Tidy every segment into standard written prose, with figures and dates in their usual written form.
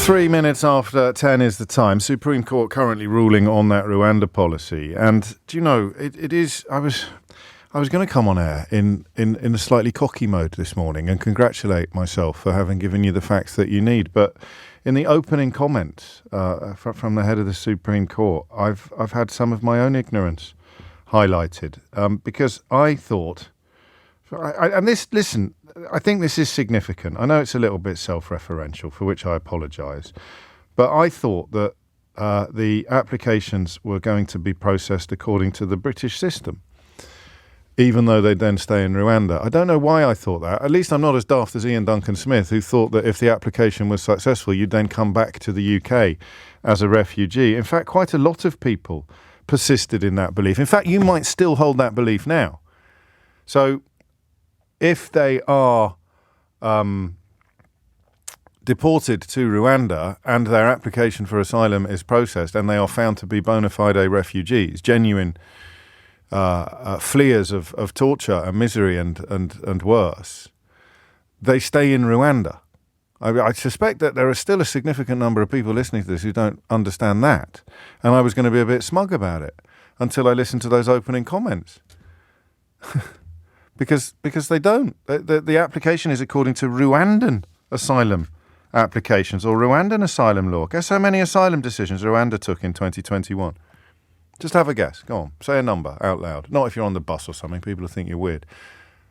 3 minutes after 10 is the time. Supreme Court currently ruling on that Rwanda policy. And do you know, it is... I was going to come on air in a slightly cocky mode this morning and congratulate myself for having given you the facts that you need. But in the opening comments from the head of the Supreme Court, I've had some of my own ignorance highlighted because I thought... Listen, I think this is significant. I know it's a little bit self-referential, for which I apologise. But I thought that the applications were going to be processed according to the British system, even though they'd then stay in Rwanda. I don't know why I thought that. At least I'm not as daft as Ian Duncan Smith, who thought that if the application was successful, you'd then come back to the UK as a refugee. In fact, quite a lot of people persisted in that belief. In fact, you might still hold that belief now. So if they are deported to Rwanda and their application for asylum is processed and they are found to be bona fide refugees, genuine fleers of torture and misery and worse, they stay in Rwanda. I suspect that there are still a significant number of people listening to this who don't understand that. And I was going to be a bit smug about it until I listened to those opening comments. Because they don't. The application is according to Rwandan asylum applications or Rwandan asylum law. Guess how many asylum decisions Rwanda took in 2021? Just have a guess. Go on. Say a number out loud. Not if you're on the bus or something. People will think you're weird.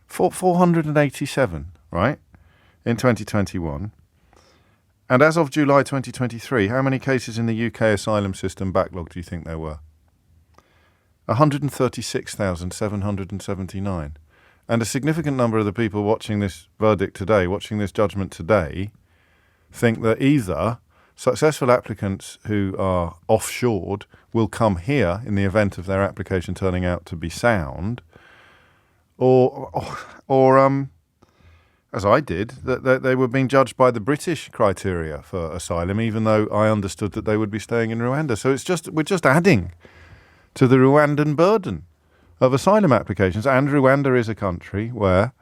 487, right? In 2021. And as of July 2023, how many cases in the UK asylum system backlog do you think there were? 136,779. And a significant number of the people watching this verdict today, watching this judgment today, think that either successful applicants who are offshored will come here in the event of their application turning out to be sound, or as I did, that they were being judged by the British criteria for asylum, even though I understood that they would be staying in Rwanda. So we're just adding to the Rwandan burden of asylum applications. And Rwanda is a country where,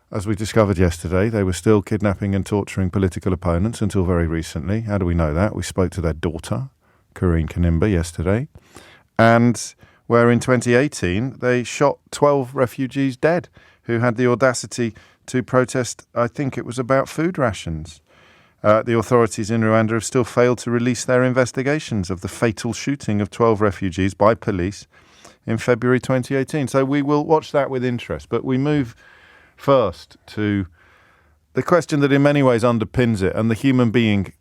as we discovered yesterday, they were still kidnapping and torturing political opponents until very recently. How do we know that? We spoke to their daughter, Corinne Kanimba, yesterday. And where in 2018, they shot 12 refugees dead who had the audacity to protest, I think it was about food rations. The authorities in Rwanda have still failed to release their investigations of the fatal shooting of 12 refugees by police in February 2018. So we will watch that with interest. But we move first to the question that in many ways underpins it, and the human being,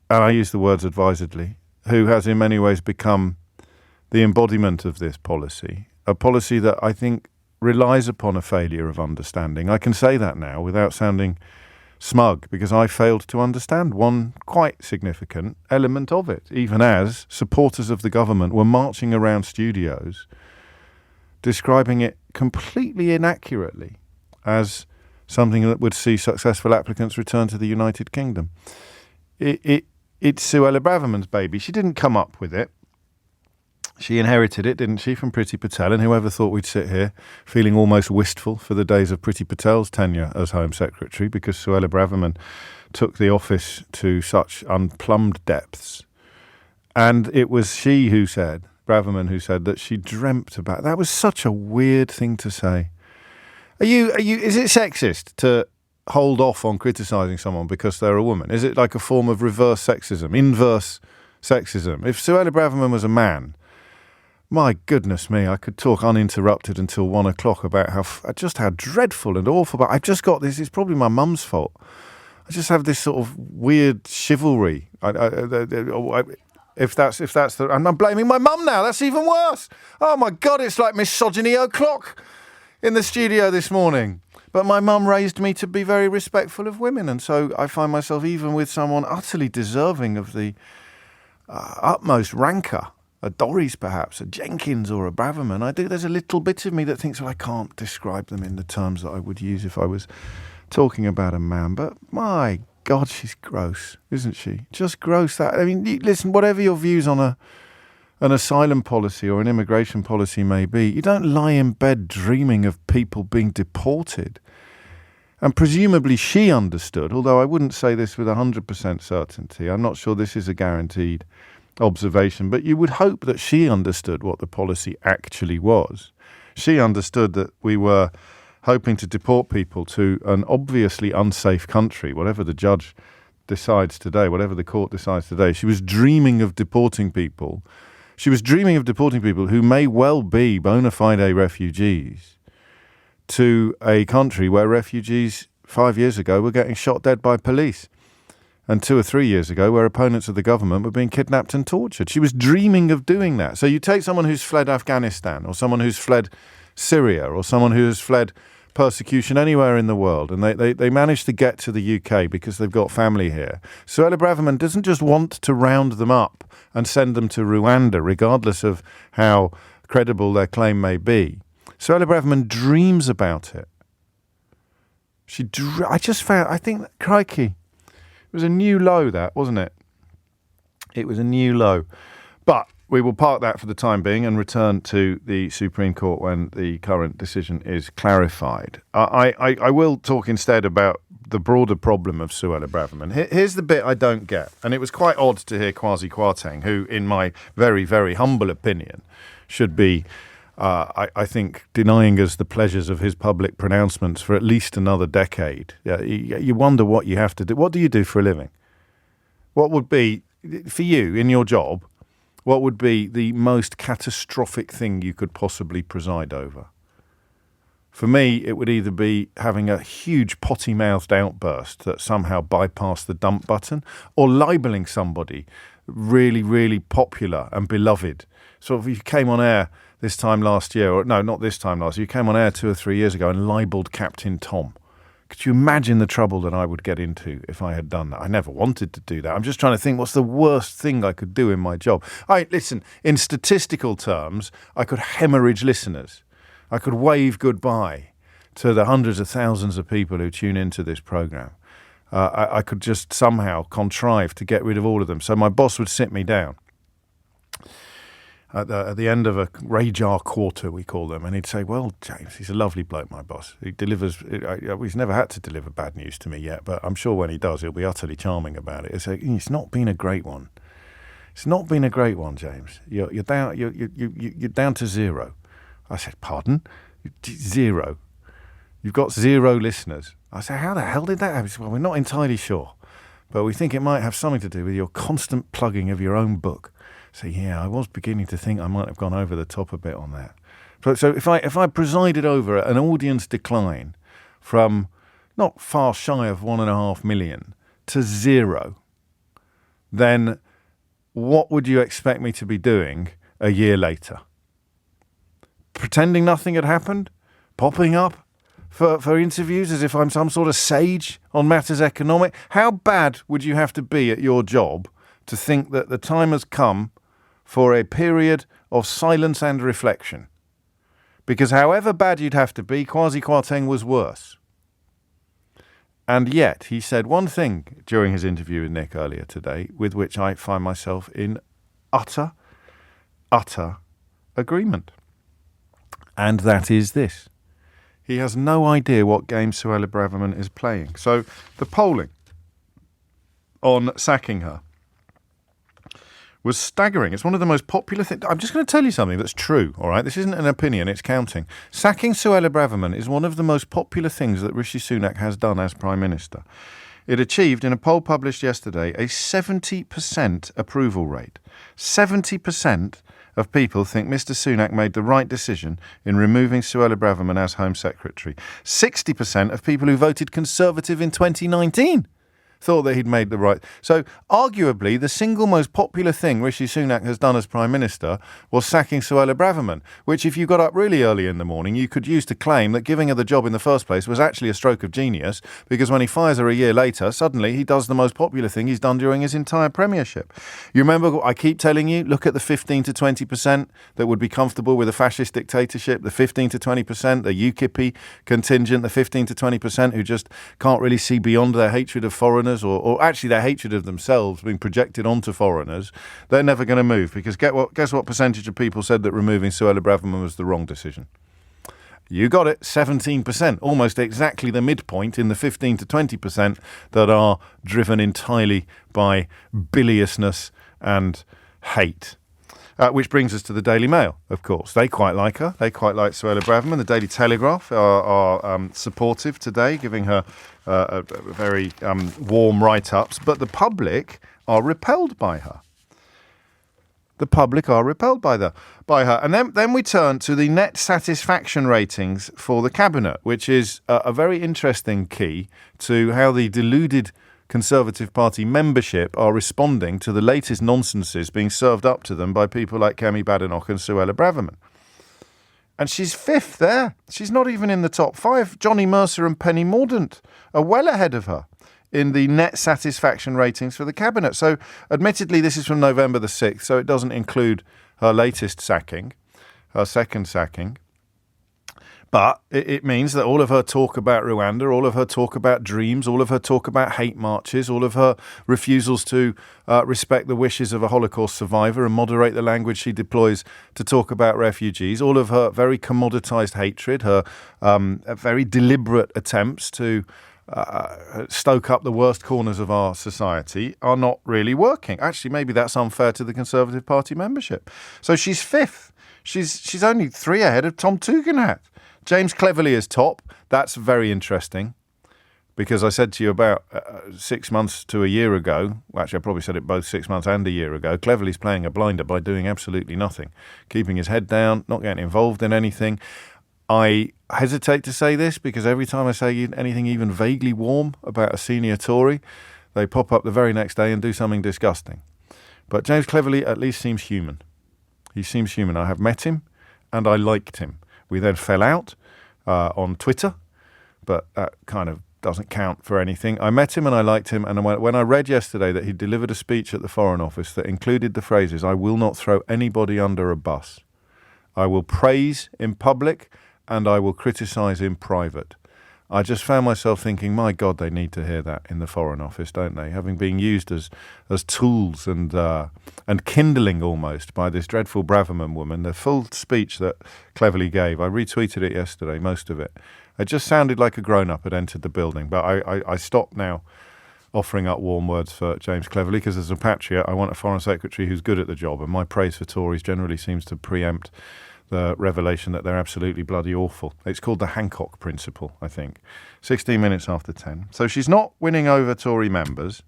and I use the words advisedly, who has in many ways become the embodiment of this policy, a policy that I think relies upon a failure of understanding. I can say that now without sounding smug, because I failed to understand one quite significant element of it, even as supporters of the government were marching around studios describing it completely inaccurately as something that would see successful applicants return to the United Kingdom. It's Suella Braverman's baby. She didn't come up with it. She inherited it, didn't she, from Priti Patel? And whoever thought we'd sit here feeling almost wistful for the days of Priti Patel's tenure as Home Secretary, because Suella Braverman took the office to such unplumbed depths. And it was she who said, Braverman, who said that she dreamt about... That was such a weird thing to say. Is it sexist to hold off on criticising someone because they're a woman? Is it like a form of reverse sexism, inverse sexism? If Suella Braverman was a man, my goodness me, I could talk uninterrupted until 1 o'clock about how dreadful and awful. But I've just got this. It's probably my mum's fault. I just have this sort of weird chivalry. If that's the, and I'm blaming my mum now. That's even worse. Oh my God, it's like misogyny o'clock in the studio this morning. But my mum raised me to be very respectful of women, and so I find myself, even with someone utterly deserving of the utmost rancour, a Dorries perhaps, a Jenkins or a Braverman, there's a little bit of me that thinks, well, I can't describe them in the terms that I would use if I was talking about a man. But my God, she's gross, isn't she? Just gross. Listen, whatever your views on an asylum policy or an immigration policy may be, you don't lie in bed dreaming of people being deported And presumably she understood, although I wouldn't say this with 100% certainty. I'm not sure this is a guaranteed observation, but you would hope that she understood what the policy actually was. She understood that we were hoping to deport people to an obviously unsafe country, whatever the judge decides today, whatever the court decides today. She was dreaming of deporting people. She was dreaming of deporting people who may well be bona fide refugees to a country where refugees 5 years ago were getting shot dead by police, and 2 or 3 years ago where opponents of the government were being kidnapped and tortured. She was dreaming of doing that. So you take someone who's fled Afghanistan, or someone who's fled Syria, or someone who has fled persecution anywhere in the world, and they manage to get to the UK because they've got family here. Suella Braverman doesn't just want to round them up and send them to Rwanda, regardless of how credible their claim may be. Suella Braverman dreams about it. I think, crikey, it was a new low, that, wasn't it? It was a new low. But we will park that for the time being and return to the Supreme Court when the current decision is clarified. I will talk instead about the broader problem of Suella Braverman. Here's the bit I don't get, and it was quite odd to hear Kwasi Kwarteng, who, in my very, very humble opinion, should be, I think, denying us the pleasures of his public pronouncements for at least another decade. You wonder what you have to do. What do you do for a living? What would be, for you, in your job, what would be the most catastrophic thing you could possibly preside over? For me, it would either be having a huge potty-mouthed outburst that somehow bypassed the dump button, or libelling somebody really, really popular and beloved. So if you came on air this time last year, or no, not this time last year, you came on air 2 or 3 years ago and libelled Captain Tom. Could you imagine the trouble that I would get into if I had done that? I never wanted to do that. I'm just trying to think, what's the worst thing I could do in my job? Listen, in statistical terms, I could hemorrhage listeners. I could wave goodbye to the hundreds of thousands of people who tune into this programme. I could just somehow contrive to get rid of all of them. So my boss would sit me down at the end of a Rajar quarter, we call them, and he'd say, well, James, he's a lovely bloke, my boss. He delivers, he's never had to deliver bad news to me yet, but I'm sure when he does, he'll be utterly charming about it. He'll say, it's not been a great one. It's not been a great one, James. You're down to zero. I said, pardon? 0. You've got 0 listeners. I said, how the hell did that happen? He said, well, we're not entirely sure, but we think it might have something to do with your constant plugging of your own book. So yeah, I was beginning to think I might have gone over the top a bit on that. So if I presided over an audience decline from not far shy of 1.5 million to 0, then what would you expect me to be doing a year later? Pretending nothing had happened? Popping up for interviews as if I'm some sort of sage on matters economic? How bad would you have to be at your job to think that the time has come for a period of silence and reflection? Because however bad you'd have to be, Kwasi Kwarteng was worse. And yet he said one thing during his interview with Nick earlier today, with which I find myself in utter agreement. And that is this. He has no idea what game Suella Braverman is playing. So the polling on sacking her was staggering. It's one of the most popular things. I'm just going to tell you something that's true, all right? This isn't an opinion, it's counting. Sacking Suella Braverman is one of the most popular things that Rishi Sunak has done as Prime Minister. It achieved, in a poll published yesterday, a 70% approval rate. 70% of people think Mr. Sunak made the right decision in removing Suella Braverman as Home Secretary. 60% of people who voted Conservative in 2019 thought that he'd made the right. So arguably the single most popular thing Rishi Sunak has done as Prime Minister was sacking Suella Braverman, which if you got up really early in the morning, you could use to claim that giving her the job in the first place was actually a stroke of genius, because when he fires her a year later, suddenly he does the most popular thing he's done during his entire premiership. You remember, I keep telling you, look at the 15 to 20% that would be comfortable with a fascist dictatorship, the 15 to 20%, the UKIP contingent, the 15 to 20% who just can't really see beyond their hatred of foreigners, or actually their hatred of themselves being projected onto foreigners. They're never going to move, because guess what percentage of people said that removing Suella Braverman was the wrong decision? You got it, 17%, almost exactly the midpoint in the 15 to 20% that are driven entirely by biliousness and hate. Which brings us to the Daily Mail, of course. They quite like her. They quite like Suella Braverman. The Daily Telegraph are supportive today, giving her very warm write-ups. But the public are repelled by her. The public are repelled by her. And then we turn to the net satisfaction ratings for the Cabinet, which is a very interesting key to how the deluded Conservative Party membership are responding to the latest nonsenses being served up to them by people like Kemi Badenoch and Suella Braverman. And she's fifth there. She's not even in the top five. Johnny Mercer and Penny Mordaunt are well ahead of her in the net satisfaction ratings for the Cabinet. So, admittedly, this is from November the 6th, so it doesn't include her latest sacking, her second sacking. But it means that all of her talk about Rwanda, all of her talk about dreams, all of her talk about hate marches, all of her refusals to respect the wishes of a Holocaust survivor and moderate the language she deploys to talk about refugees, all of her very commoditized hatred, her very deliberate attempts to stoke up the worst corners of our society are not really working. Actually, maybe that's unfair to the Conservative Party membership. So she's fifth. She's only 3 ahead of Tom Tugendhat. James Cleverly is top. That's very interesting because I said to you about 6 months to a year ago, well, actually I probably said it both 6 months and a year ago, Cleverly's playing a blinder by doing absolutely nothing, keeping his head down, not getting involved in anything. I hesitate to say this because every time I say anything even vaguely warm about a senior Tory, they pop up the very next day and do something disgusting. But James Cleverly at least seems human. He seems human. I have met him and I liked him. We then fell out on Twitter, but that kind of doesn't count for anything. I met him and I liked him, and when I read yesterday that he delivered a speech at the Foreign Office that included the phrases, "I will not throw anybody under a bus. I will praise in public and I will criticise in private." I just found myself thinking, my God, they need to hear that in the Foreign Office, don't they? Having been used as tools and kindling almost by this dreadful Braverman woman, the full speech that Cleverly gave, I retweeted it yesterday, most of it. It just sounded like a grown-up had entered the building. But I stopped now offering up warm words for James Cleverly because as a patriot, I want a Foreign Secretary who's good at the job. And my praise for Tories generally seems to preempt the revelation that they're absolutely bloody awful. It's called the Hancock Principle, I think. 16 minutes after 10. So she's not winning over Tory members.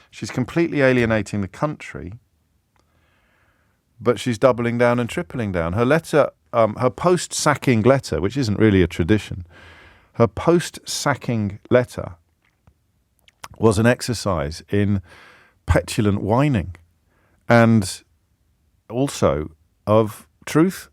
She's completely alienating the country. But she's doubling down and tripling down. Her letter, her post-sacking letter, which isn't really a tradition, her post-sacking letter was an exercise in petulant whining and also of truth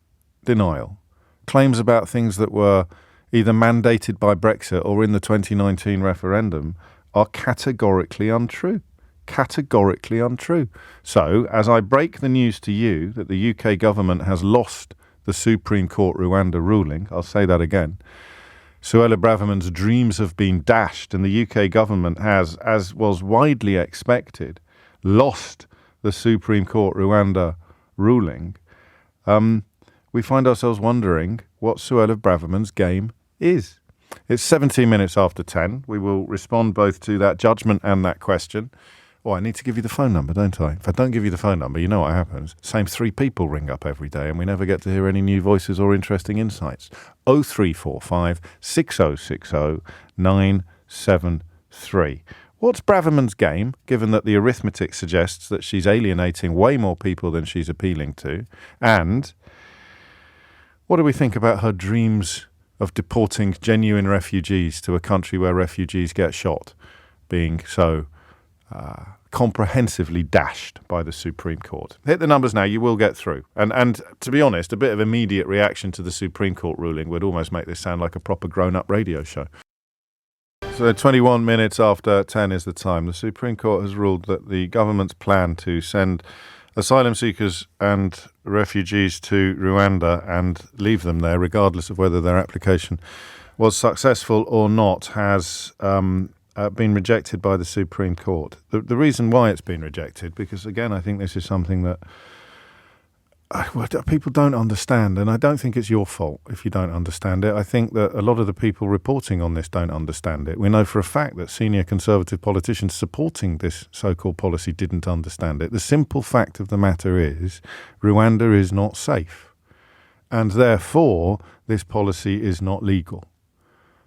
denial, claims about things that were either mandated by Brexit or in the 2019 referendum are categorically untrue. Categorically untrue. So, as I break the news to you that the UK government has lost the Supreme Court Rwanda ruling, I'll say that again, Suella Braverman's dreams have been dashed and the UK government has, as was widely expected, lost the Supreme Court Rwanda ruling, we find ourselves wondering what Suella Braverman's game is. It's 17 minutes after 10. We will respond both to that judgment and that question. Oh, I need to give you the phone number, don't I? If I don't give you the phone number, you know what happens. Same 3 people ring up every day and we never get to hear any new voices or interesting insights. 0345 6060 973. What's Braverman's game, given that the arithmetic suggests that she's alienating way more people than she's appealing to? And what do we think about her dreams of deporting genuine refugees to a country where refugees get shot, being so comprehensively dashed by the Supreme Court? Hit the numbers now, you will get through. And to be honest, a bit of immediate reaction to the Supreme Court ruling would almost make this sound like a proper grown-up radio show. So 21 minutes after 10 is the time. The Supreme Court has ruled that the government's plan to send asylum seekers and refugees to Rwanda and leave them there, regardless of whether their application was successful or not, has been rejected by the Supreme Court. The reason why it's been rejected, because again, I think this is something that people don't understand, and I don't think it's your fault if you don't understand it. I think that a lot of the people reporting on this don't understand it. We know for a fact that senior Conservative politicians supporting this so-called policy didn't understand it. The simple fact of the matter is Rwanda is not safe, and therefore this policy is not legal.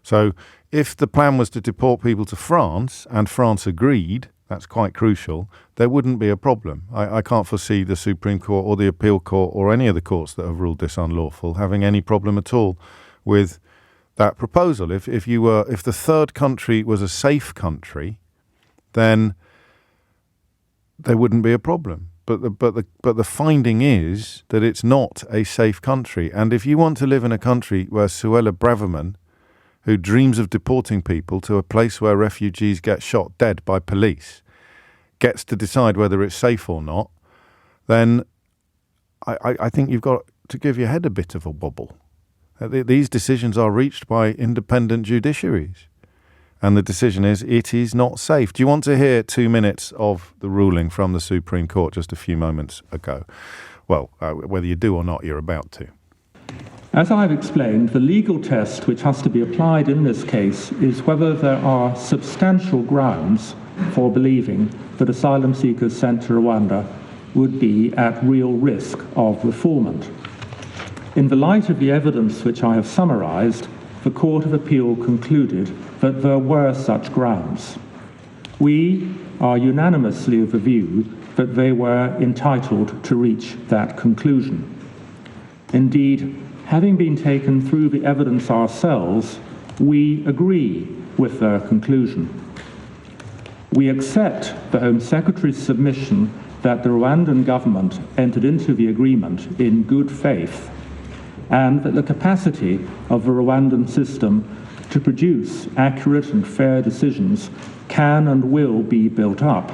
So if the plan was to deport people to France, and France agreed, that's quite crucial, there wouldn't be a problem. I can't foresee the Supreme Court or the Appeal Court or any of the courts that have ruled this unlawful having any problem at all with that proposal. If the third country was a safe country, then there wouldn't be a problem. But the finding is that it's not a safe country. And if you want to live in a country where Suella Braverman, who dreams of deporting people to a place where refugees get shot dead by police, gets to decide whether it's safe or not, then I think you've got to give your head a bit of a wobble. These decisions are reached by independent judiciaries, and the decision is it is not safe. Do you want to hear 2 minutes of the ruling from the Supreme Court just a few moments ago? Well, whether you do or not, you're about to. As I've explained, the legal test which has to be applied in this case is whether there are substantial grounds for believing that asylum seekers sent to Rwanda would be at real risk of refoulement. In the light of the evidence which I have summarised, the Court of Appeal concluded that there were such grounds. We are unanimously of the view that they were entitled to reach that conclusion. Indeed, having been taken through the evidence ourselves, we agree with their conclusion. We accept the Home Secretary's submission that the Rwandan government entered into the agreement in good faith, and that the capacity of the Rwandan system to produce accurate and fair decisions can and will be built up.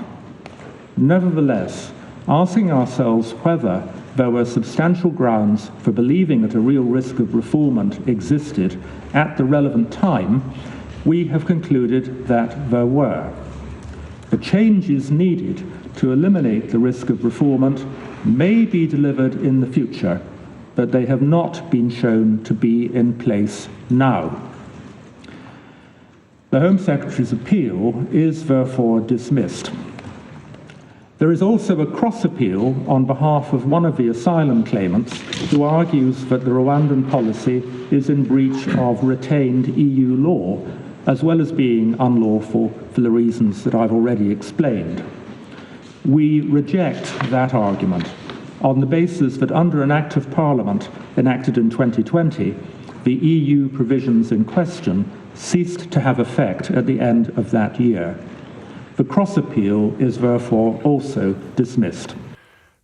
Nevertheless, asking ourselves whether there were substantial grounds for believing that a real risk of refoulement existed at the relevant time, we have concluded that there were. The changes needed to eliminate the risk of refoulement may be delivered in the future, but they have not been shown to be in place now. The Home Secretary's appeal is therefore dismissed. There is also a cross-appeal on behalf of one of the asylum claimants who argues that the Rwandan policy is in breach of retained EU law, as well as being unlawful for the reasons that I've already explained. We reject that argument on the basis that under an Act of Parliament enacted in 2020, the EU provisions in question ceased to have effect at the end of that year. The cross-appeal is therefore also dismissed.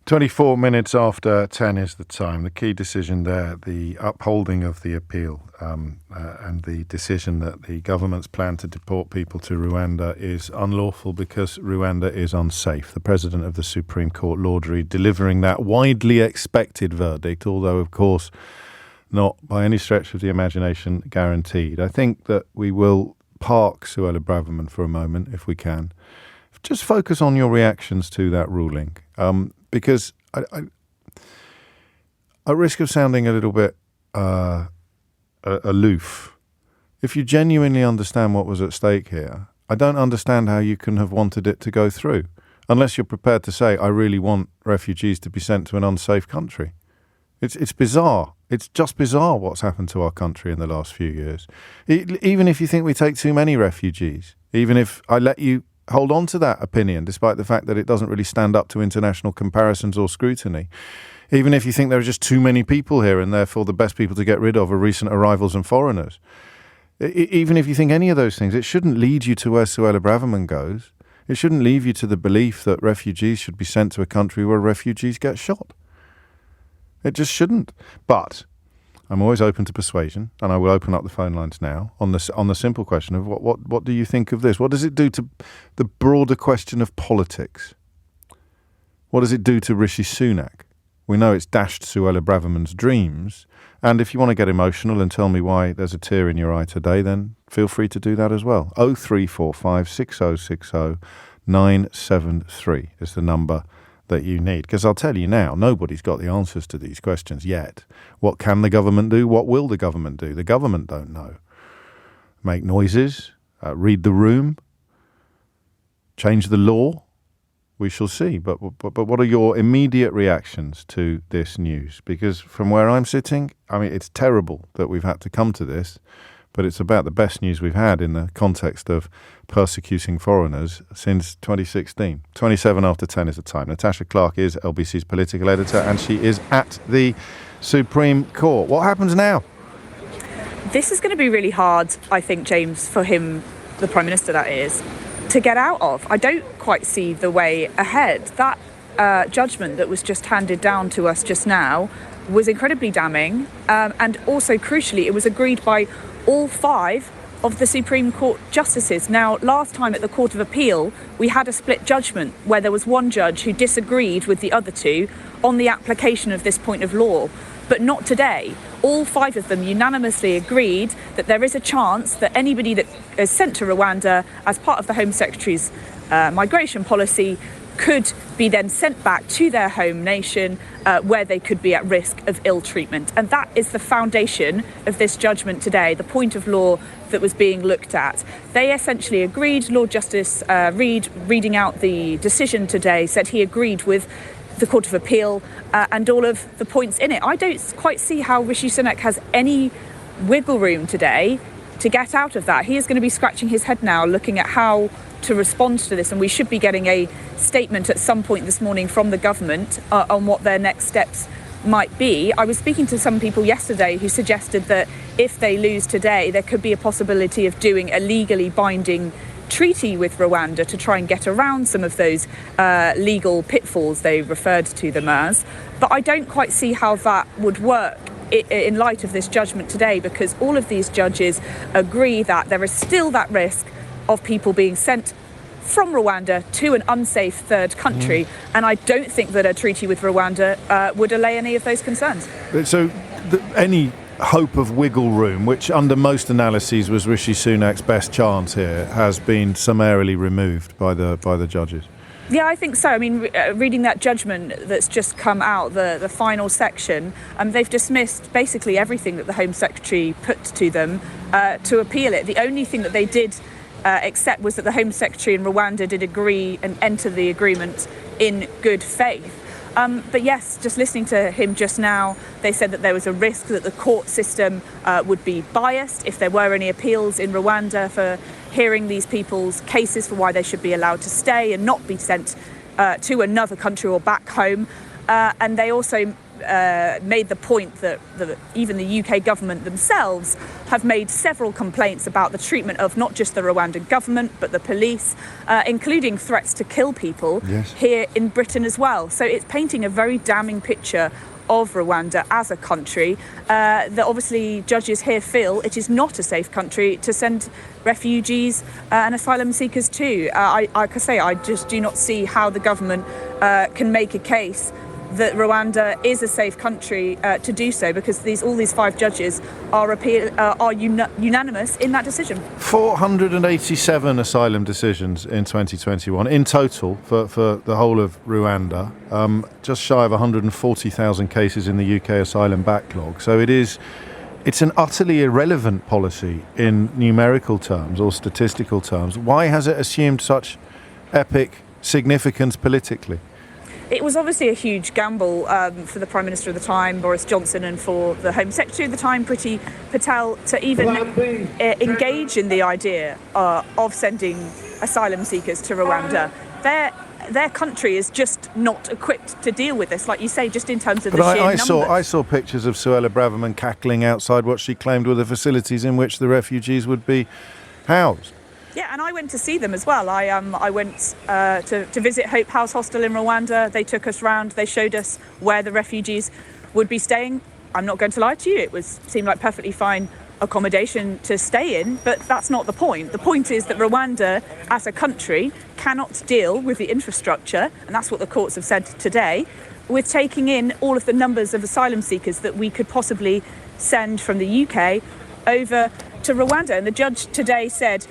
24 minutes after 10 is the time. The key decision there, the upholding of the appeal and the decision that the government's plan to deport people to Rwanda is unlawful because Rwanda is unsafe. The President of the Supreme Court, Lord Reed, delivering that widely expected verdict, although, of course, not by any stretch of the imagination guaranteed. I think that we will park Suella Braverman for a moment, if we can. Just focus on your reactions to that ruling, because at risk of sounding a little bit aloof, if you genuinely understand what was at stake here, I don't understand how you can have wanted it to go through, unless you're prepared to say, I really want refugees to be sent to an unsafe country. It's bizarre. It's just bizarre what's happened to our country in the last few years. Even if you think we take too many refugees, even if I let you hold on to that opinion, despite the fact that it doesn't really stand up to international comparisons or scrutiny, even if you think there are just too many people here and therefore the best people to get rid of are recent arrivals and foreigners, even if you think any of those things, it shouldn't lead you to where Suella Braverman goes. It shouldn't lead you to the belief that refugees should be sent to a country where refugees get shot. It just shouldn't. But I'm always open to persuasion, and I will open up the phone lines now on the simple question of what do you think of this? What does it do to the broader question of politics? What does it do to Rishi Sunak? We know it's dashed Suella Braverman's dreams, and if you want to get emotional and tell me why there's a tear in your eye today, then feel free to do that as well. 0345 6060 973 is the number that you need? Because I'll tell you now, nobody's got the answers to these questions yet. What can the government do? What will the government do? The government don't know. Make noises, read the room, change the law. We shall see. But what are your immediate reactions to this news? Because from where I'm sitting, I mean, it's terrible that we've had to come to this, but it's about the best news we've had in the context of persecuting foreigners since 2016. 27 after 10 is the time. Natasha Clark is LBC's political editor, and she is at the Supreme Court. What happens now? This is going to be really hard, I think, James, for him, the Prime Minister that is, to get out of. I don't quite see the way ahead. That judgment that was just handed down to us just now was incredibly damning, and also crucially it was agreed by all 5 of the Supreme Court justices. Now, last time at the Court of Appeal we had a split judgment where there was one judge who disagreed with the other 2 on the application of this point of law, but not today. All 5 of them unanimously agreed that there is a chance that anybody that is sent to Rwanda as part of the Home Secretary's migration policy could be then sent back to their home nation where they could be at risk of ill treatment. And that is the foundation of this judgment today, the point of law that was being looked at. They essentially agreed. Lord Justice Reed, reading out the decision today, said he agreed with the Court of Appeal and all of the points in it. I don't quite see how Rishi Sunak has any wiggle room today to get out of that. He is going to be scratching his head now, looking at how to respond to this, and we should be getting a statement at some point this morning from the government on what their next steps might be. I was speaking to some people yesterday who suggested that if they lose today, there could be a possibility of doing a legally binding treaty with Rwanda to try and get around some of those legal pitfalls they referred to them as. But I don't quite see how that would work in light of this judgment today, because all of these judges agree that there is still that risk of people being sent from Rwanda to an unsafe third country, and I don't think that a treaty with Rwanda would allay any of those concerns. So any hope of wiggle room, which under most analyses was Rishi Sunak's best chance here, has been summarily removed by the judges? Yeah, I think so. I mean, reading that judgment that's just come out, the final section, they've dismissed basically everything that the Home Secretary put to them to appeal it. The only thing that they did accept was that the Home Secretary in Rwanda did agree and enter the agreement in good faith. But yes, just listening to him just now, they said that there was a risk that the court system would be biased if there were any appeals in Rwanda for hearing these people's cases for why they should be allowed to stay and not be sent to another country or back home. And they also made the point that even the UK government themselves have made several complaints about the treatment of not just the Rwandan government but the police, including threats to kill people here in Britain as well. So it's painting a very damning picture of Rwanda as a country that obviously judges here feel it is not a safe country to send refugees and asylum seekers to. Like I say, I just do not see how the government can make a case that Rwanda is a safe country to do so, because all these 5 judges are unanimous in that decision. 487 asylum decisions in 2021 in total for the whole of Rwanda, just shy of 140,000 cases in the UK asylum backlog. So it's an utterly irrelevant policy in numerical terms or statistical terms. Why has it assumed such epic significance politically? It was obviously a huge gamble for the Prime Minister of the time, Boris Johnson, and for the Home Secretary of the time, Priti Patel, to even engage in the idea of sending asylum seekers to Rwanda. Their country is just not equipped to deal with this, like you say, just in terms of the sheer numbers. I saw pictures of Suella Braverman cackling outside what she claimed were the facilities in which the refugees would be housed. Yeah, and I went to see them as well. I went to visit Hope House Hostel in Rwanda. They took us round. They showed us where the refugees would be staying. I'm not going to lie to you. It seemed like perfectly fine accommodation to stay in, but that's not the point. The point is that Rwanda, as a country, cannot deal with the infrastructure, and that's what the courts have said today, with taking in all of the numbers of asylum seekers that we could possibly send from the UK over to Rwanda. And the judge today said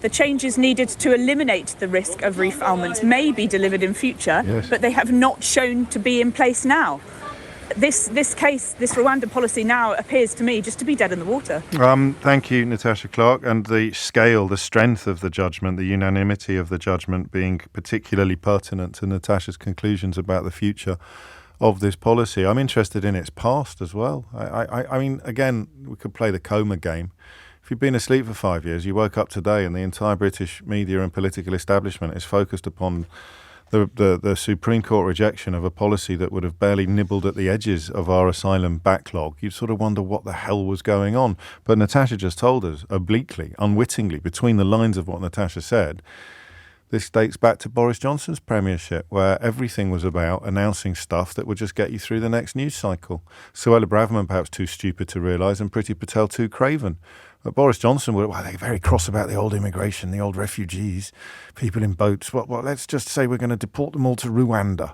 The changes needed to eliminate the risk of refoulement may be delivered in future, but they have not shown to be in place now. This Rwanda policy now appears to me just to be dead in the water. Thank you, Natasha Clark. And the scale, the strength of the judgment, the unanimity of the judgment being particularly pertinent to Natasha's conclusions about the future of this policy. I'm interested in its past as well. I mean, again, we could play the coma game. If you've been asleep for 5 years, you woke up today and the entire British media and political establishment is focused upon the Supreme Court rejection of a policy that would have barely nibbled at the edges of our asylum backlog. You'd sort of wonder what the hell was going on. But Natasha just told us, obliquely, unwittingly, between the lines of what Natasha said, this dates back to Boris Johnson's premiership, where everything was about announcing stuff that would just get you through the next news cycle. Suella Braverman perhaps too stupid to realise, and Priti Patel too craven. But Boris Johnson, they're very cross about the old immigration, the old refugees, people in boats. Well, let's just say we're going to deport them all to Rwanda.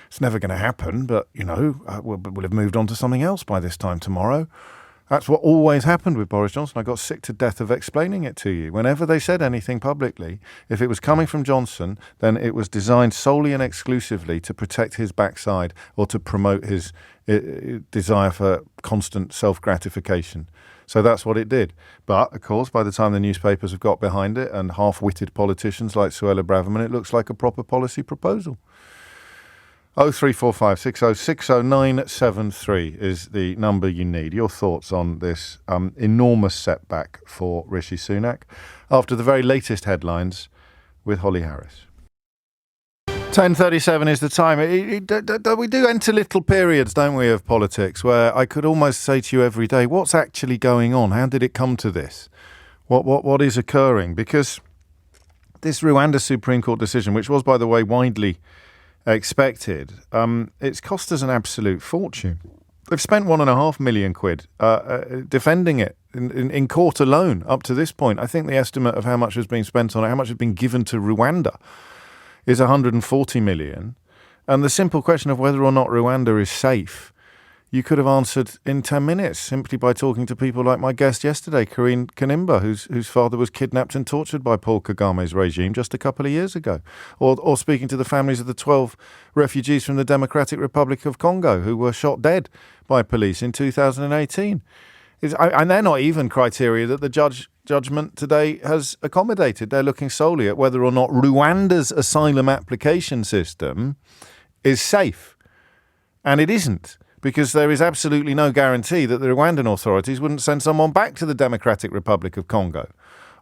It's never going to happen, but, we'll have moved on to something else by this time tomorrow. That's what always happened with Boris Johnson. I got sick to death of explaining it to you. Whenever they said anything publicly, if it was coming from Johnson, then it was designed solely and exclusively to protect his backside or to promote his desire for constant self-gratification. So that's what it did. But, of course, by the time the newspapers have got behind it and half-witted politicians like Suella Braverman, it looks like a proper policy proposal. 0345 60 60973 is the number you need. Your thoughts on this enormous setback for Rishi Sunak after the very latest headlines with Holly Harris. 10:37 is the time. We do enter little periods, don't we, of politics where I could almost say to you every day, what's actually going on? How did it come to this? What is occurring? Because this Rwanda Supreme Court decision, which was, by the way, widely expected, it's cost us an absolute fortune. They've spent £1.5 million defending it in court alone up to this point. I think the estimate of how much has been spent on it, how much has been given to Rwanda, is 140 million. And the simple question of whether or not Rwanda is safe, you could have answered in 10 minutes simply by talking to people like my guest yesterday, Karine Kanimba, whose father was kidnapped and tortured by Paul Kagame's regime just a couple of years ago, or speaking to the families of the 12 refugees from the Democratic Republic of Congo who were shot dead by police in 2018. And they're not even criteria that the judgment today has accommodated. They're looking solely at whether or not Rwanda's asylum application system is safe. And it isn't, because there is absolutely no guarantee that the Rwandan authorities wouldn't send someone back to the Democratic Republic of Congo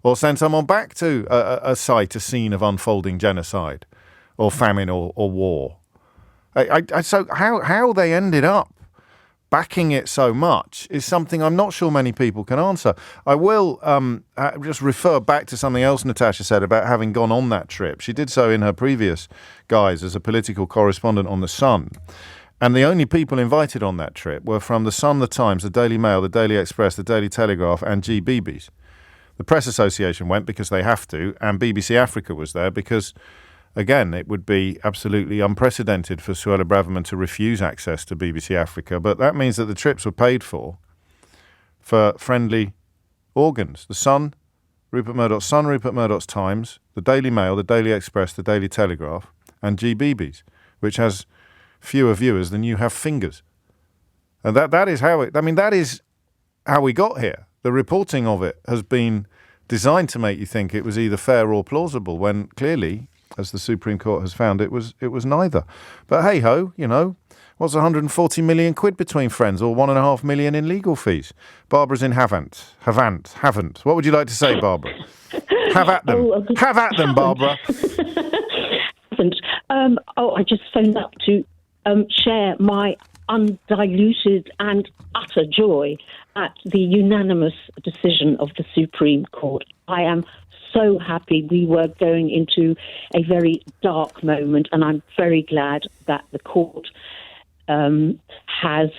or send someone back to a scene of unfolding genocide or famine or war. So how they ended up backing it so much is something I'm not sure many people can answer. I will just refer back to something else Natasha said about having gone on that trip. She did so in her previous guise as a political correspondent on The Sun. And the only people invited on that trip were from The Sun, The Times, The Daily Mail, The Daily Express, The Daily Telegraph and GBBs. The Press Association went because they have to, and BBC Africa was there because, again, it would be absolutely unprecedented for Suella Braverman to refuse access to BBC Africa. But that means that the trips were paid for friendly organs. The Sun, Rupert Murdoch's Times, The Daily Mail, The Daily Express, The Daily Telegraph, and GBBs, which has fewer viewers than you have fingers. And that is how we got here. The reporting of it has been designed to make you think it was either fair or plausible, when clearly, as the Supreme Court has found, it was neither. But hey ho, what's 140 million quid between friends, or 1.5 million in legal fees? Barbara's in haven't. What would you like to say, Barbara? Have at them. Have at them, Barbara. I just phoned up to share my undiluted and utter joy at the unanimous decision of the Supreme Court. I am so happy. We were going into a very dark moment, and I'm very glad that the court has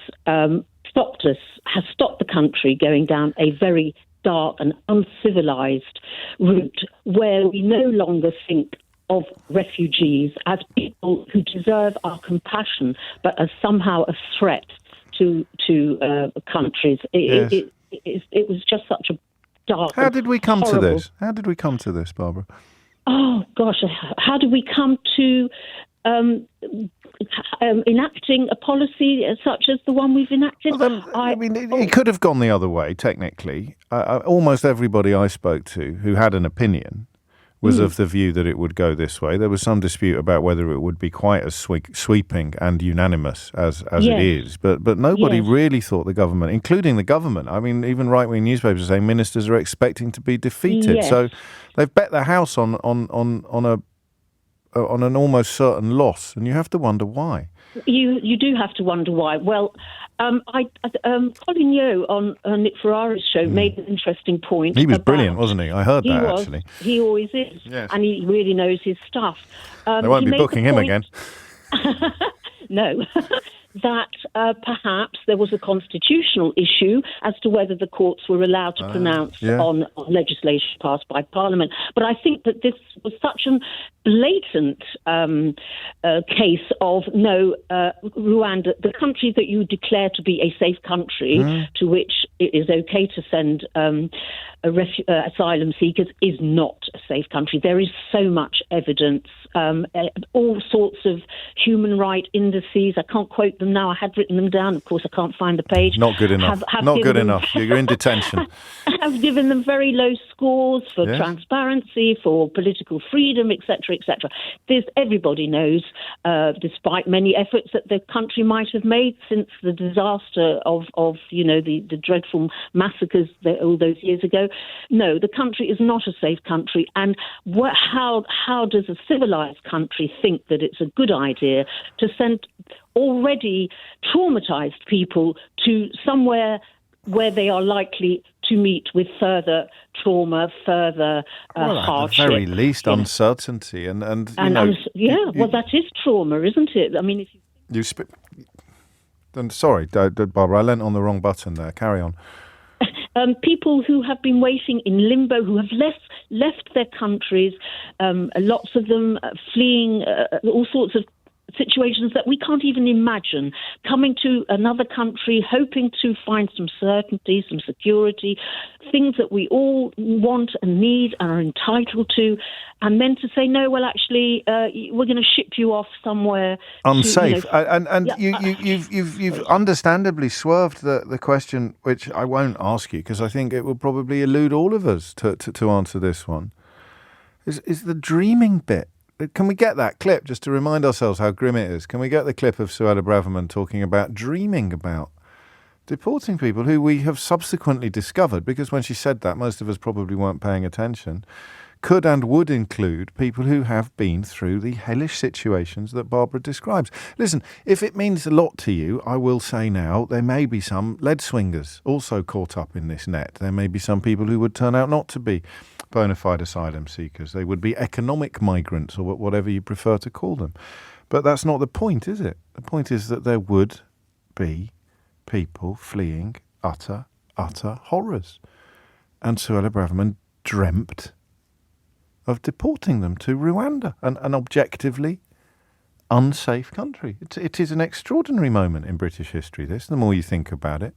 stopped the country going down a very dark and uncivilized route where we no longer think of refugees as people who deserve our compassion, but as somehow a threat to countries. It was just such a dark. How did we come horrible. to this? How did we come to this, Barbara? Oh gosh, how did we come to enacting a policy such as the one we've enacted? Well, then, it could have gone the other way, technically. Almost everybody I spoke to who had an opinion was of the view that it would go this way. There was some dispute about whether it would be quite as sweeping and unanimous as it is. But nobody really thought the government, including the government. I mean, even right-wing newspapers are saying ministers are expecting to be defeated. Yes. So they've bet their house on an almost certain loss, and you have to wonder why. You do have to wonder why. Well, Colin Yeo on Nick Ferrari's show made an interesting point. He was brilliant, wasn't he? I heard that, actually. He always is. Yes. And he really knows his stuff. They won't be booking him again. No. That perhaps there was a constitutional issue as to whether the courts were allowed to pronounce on legislation passed by Parliament. But I think that this was such a blatant case of Rwanda, the country that you declare to be a safe country, to which it is okay to send asylum seekers, is not a safe country. There is so much evidence, all sorts of human rights indices. I can't quote them now. I had written them down. Of course, I can't find the page. Not good enough. Not good enough. You're in detention. I've given them very low scores for transparency, for political freedom, etc., etc. Everybody knows, despite many efforts that the country might have made since the disaster of the dreadful massacres all those years ago. No, the country is not a safe country. And how does a civilized country think that it's a good idea to send already traumatized people to somewhere where they are likely to meet with further trauma, further hardship? At the very least, uncertainty. And well, that is trauma, isn't it? I mean, if sorry, Barbara, I leant on the wrong button there. Carry on. People who have been waiting in limbo, who have left their countries, lots of them fleeing all sorts of situations that we can't even imagine, coming to another country, hoping to find some certainty, some security, things that we all want and need and are entitled to, and then to say, no, well, actually, we're going to ship you off somewhere unsafe. You've understandably swerved the question, which I won't ask you because I think it will probably elude all of us to answer this one. Is the dreaming bit. Can we get that clip just to remind ourselves how grim it is? Can we get the clip of Suella Braverman talking about dreaming about deporting people who we have subsequently discovered, because when she said that, most of us probably weren't paying attention, could and would include people who have been through the hellish situations that Barbara describes. Listen, if it means a lot to you, I will say now, there may be some lead swingers also caught up in this net. There may be some people who would turn out not to be bona fide asylum seekers. They would be economic migrants or whatever you prefer to call them. But that's not the point, is it? The point is that there would be people fleeing utter horrors. And Suella Braverman dreamt of deporting them to Rwanda, an objectively unsafe country. It is an extraordinary moment in British history, this. The more you think about it,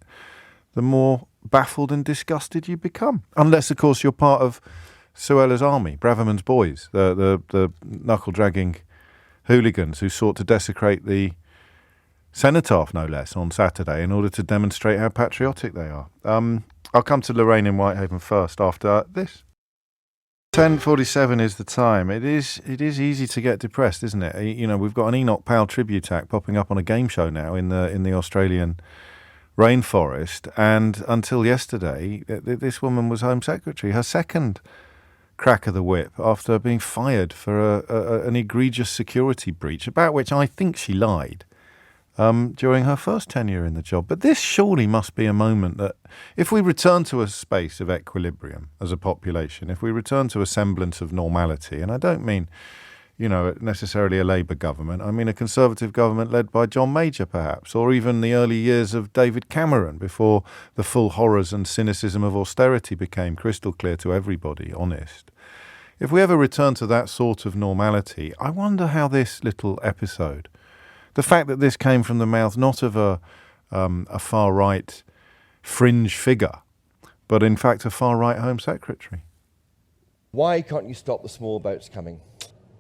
the more baffled and disgusted you become. Unless, of course, you're part of Suella's army, Braverman's boys, the knuckle-dragging hooligans who sought to desecrate the cenotaph, no less, on Saturday in order to demonstrate how patriotic they are. I'll come to Lorraine in Whitehaven first after this. 10:47 is the time. It is easy to get depressed, isn't it? You know, we've got an Enoch Powell tribute act popping up on a game show now in the Australian rainforest, and until yesterday, this woman was Home Secretary. Her second crack of the whip after being fired for an egregious security breach, about which I think she lied during her first tenure in the job. But this surely must be a moment that, if we return to a space of equilibrium as a population, if we return to a semblance of normality, and I don't mean, necessarily a Labour government. I mean a Conservative government led by John Major, perhaps, or even the early years of David Cameron before the full horrors and cynicism of austerity became crystal clear to everybody, honest. If we ever return to that sort of normality, I wonder how this little episode, the fact that this came from the mouth not of a far-right fringe figure, but in fact a far-right Home Secretary. Why can't you stop the small boats coming?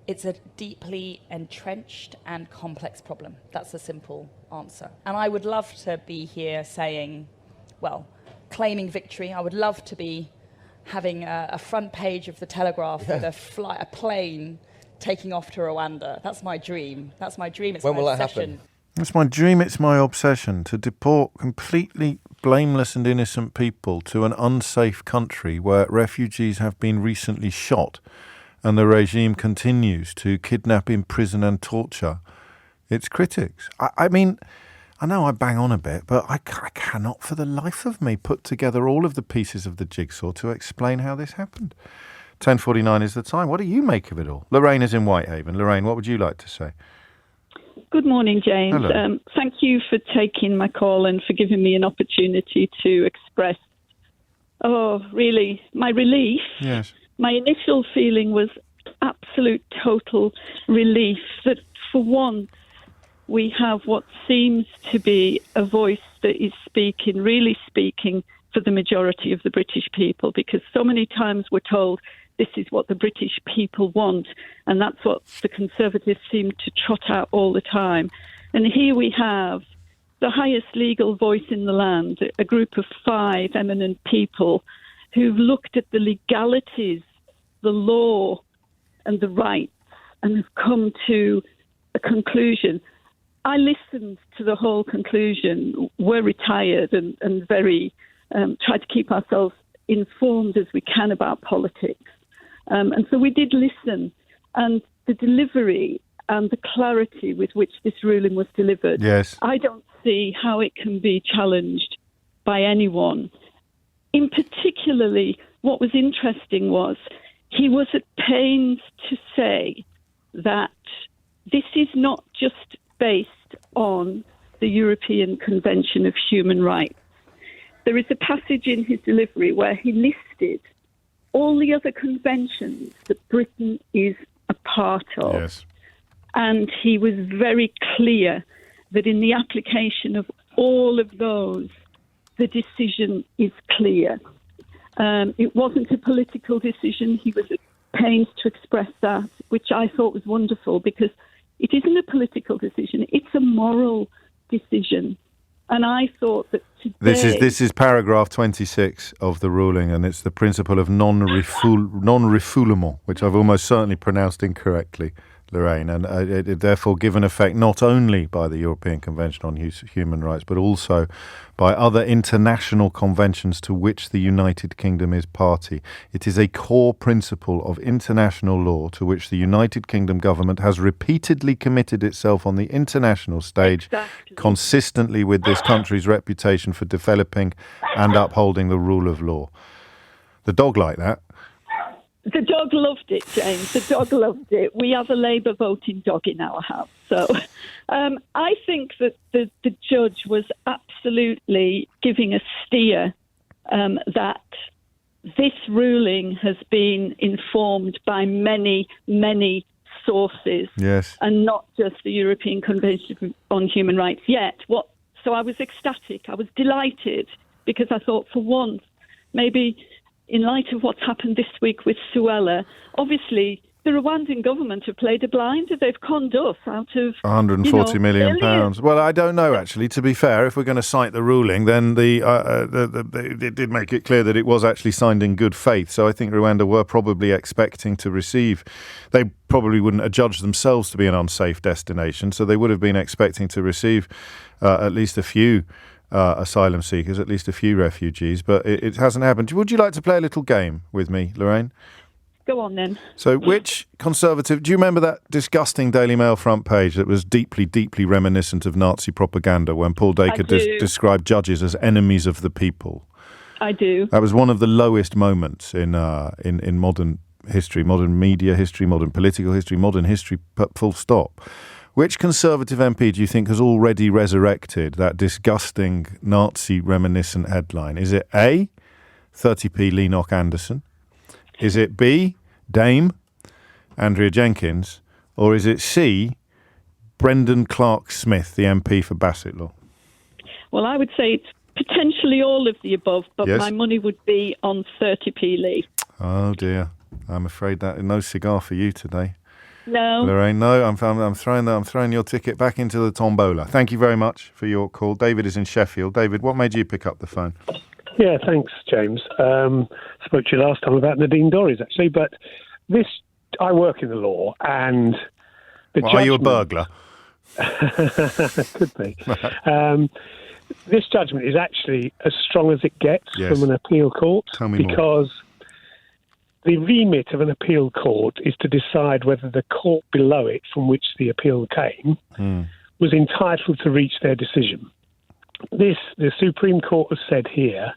It's a deeply entrenched and complex problem. That's a simple answer. And I would love to be here saying, well, claiming victory. I would love to be having a front page of the Telegraph with a plane taking off to Rwanda. That's my dream. That's my dream. It's when my will obsession. that happen? It's my dream, it's my obsession to deport completely blameless and innocent people to an unsafe country where refugees have been recently shot and the regime continues to kidnap, imprison and torture its critics. I mean, I know I bang on a bit, but I cannot for the life of me put together all of the pieces of the jigsaw to explain how this happened. 10:49 is the time. What do you make of it all? Lorraine is in Whitehaven. Lorraine, what would you like to say? Good morning, James. Hello. Thank you for taking my call and for giving me an opportunity to express, really, my relief. Yes. My initial feeling was absolute total relief that for once we have what seems to be a voice that is really speaking for the majority of the British people, because so many times we're told this is what the British people want, and that's what the Conservatives seem to trot out all the time. And here we have the highest legal voice in the land, a group of 5 eminent people who've looked at the legalities, the law and the rights, and have come to a conclusion. I listened to the whole conclusion. We're retired and very try to keep ourselves informed as we can about politics. And so we did listen, and the delivery and the clarity with which this ruling was delivered, Yes. I don't see how it can be challenged by anyone. In particularly, what was interesting was he was at pains to say that this is not just based on the European Convention of Human Rights. There is a passage in his delivery where he listed all the other conventions that Britain is a part of. Yes. And he was very clear that in the application of all of those, the decision is clear. It wasn't a political decision. He was at pains to express that, which I thought was wonderful, because it isn't a political decision. It's a moral decision. And I thought that today... This is paragraph 26 of the ruling, and it's the principle of non-refoulement, which I've almost certainly pronounced incorrectly, Lorraine, and it therefore given effect not only by the European Convention on Human Rights, but also by other international conventions to which the United Kingdom is party. It is a core principle of international law to which the United Kingdom government has repeatedly committed itself on the international stage, consistently with this country's reputation for developing and upholding the rule of law. The dog like that. The dog loved it, James. The dog loved it. We have a Labour voting dog in our house. So I think that the judge was absolutely giving a steer that this ruling has been informed by many, many sources, Yes. and not just the European Convention on Human Rights yet. So I was ecstatic. I was delighted, because I thought for once, maybe in light of what's happened this week with Suella, obviously the Rwandan government have played a blinder. They've conned us out of 140 million pounds. Well, I don't know, actually. To be fair, if we're going to cite the ruling, then it did make it clear that it was actually signed in good faith. So I think Rwanda were probably expecting to receive. They probably wouldn't adjudge themselves to be an unsafe destination, so they would have been expecting to receive at least a few asylum seekers, at least a few refugees, but it hasn't happened. Would you like to play a little game with me, Lorraine? Go on then. So which Conservative, do you remember that disgusting Daily Mail front page that was deeply, deeply reminiscent of Nazi propaganda when Paul Dacre described judges as enemies of the people? I do. That was one of the lowest moments in modern history, modern media history, modern political history, modern history, full stop. Which Conservative MP do you think has already resurrected that disgusting Nazi reminiscent headline? Is it A, 30p Lennox Anderson? Is it B, Dame Andrea Jenkins? Or is it C, Brendan Clark Smith, the MP for Bassetlaw? Well, I would say it's Potentially all of the above, but Yes. my money would be on 30p Lee. Oh dear, I'm afraid that no cigar for you today, No. Lorraine. No, I'm throwing your ticket back into the tombola. Thank you very much for your call. David is in Sheffield. David, what made you pick up the phone? Yeah, thanks, James. Spoke to you last time about Nadine Dorries, actually, but I work in the law, and Are you a burglar? Could be. This judgment is actually as strong as it gets from an appeal court. Tell me more. Because the remit of an appeal court is to decide whether the court below it from which the appeal came was entitled to reach their decision. The Supreme Court has said here,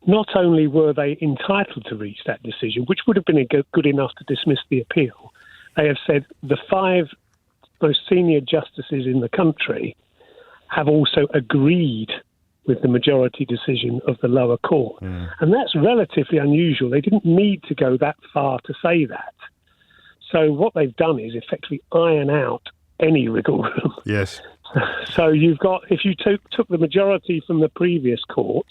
not only were they entitled to reach that decision, which would have been good enough to dismiss the appeal, they have said the 5 most senior justices in the country have also agreed with the majority decision of the lower court. And that's relatively unusual. They didn't need to go that far to say that. So what they've done is effectively iron out any wiggle room. Yes. So you've got, if you took the majority from the previous court,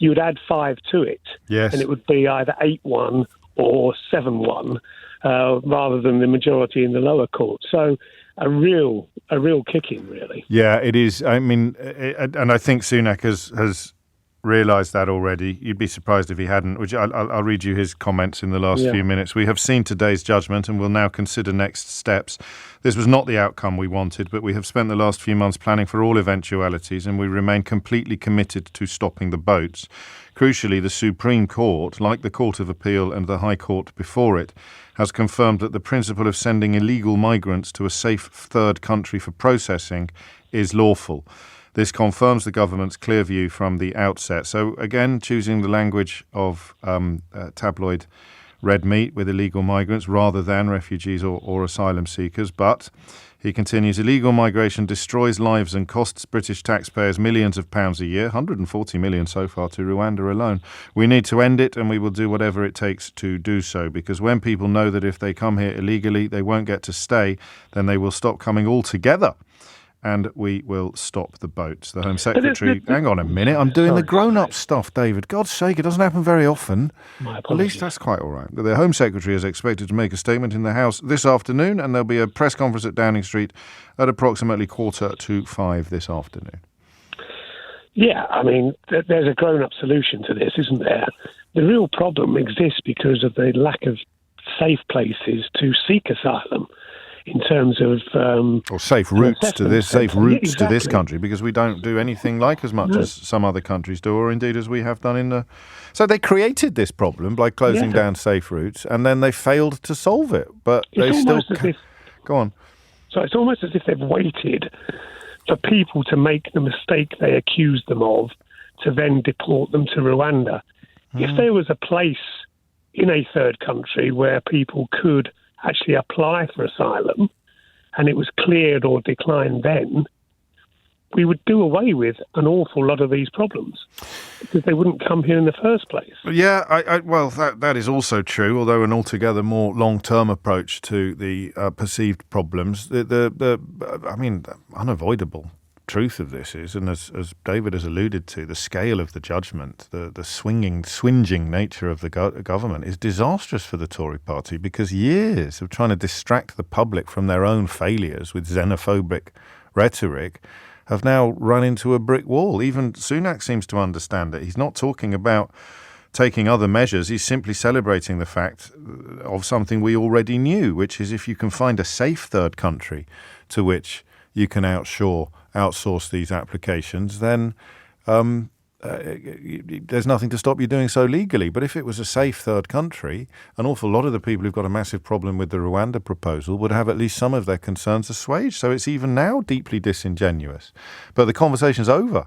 you would add 5 to it. Yes. And it would be either 8-1 or 7-1, rather than the majority in the lower court. So a real kick-in, really. Yeah, it is. I mean, and I think Sunak has realised that already. You'd be surprised if he hadn't, which I'll read you his comments in the last few minutes. We have seen today's judgment and will now consider next steps. This was not the outcome we wanted, but we have spent the last few months planning for all eventualities, and we remain completely committed to stopping the boats. Crucially, the Supreme Court, like the Court of Appeal and the High Court before it, has confirmed that the principle of sending illegal migrants to a safe third country for processing is lawful. This confirms the government's clear view from the outset. So again, choosing the language of tabloid red meat with illegal migrants rather than refugees or asylum seekers. But he continues, illegal migration destroys lives and costs British taxpayers millions of pounds a year, 140 million so far to Rwanda alone. We need to end it, and we will do whatever it takes to do so, because when people know that if they come here illegally, they won't get to stay, then they will stop coming altogether. And we will stop the boats. The Home Secretary... Hang on a minute. I'm doing the grown-up stuff, David. God's sake, it doesn't happen very often. At least that's quite all right. The Home Secretary is expected to make a statement in the House this afternoon, and there'll be a press conference at Downing Street at approximately 4:45 this afternoon. Yeah, I mean, there's a grown-up solution to this, isn't there? The real problem exists because of the lack of safe places to seek asylum. In terms of or safe routes to this country, because we don't do anything like as much as some other countries do, or indeed as we have done in the. So they created this problem by closing down safe routes, and then they failed to solve it. But they still go on. So it's almost as if they've waited for people to make the mistake they accused them of, to then deport them to Rwanda. If there was a place in a third country where people could actually apply for asylum, and it was cleared or declined then, we would do away with an awful lot of these problems, because they wouldn't come here in the first place. Yeah, well, that is also true, although an altogether more long-term approach to the perceived problems. The unavoidable truth of this is, and as David has alluded to, the scale of the judgment, the swinging nature of the government is disastrous for the Tory party, because years of trying to distract the public from their own failures with xenophobic rhetoric have now run into a brick wall. Even Sunak seems to understand it. He's not talking about taking other measures. He's simply celebrating the fact of something we already knew, which is if you can find a safe third country to which you can outsource these applications, then there's nothing to stop you doing so legally. But if it was a safe third country, an awful lot of the people who've got a massive problem with the Rwanda proposal would have at least some of their concerns assuaged. So it's even now deeply disingenuous. But the conversation's over.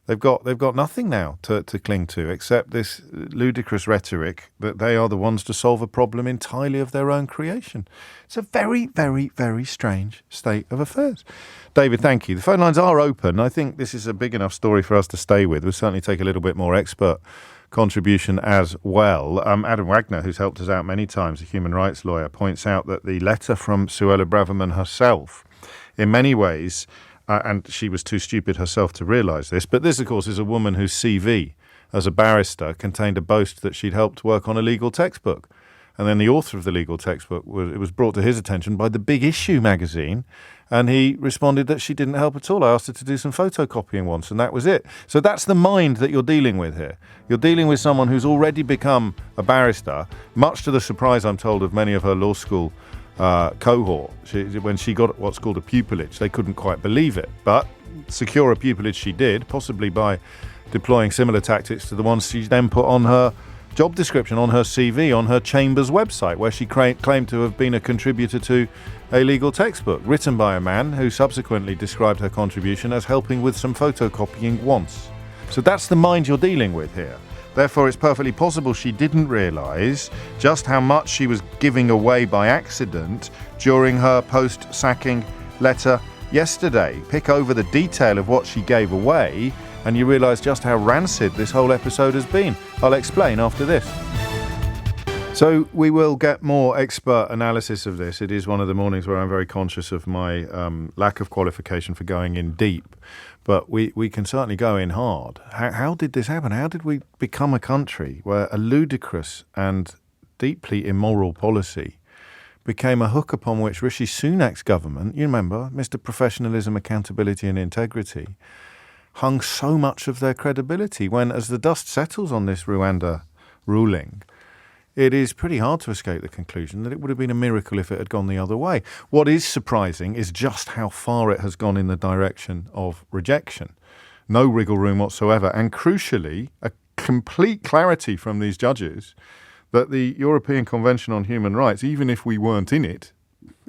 They've got nothing now to cling to except this ludicrous rhetoric that they are the ones to solve a problem entirely of their own creation. It's a very, very, very strange state of affairs. David, thank you. The phone lines are open. I think this is a big enough story for us to stay with. We'll certainly take a little bit more expert contribution as well. Adam Wagner, who's helped us out many times, a human rights lawyer, points out that the letter from Suella Braverman herself, in many ways, and she was too stupid herself to realise this. But this, of course, is a woman whose CV as a barrister contained a boast that she'd helped work on a legal textbook. And then the author of the legal textbook, it was brought to his attention by the Big Issue magazine, and he responded that she didn't help at all. I asked her to do some photocopying once, and that was it. So that's the mind that you're dealing with here. You're dealing with someone who's already become a barrister, much to the surprise, I'm told, of many of her law school cohort. When she got what's called a pupillage, they couldn't quite believe it. But secure a pupillage she did, possibly by deploying similar tactics to the ones she then put on her job description, on her CV, on her chamber's website, where she claimed to have been a contributor to a legal textbook written by a man who subsequently described her contribution as helping with some photocopying once. So that's the mind you're dealing with here. Therefore, it's perfectly possible she didn't realise just how much she was giving away by accident during her post-sacking letter yesterday. Pick over the detail of what she gave away and you realise just how rancid this whole episode has been. I'll explain after this. So we will get more expert analysis of this. It is one of the mornings where I'm very conscious of my lack of qualification for going in deep. But we can certainly go in hard. How did this happen? How did we become a country where a ludicrous and deeply immoral policy became a hook upon which Rishi Sunak's government, you remember, Mr. Professionalism, Accountability and Integrity, hung so much of their credibility when, as the dust settles on this Rwanda ruling, it is pretty hard to escape the conclusion that it would have been a miracle if it had gone the other way. What is surprising is just how far it has gone in the direction of rejection. No wriggle room whatsoever. And crucially, a complete clarity from these judges that the European Convention on Human Rights, even if we weren't in it,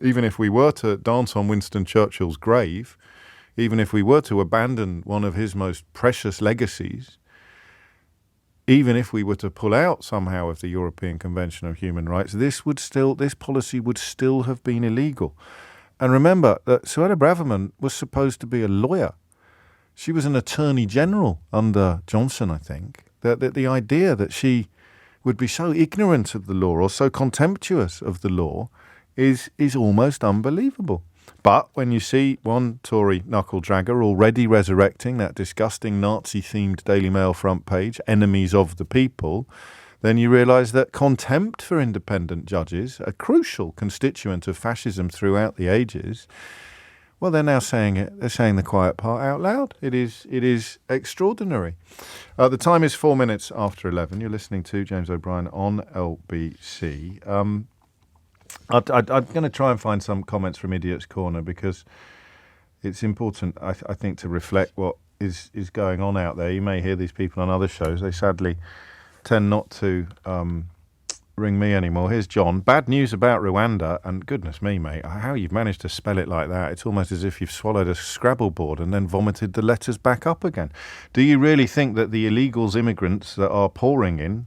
even if we were to dance on Winston Churchill's grave, even if we were to abandon one of his most precious legacies, even if we were to pull out somehow of the European Convention of Human Rights, this policy would still have been illegal. And remember that Suella Braverman was supposed to be a lawyer. She was an attorney general under Johnson, I think. The idea that she would be so ignorant of the law or so contemptuous of the law is almost unbelievable. But when you see one Tory knuckle-dragger already resurrecting that disgusting Nazi-themed Daily Mail front page, enemies of the people, then you realise that contempt for independent judges, a crucial constituent of fascism throughout the ages, well, they're now saying it. They're saying the quiet part out loud. It is extraordinary. The time is 4 minutes after 11. You're listening to James O'Brien on LBC. I'm going to try and find some comments from Idiot's Corner because it's important, I think, to reflect what is going on out there. You may hear these people on other shows. They sadly tend not to ring me anymore. Here's John. Bad news about Rwanda, and goodness me, mate, how you've managed to spell it like that. It's almost as if you've swallowed a Scrabble board and then vomited the letters back up again. Do you really think that the illegals, immigrants that are pouring in,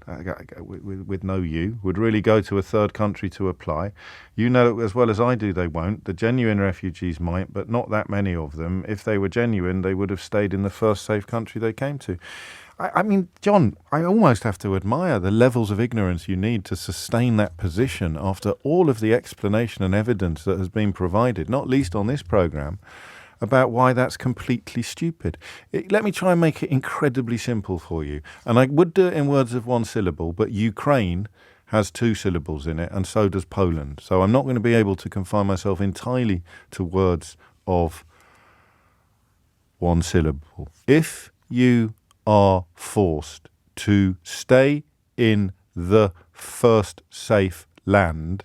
with no you, would really go to a third country to apply? You know as well as I do they won't. The genuine refugees might, but not that many of them. If they were genuine, they would have stayed in the first safe country they came to. I mean, John, I almost have to admire the levels of ignorance you need to sustain that position after all of the explanation and evidence that has been provided, not least on this programme, about why that's completely stupid. Let me try and make it incredibly simple for you. And I would do it in words of one syllable, but Ukraine has 2 syllables in it, and so does Poland. So I'm not going to be able to confine myself entirely to words of one syllable. If you are forced to stay in the first safe land,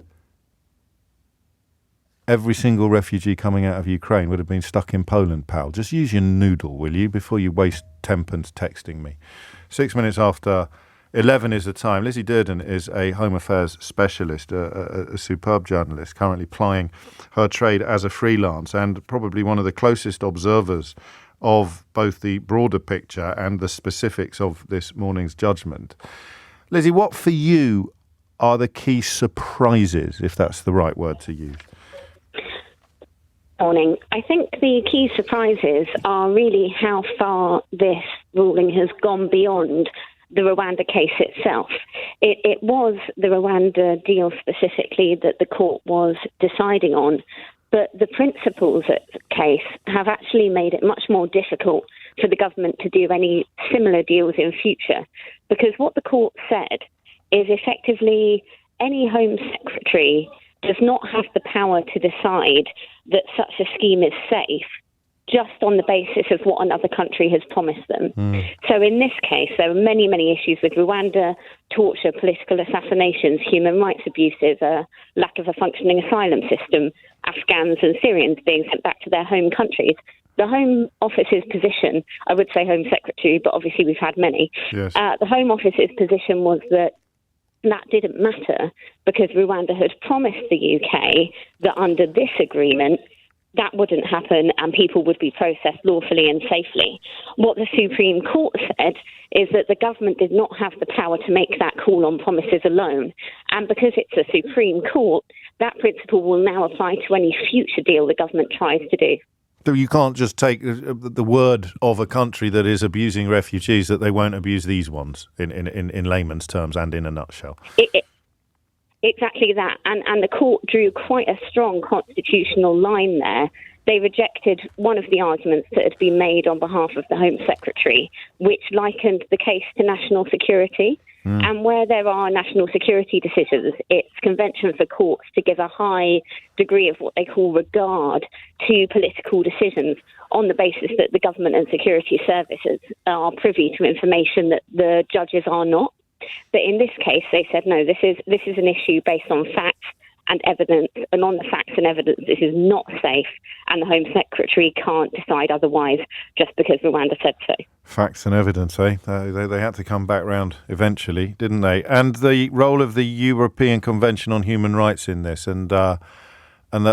every single refugee coming out of Ukraine would have been stuck in Poland, pal. Just use your noodle, will you, before you waste 10pence texting me. 6 minutes after 11 is the time. Lizzie Dearden is a Home Affairs specialist, a superb journalist, currently plying her trade as a freelance and probably one of the closest observers of both the broader picture and the specifics of this morning's judgment. Lizzie, what for you are the key surprises, if that's the right word to use? Morning. I think the key surprises are really how far this ruling has gone beyond the Rwanda case itself. It was the Rwanda deal specifically that the court was deciding on, But the principles at case have actually made it much more difficult for the government to do any similar deals in future. Because what the court said is effectively any Home Secretary does not have the power to decide that such a scheme is safe just on the basis of what another country has promised them. So in this case, there are many, many issues with Rwanda: torture, political assassinations, human rights abuses, lack of a functioning asylum system, Afghans and Syrians being sent back to their home countries. The Home Office's position, I would say Home Secretary, but obviously we've had many. Yes. The Home Office's position was that didn't matter because Rwanda had promised the UK that under this agreement, that wouldn't happen and people would be processed lawfully and safely. What the Supreme Court said is that the government did not have the power to make that call on promises alone. And because it's a Supreme Court, that principle will now apply to any future deal the government tries to do. So you can't just take the word of a country that is abusing refugees that they won't abuse these ones in layman's terms and in a nutshell. Exactly that. And the court drew quite a strong constitutional line there. They rejected one of the arguments that had been made on behalf of the Home Secretary, which likened the case to national security. And where there are national security decisions, it's convention for courts to give a high degree of what they call regard to political decisions on the basis that the government and security services are privy to information that the judges are not. But in this case, they said, no, this is an issue based on facts and evidence, and on the facts and evidence, this is not safe, and the Home Secretary can't decide otherwise just because Rwanda said so. Facts and evidence, eh? They had to come back round eventually, didn't they? And the role of the European Convention on Human Rights in this, and that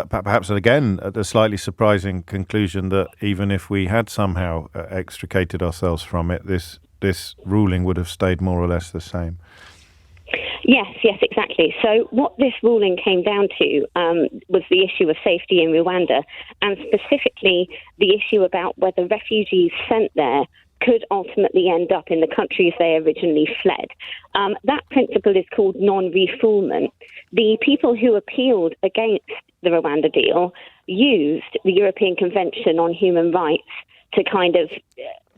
perhaps, again, a slightly surprising conclusion that even if we had somehow extricated ourselves from it, this ruling would have stayed more or less the same. Yes, exactly. So what this ruling came down to was the issue of safety in Rwanda, and specifically the issue about whether refugees sent there could ultimately end up in the countries they originally fled. That principle is called non-refoulement. The people who appealed against the Rwanda deal used the European Convention on Human Rights to kind of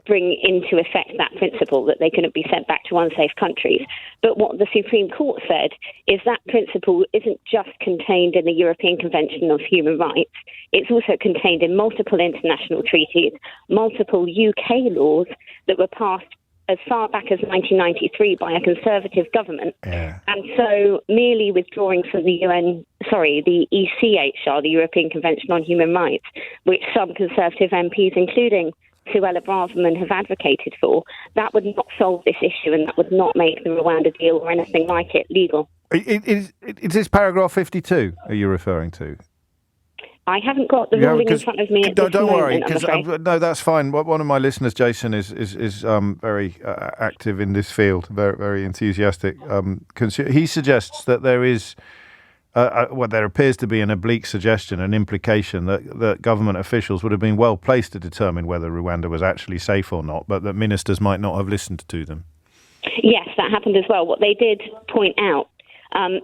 bring into effect that principle that they couldn't be sent back to unsafe countries. But what the Supreme Court said is that principle isn't just contained in the European Convention of Human Rights, it's also contained in multiple international treaties, multiple UK laws that were passed as far back as 1993 by a Conservative government. Yeah. And so merely withdrawing from the ECHR, the European Convention on Human Rights, which some Conservative MPs, including Suella Braverman, have advocated for, that would not solve this issue and that would not make the Rwanda deal or anything like it legal. Is this paragraph 52 are you referring to? I haven't got the ruling in front of me at this don't moment, worry, because no, that's fine. One of my listeners, Jason, is very active in this field, very, very enthusiastic. He suggests that there is, there appears to be an oblique suggestion, an implication that government officials would have been well placed to determine whether Rwanda was actually safe or not, but that ministers might not have listened to them. Yes, that happened as well. What they did point out,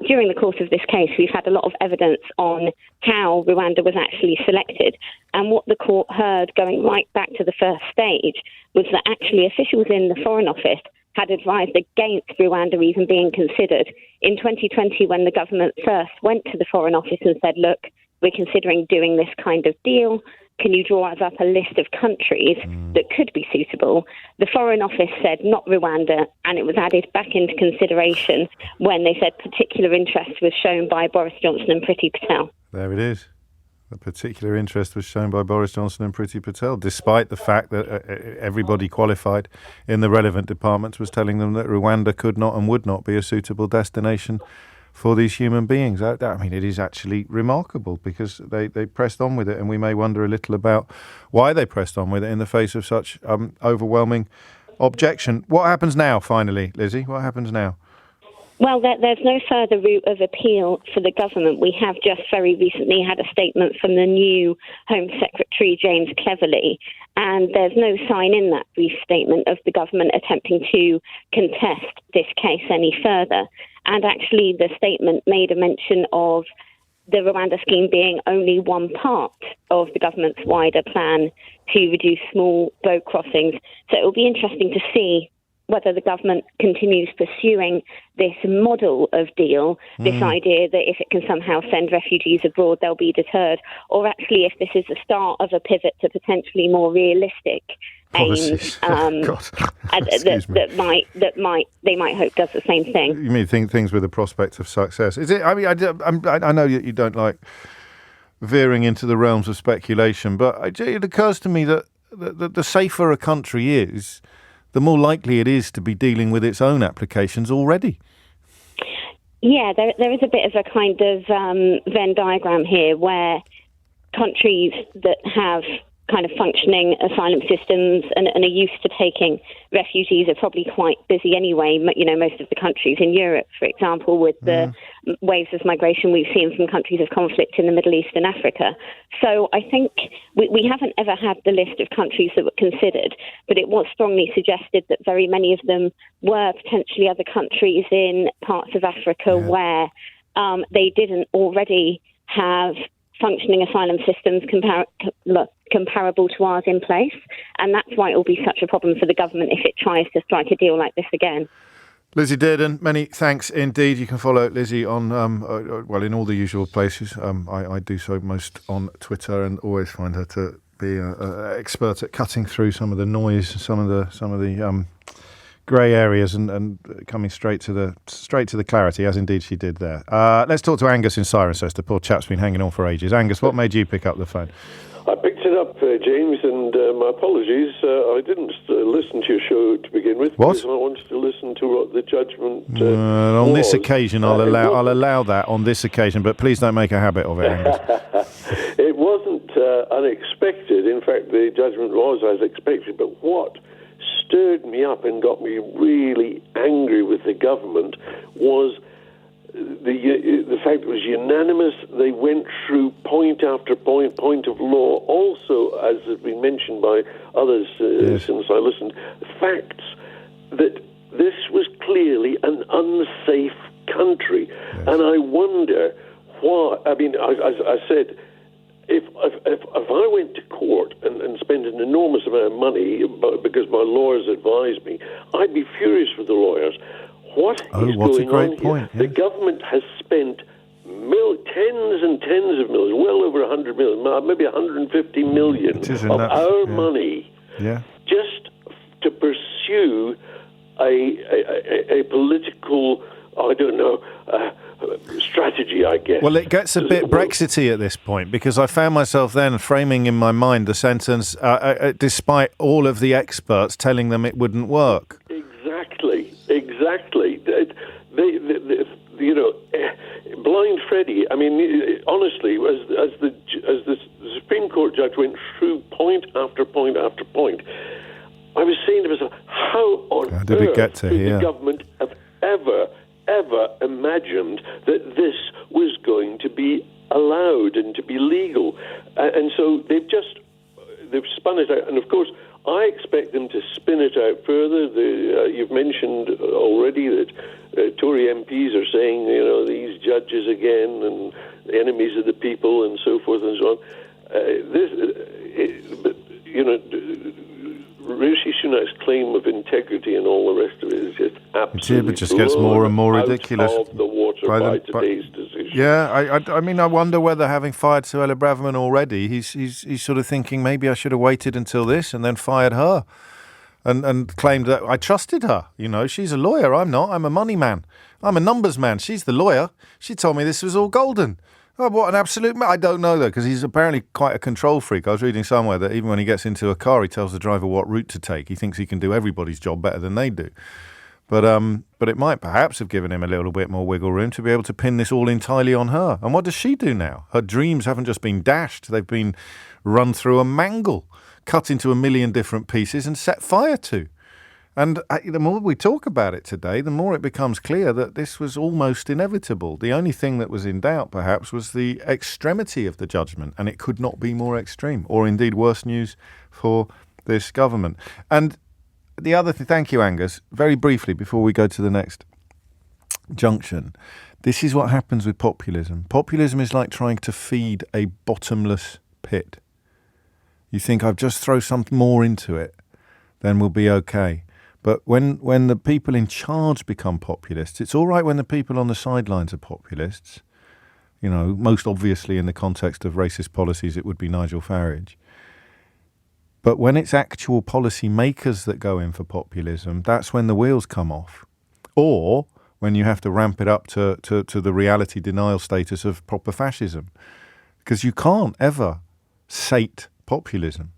during the course of this case, we've had a lot of evidence on how Rwanda was actually selected. And what the court heard going right back to the first stage was that actually officials in the Foreign Office had advised against Rwanda even being considered. In 2020, when the government first went to the Foreign Office and said, look, we're considering doing this kind of deal, can you draw us up a list of countries that could be suitable? The Foreign Office said not Rwanda, and it was added back into consideration when they said particular interest was shown by Boris Johnson and Priti Patel. There it is. The particular interest was shown by Boris Johnson and Priti Patel, despite the fact that everybody qualified in the relevant departments was telling them that Rwanda could not and would not be a suitable destination for these human beings. I mean, it is actually remarkable because they pressed on with it, and we may wonder a little about why they pressed on with it in the face of such overwhelming objection. What happens now, finally, Lizzie? What happens now? Well, there's no further route of appeal for the government. We have just very recently had a statement from the new Home Secretary, James Cleverly, and there's no sign in that brief statement of the government attempting to contest this case any further. And actually, the statement made a mention of the Rwanda scheme being only one part of the government's wider plan to reduce small boat crossings. So it will be interesting to see whether the government continues pursuing this model of deal, this idea that if it can somehow send refugees abroad, they'll be deterred, or actually if this is the start of a pivot to potentially more realistic aims they might hope does the same thing. You mean things with a prospect of success? Is it? I mean, I know you don't like veering into the realms of speculation, but it occurs to me that the safer a country is, the more likely it is to be dealing with its own applications already. Yeah, there is a bit of a kind of Venn diagram here where countries that have kind of functioning asylum systems and are used to taking refugees are probably quite busy anyway. You know, most of the countries in Europe, for example, with the waves of migration we've seen from countries of conflict in the Middle East and Africa. So I think we haven't ever had the list of countries that were considered, but it was strongly suggested that very many of them were potentially other countries in parts of Africa where they didn't already have functioning asylum systems comparable to ours in place. And that's why it will be such a problem for the government if it tries to strike a deal like this again. Lizzie Dearden, many thanks indeed. You can follow Lizzie on, in all the usual places. I do so most on Twitter and always find her to be an expert at cutting through some of the noise, some of the grey areas and coming straight to the clarity, as indeed she did there. Let's talk to Angus in Cirencester. Poor chap's been hanging on for ages. Angus, what made you pick up the phone? I picked it up, James, and my apologies. I didn't listen to your show to begin with. What? Because I wanted to listen to what the judgment on was. this occasion, I'll allow that on this occasion, but please don't make a habit of it, Angus. It wasn't unexpected. In fact, the judgment was as expected. But what stirred me up and got me really angry with the government was the fact it was unanimous. They went through point after point of law. Also, as has been mentioned by others since I listened, facts that this was clearly an unsafe country. Yes. And I wonder why. I mean, I said, if I went to court and spent an enormous amount of money because my lawyers advised me, I'd be furious with the lawyers. What's going on here? Point, yeah. The government has spent tens and tens of millions, well over 100 million, maybe 150 million of our money just to pursue a political, I don't know, strategy, I guess. Well, it gets a bit Brexity at this point, because I found myself then framing in my mind the sentence, despite all of the experts telling them it wouldn't work. Exactly. Blind Freddie. I mean, honestly, as the Supreme Court judge went through point after point after point, I was saying to myself, how on earth could the government have ever imagined that this was going to be allowed and to be legal? And so they've spun it out. And of course, I expect them to spin it out further. You've mentioned already that Tory MPs are saying, these judges again and enemies of the people and so forth and so on. Rishi Sunak's claim of integrity and all the rest of it is just absolutely it just gets more and more ridiculous out of the water by today's decision. Yeah, I mean, I wonder whether, having fired Suella Braverman already, he's sort of thinking maybe I should have waited until this and then fired her, and claimed that I trusted her. She's a lawyer. I'm not. I'm a money man. I'm a numbers man. She's the lawyer. She told me this was all golden. Oh, what an absolute... I don't know, though, because he's apparently quite a control freak. I was reading somewhere that even when he gets into a car, he tells the driver what route to take. He thinks he can do everybody's job better than they do. But it might perhaps have given him a little bit more wiggle room to be able to pin this all entirely on her. And what does she do now? Her dreams haven't just been dashed. They've been run through a mangle, cut into a million different pieces and set fire to. And the more we talk about it today, the more it becomes clear that this was almost inevitable. The only thing that was in doubt, perhaps, was the extremity of the judgment, and it could not be more extreme, or indeed worse news for this government. And the other thing, thank you, Angus, very briefly before we go to the next junction. This is what happens with populism. Populism is like trying to feed a bottomless pit. You think, I'll just throw some more into it, then we'll be okay. But when the people in charge become populists, it's all right when the people on the sidelines are populists. You know, most obviously in the context of racist policies, it would be Nigel Farage. But when it's actual policy makers that go in for populism, that's when the wheels come off. Or when you have to ramp it up to the reality denial status of proper fascism. Because you can't ever sate populism.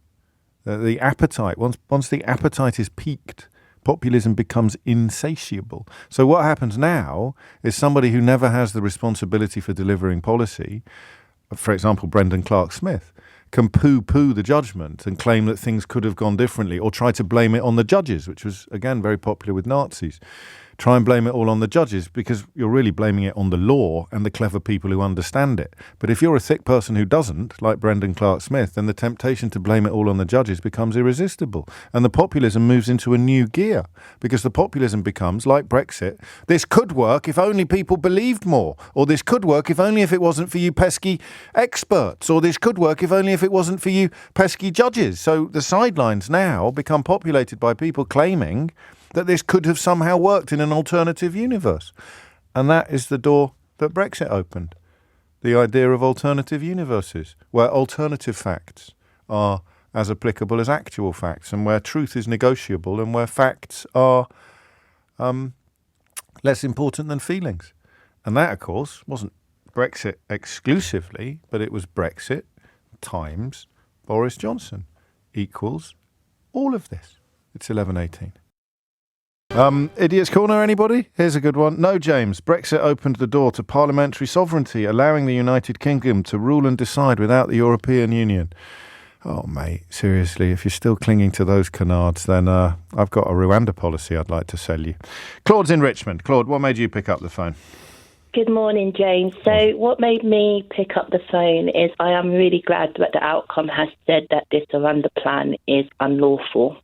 The appetite, once the appetite is piqued, populism becomes insatiable. So what happens now is somebody who never has the responsibility for delivering policy, for example, Brendan Clark-Smith, can poo-poo the judgment and claim that things could have gone differently, or try to blame it on the judges, which was, again, very popular with Nazis. Try and blame it all on the judges, because you're really blaming it on the law and the clever people who understand it. But if you're a thick person who doesn't, like Brendan Clark-Smith, then the temptation to blame it all on the judges becomes irresistible. And the populism moves into a new gear, because the populism becomes, like Brexit, this could work if only people believed more, or this could work if only if it wasn't for you pesky experts, or this could work if only if it wasn't for you pesky judges. So the sidelines now become populated by people claiming that this could have somehow worked in an alternative universe. And that is the door that Brexit opened. The idea of alternative universes, where alternative facts are as applicable as actual facts, and where truth is negotiable, and where facts are less important than feelings. And that, of course, wasn't Brexit exclusively, but it was Brexit times Boris Johnson equals all of this. It's 11:18. Idiot's Corner, anybody? Here's a good one. No, James. Brexit opened the door to parliamentary sovereignty, allowing the United Kingdom to rule and decide without the European Union. Oh, mate, seriously, if you're still clinging to those canards, then I've got a Rwanda policy I'd like to sell you. Claude's in Richmond. Claude, what made you pick up the phone? Good morning, James. So what made me pick up the phone is I am really glad that the outcome has said that this Rwanda plan is unlawful.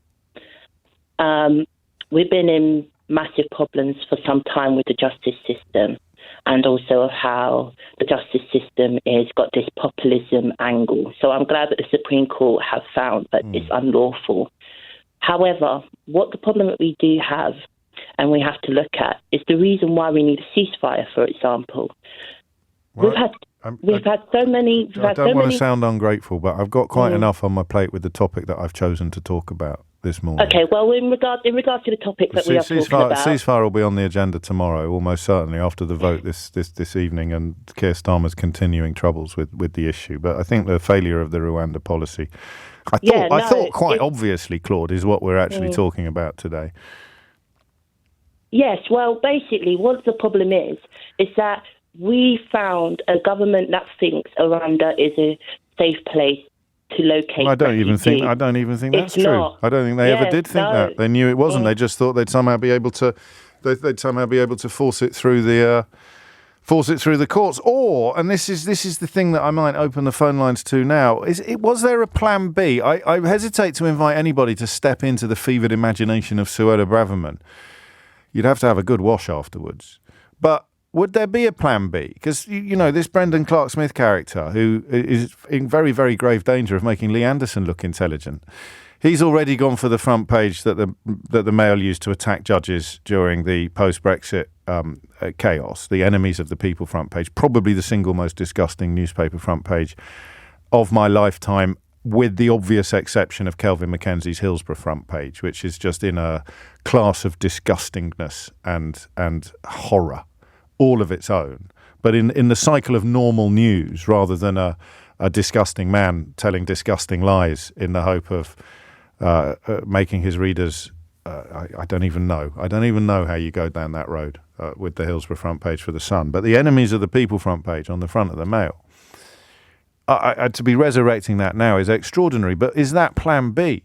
We've been in massive problems for some time with the justice system, and also of how the justice system has got this populism angle. So I'm glad that the Supreme Court have found that it's unlawful. However, what the problem that we do have, and we have to look at, is the reason why we need a ceasefire, for example. Well, We've had so many... I don't want to sound ungrateful, but I've got quite enough on my plate with the topic that I've chosen to talk about this morning. Okay, well, in regard to the topic that we are talking about... Ceasefire will be on the agenda tomorrow, almost certainly, after the vote this evening, and Keir Starmer's continuing troubles with the issue. But I think the failure of the Rwanda policy, I thought quite obviously, Claude, is what we're actually talking about today. Yes, well, basically, what the problem is that we found a government that thinks Rwanda is a safe place to locate. Well, I don't even think that's true. Not. I don't think they ever did think that. They knew it wasn't. They just thought they'd somehow be able to force it through the courts. Or, and this is the thing that I might open the phone lines to now, was there a plan B? I hesitate to invite anybody to step into the fevered imagination of Suella Braverman. You'd have to have a good wash afterwards. But would there be a plan B? Because, you know, this Brendan Clark-Smith character, who is in very, very grave danger of making Lee Anderson look intelligent, he's already gone for the front page that the Mail used to attack judges during the post-Brexit chaos, the Enemies of the People front page, probably the single most disgusting newspaper front page of my lifetime, with the obvious exception of Kelvin Mackenzie's Hillsborough front page, which is just in a class of disgustingness and horror, all of its own. But in the cycle of normal news, rather than a disgusting man telling disgusting lies in the hope of making his readers, I don't even know. I don't even know how you go down that road with the Hillsborough front page for The Sun. But the Enemies of the People front page on the front of the Mail, to be resurrecting that now is extraordinary. But is that plan B?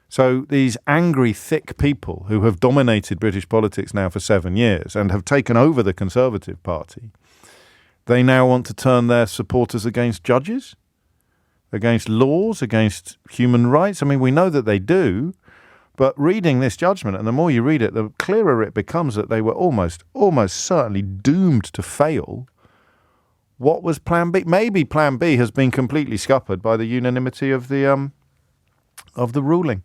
So these angry, thick people who have dominated British politics now for 7 years and have taken over the Conservative Party, they now want to turn their supporters against judges, against laws, against human rights. I mean, we know that they do, But reading this judgment, and the more you read it, the clearer it becomes that they were almost certainly doomed to fail. What was Plan B? Maybe Plan B has been completely scuppered by the unanimity of the ruling.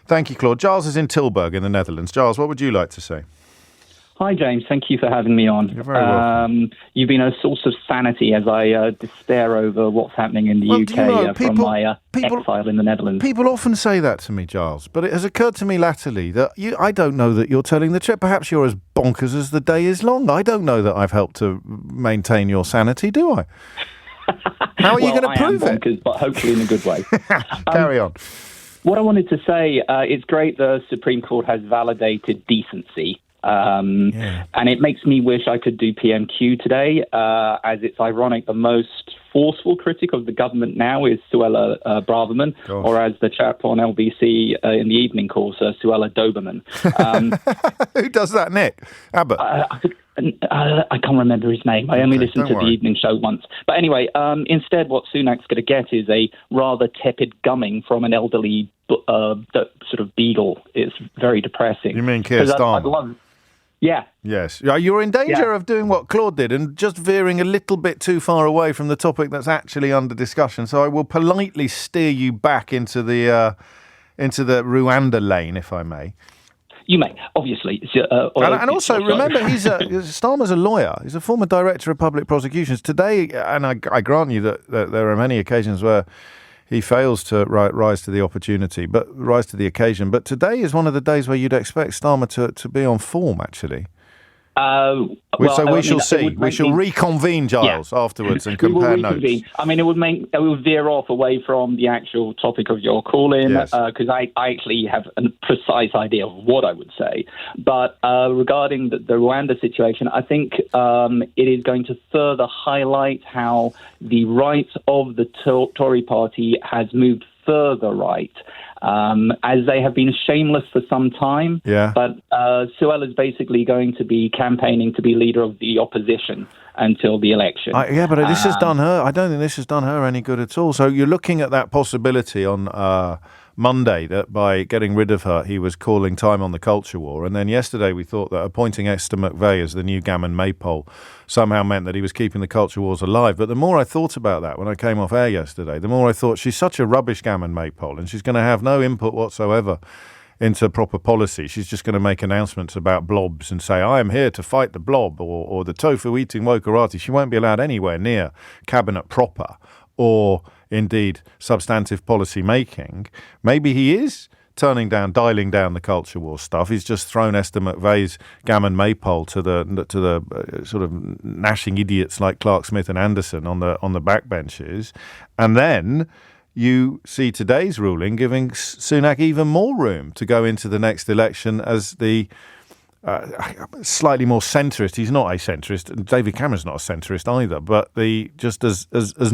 Thank you, Claude. Giles is in Tilburg in the Netherlands. Giles, what would you like to say? Hi, James. Thank you for having me on. You're very welcome. You've been a source of sanity as I despair over what's happening in the UK from my exile in the Netherlands. People often say that to me, Giles, but it has occurred to me latterly that I don't know that you're telling the truth. Perhaps you're as bonkers as the day is long. I don't know that I've helped to maintain your sanity, do I? How are you going to prove it? Bonkers, but hopefully in a good way. Carry on. What I wanted to say, it's great the Supreme Court has validated decency. And it makes me wish I could do PMQ today, as it's ironic the most forceful critic of the government now is Suella Braverman, or as the chap on LBC in the evening calls her, Suella Doberman. Who does that, Nick? Abbott? I can't remember his name. I only listened to the evening show once. But anyway, instead what Sunak's going to get is a rather tepid gumming from an elderly sort of beagle. It's very depressing. You mean Keir Starmer? Yeah. Yes. You're in danger of doing what Claude did and just veering a little bit too far away from the topic that's actually under discussion. So I will politely steer you back into the Rwanda lane, if I may. You may, obviously. And also, remember, Starmer's a lawyer. He's a former director of public prosecutions. Today, and I grant you that there are many occasions where he fails to rise to the occasion. But today is one of the days where you'd expect Starmer to be on form, actually. We shall see. We shall reconvene, Giles, afterwards and compare notes. I mean, it would veer off away from the actual topic of your call-in, because I actually have a precise idea of what I would say. But regarding the Rwanda situation, I think it is going to further highlight how the right of the Tory party has moved further right. As they have been shameless for some time. Yeah. But Suella is basically going to be campaigning to be leader of the opposition until the election. But this has done her. I don't think this has done her any good at all. So you're looking at that possibility on Monday that by getting rid of her, he was calling time on the culture war. And then yesterday we thought that appointing Esther McVeigh as the new Gammon Maypole somehow meant that he was keeping the culture wars alive. But the more I thought about that when I came off air yesterday, the more I thought she's such a rubbish Gammon Maypole and she's going to have no input whatsoever into proper policy. She's just going to make announcements about blobs and say, I am here to fight the blob or the tofu-eating wokarati. She won't be allowed anywhere near cabinet proper or indeed substantive policy making. Maybe he is dialing down the culture war stuff. He's just thrown Esther McVeigh's Gammon Maypole to the sort of gnashing idiots like Clark, Smith and Anderson on the backbenches. And then you see today's ruling giving Sunak even more room to go into the next election as the slightly more centrist. He's not a centrist. David Cameron's not a centrist either, but as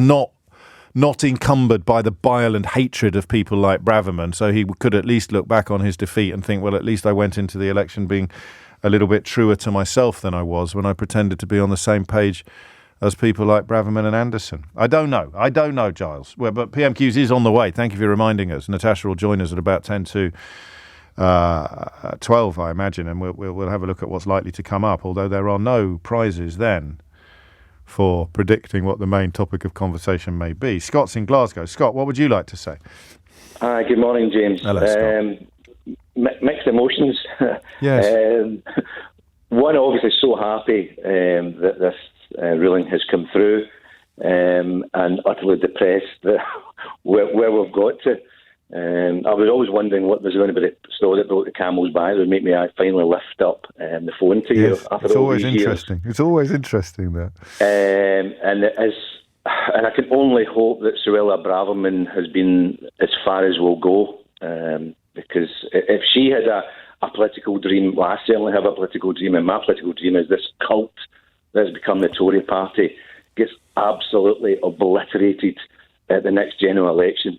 not encumbered by the bile and hatred of people like Braverman, so he could at least look back on his defeat and think, well, at least I went into the election being a little bit truer to myself than I was when I pretended to be on the same page as people like Braverman and Anderson. I don't know, Giles. Well, but PMQs is on the way. Thank you for reminding us. Natasha will join us at about 10 to 12, I imagine, and we'll have a look at what's likely to come up, although there are no prizes then for predicting what the main topic of conversation may be. Scott's in Glasgow. Scott, what would you like to say? Hi, good morning, James. Hello, Scott. Mixed emotions. Yes. One, obviously so happy that this ruling has come through, and utterly depressed that where we've got to. I was always wondering what was going to be the story that broke the camel's back. It would make me finally lift up the phone to you after it's all always these interesting. years. It's always interesting that. And I can only hope that Suella Braverman has been as far as we'll go, because if she had a political dream, well, I certainly have a political dream, and my political dream is this cult that has become the Tory party gets absolutely obliterated at the next general election.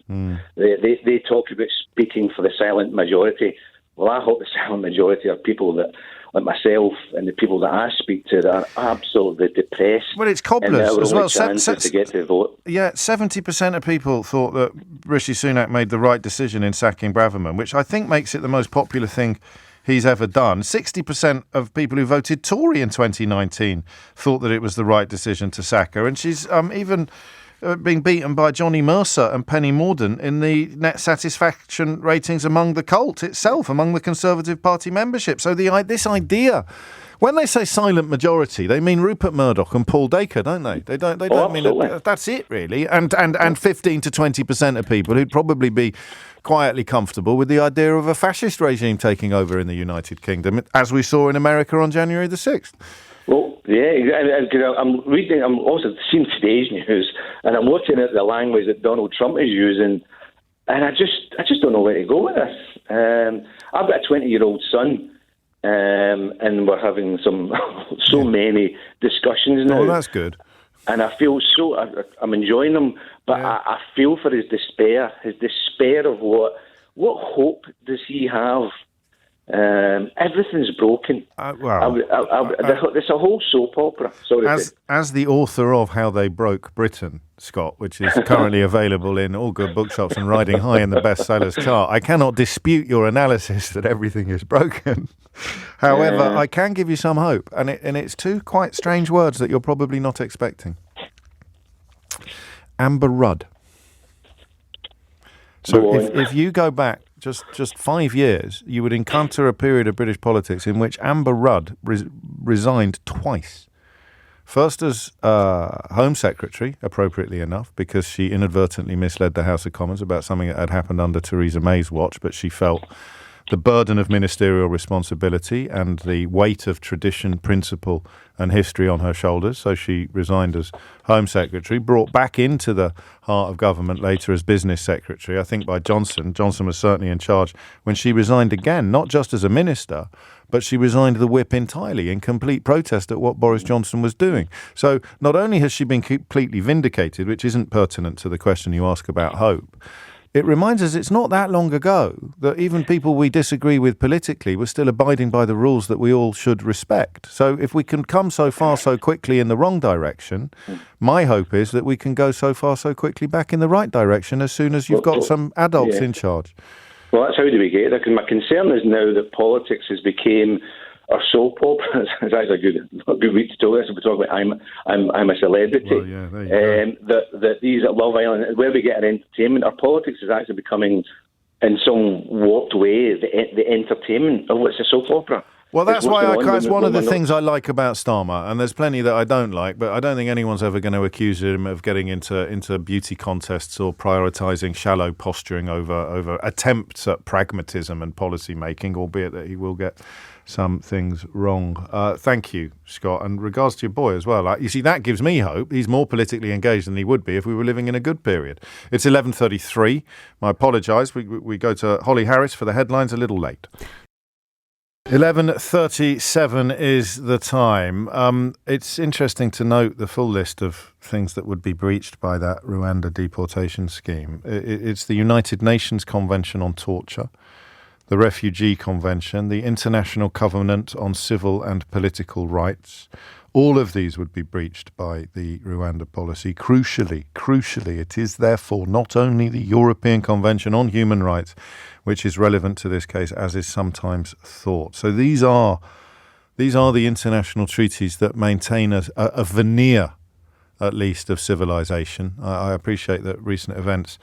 They talk about speaking for the silent majority. Well, I hope the silent majority are people that like myself and the people that I speak to, that are absolutely depressed. Well, it's cobblers as well. To get to vote. Yeah, 70% of people thought that Rishi Sunak made the right decision in sacking Braverman, which I think makes it the most popular thing he's ever done. 60% of people who voted Tory in 2019 thought that it was the right decision to sack her, and she's even being beaten by Johnny Mercer and Penny Mordaunt in the net satisfaction ratings among the cult itself, among the Conservative Party membership. So this idea, when they say silent majority, they mean Rupert Murdoch and Paul Dacre, don't they? They don't mean that's it really. And 15 to 20% of people who'd probably be quietly comfortable with the idea of a fascist regime taking over in the United Kingdom, as we saw in America on January the 6th. Well, yeah, because I'm also seeing today's news, and I'm looking at the language that Donald Trump is using, and I just don't know where to go with this. I've got a 20-year-old son, and we're having so many discussions now. Oh, that's good. And I feel I'm enjoying them, but I feel for his despair of what hope does he have? Everything's broken. It's a whole soap opera. As the author of How They Broke Britain, Scott, which is currently available in all good bookshops and riding high in the bestsellers chart, I cannot dispute your analysis that everything is broken. However, I can give you some hope, and it's two quite strange words that you're probably not expecting. Amber Rudd. So if you go back just 5 years, you would encounter a period of British politics in which Amber Rudd resigned twice. First as Home Secretary, appropriately enough, because she inadvertently misled the House of Commons about something that had happened under Theresa May's watch, but she felt the burden of ministerial responsibility and the weight of tradition, principle and history on her shoulders. So she resigned as Home Secretary, brought back into the heart of government later as Business Secretary, I think by Johnson. Johnson was certainly in charge when she resigned again, not just as a minister, but she resigned the whip entirely in complete protest at what Boris Johnson was doing. So not only has she been completely vindicated, which isn't pertinent to the question you ask about hope, it reminds us it's not that long ago that even people we disagree with politically were still abiding by the rules that we all should respect. So if we can come so far so quickly in the wrong direction, my hope is that we can go so far so quickly back in the right direction as soon as you've got some adults in charge. Well, that's how do we get there? Because my concern is now that politics has become a soap opera. It's actually a good week to talk this. We're talking about I'm a celebrity. Well, yeah, there you go. That these at Love Island, where we get our entertainment, our politics is actually becoming, in some warped way, the entertainment of what's a soap opera. Well, that's why that's one of the things I like about Starmer, and there's plenty that I don't like, but I don't think anyone's ever going to accuse him of getting into beauty contests or prioritising shallow posturing over attempts at pragmatism and policy making, albeit that he will get some things wrong. Thank you, Scott. And regards to your boy as well. You see, that gives me hope. He's more politically engaged than he would be if we were living in a good period. It's 11:33. I apologise. We go to Holly Harris for the headlines a little late. 11:37 is the time. It's interesting to note the full list of things that would be breached by that Rwanda deportation scheme. It's the United Nations Convention on Torture, the Refugee Convention, the International Covenant on Civil and Political Rights. All of these would be breached by the Rwanda policy. Crucially, it is therefore not only the European Convention on Human Rights which is relevant to this case, as is sometimes thought. So these are the international treaties that maintain a veneer, at least, of civilization. I appreciate that recent events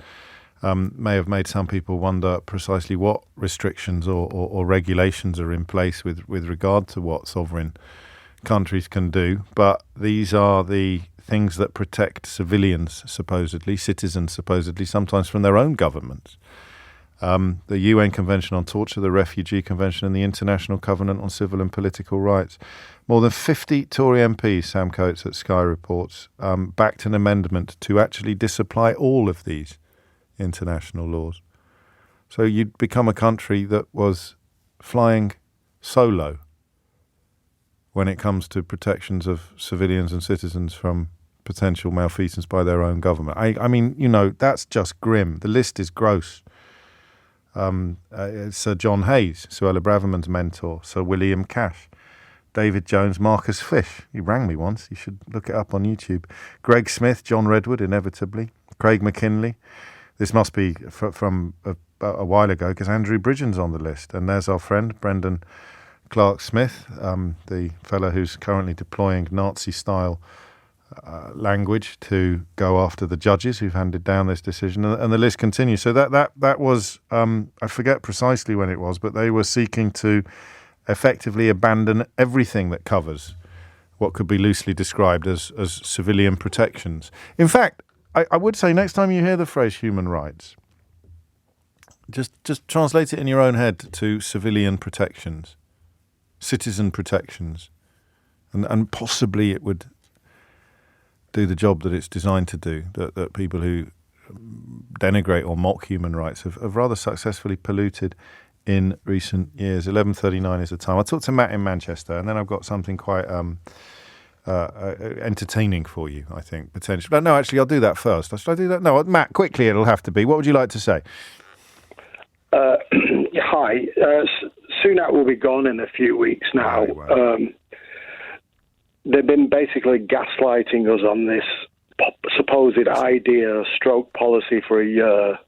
may have made some people wonder precisely what restrictions or regulations are in place with regard to what sovereign countries can do. But these are the things that protect civilians, supposedly, citizens, supposedly, sometimes from their own governments. The UN Convention on Torture, the Refugee Convention, and the International Covenant on Civil and Political Rights. More than 50 Tory MPs, Sam Coates at Sky reports, backed an amendment to actually disapply all of these international laws. So you'd become a country that was flying solo when it comes to protections of civilians and citizens from potential malfeasance by their own government. I mean, that's just grim. The list is gross. Sir John Hayes, Suella Braverman's mentor, Sir William Cash, David Jones, Marcus Fish. He rang me once. You should look it up on YouTube. Greg Smith, John Redwood, inevitably. Craig McKinley. This must be from a while ago because Andrew Bridgen's on the list. And there's our friend, Brendan Clark Smith, the fellow who's currently deploying Nazi-style language to go after the judges who've handed down this decision. And the list continues. So that was, I forget precisely when it was, but they were seeking to effectively abandon everything that covers what could be loosely described as civilian protections. In fact, I would say next time you hear the phrase human rights, just translate it in your own head to civilian protections, citizen protections, and possibly it would do the job that it's designed to do, that people who denigrate or mock human rights have rather successfully polluted in recent years. 11:39 is the time. I'll talk to Matt in Manchester, and then I've got something quite entertaining for you, I think, potentially. But no, actually, I'll do that first. Should I do that? No, Matt, quickly it'll have to be. What would you like to say? Hi. Sunak will be gone in a few weeks now. Wow. They've been basically gaslighting us on this supposed idea stroke policy for a year.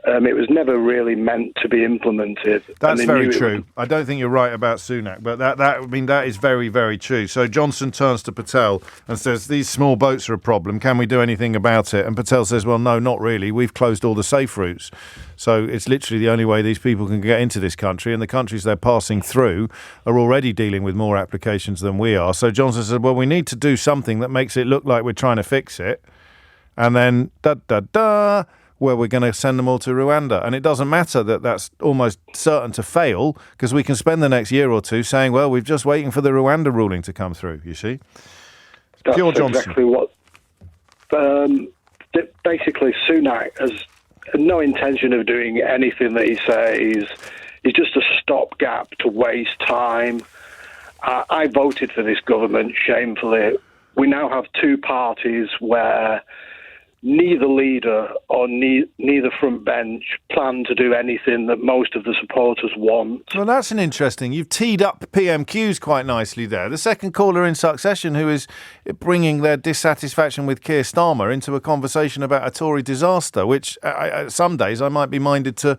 It was never really meant to be implemented. That's very true. I don't think you're right about Sunak, but that is very, very true. So Johnson turns to Patel and says, these small boats are a problem. Can we do anything about it? And Patel says, well, no, not really. We've closed all the safe routes. So it's literally the only way these people can get into this country, and the countries they're passing through are already dealing with more applications than we are. So Johnson said, well, we need to do something that makes it look like we're trying to fix it. And then, where we're going to send them all to Rwanda. And it doesn't matter that that's almost certain to fail, because we can spend the next year or two saying, well, we're just waiting for the Rwanda ruling to come through, you see. That's Pure Johnson. Exactly what... basically, Sunak has no intention of doing anything that he says. He's just a stopgap to waste time. I voted for this government, shamefully. We now have two parties where neither leader or neither front bench plan to do anything that most of the supporters want. Well, that's an interesting... You've teed up PMQs quite nicely there. The second caller in succession who is bringing their dissatisfaction with Keir Starmer into a conversation about a Tory disaster, which some days I might be minded to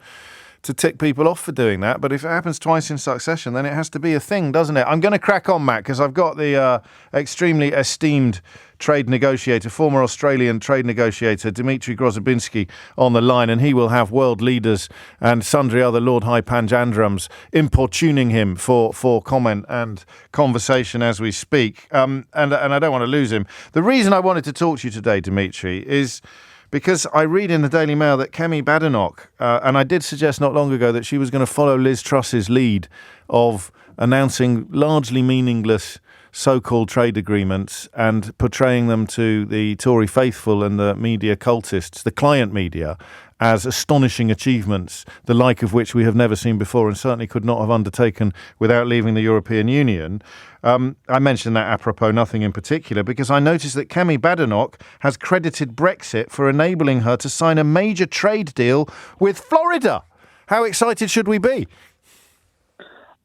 tick people off for doing that. But if it happens twice in succession, then it has to be a thing, doesn't it? I'm going to crack on, Matt, because I've got the extremely esteemed trade negotiator, former Australian trade negotiator, Dmitry Grozobinski, on the line, and he will have world leaders and sundry other Lord High Panjandrams importuning him for comment and conversation as we speak. And I don't want to lose him. The reason I wanted to talk to you today, Dmitry, is because I read in the Daily Mail that Kemi Badenoch, and I did suggest not long ago that she was going to follow Liz Truss's lead of announcing largely meaningless so-called trade agreements and portraying them to the Tory faithful and the media cultists, the client media, as astonishing achievements, the like of which we have never seen before and certainly could not have undertaken without leaving the European Union. I mentioned that apropos nothing in particular because I noticed that Kemi Badenoch has credited Brexit for enabling her to sign a major trade deal with Florida. How excited should we be?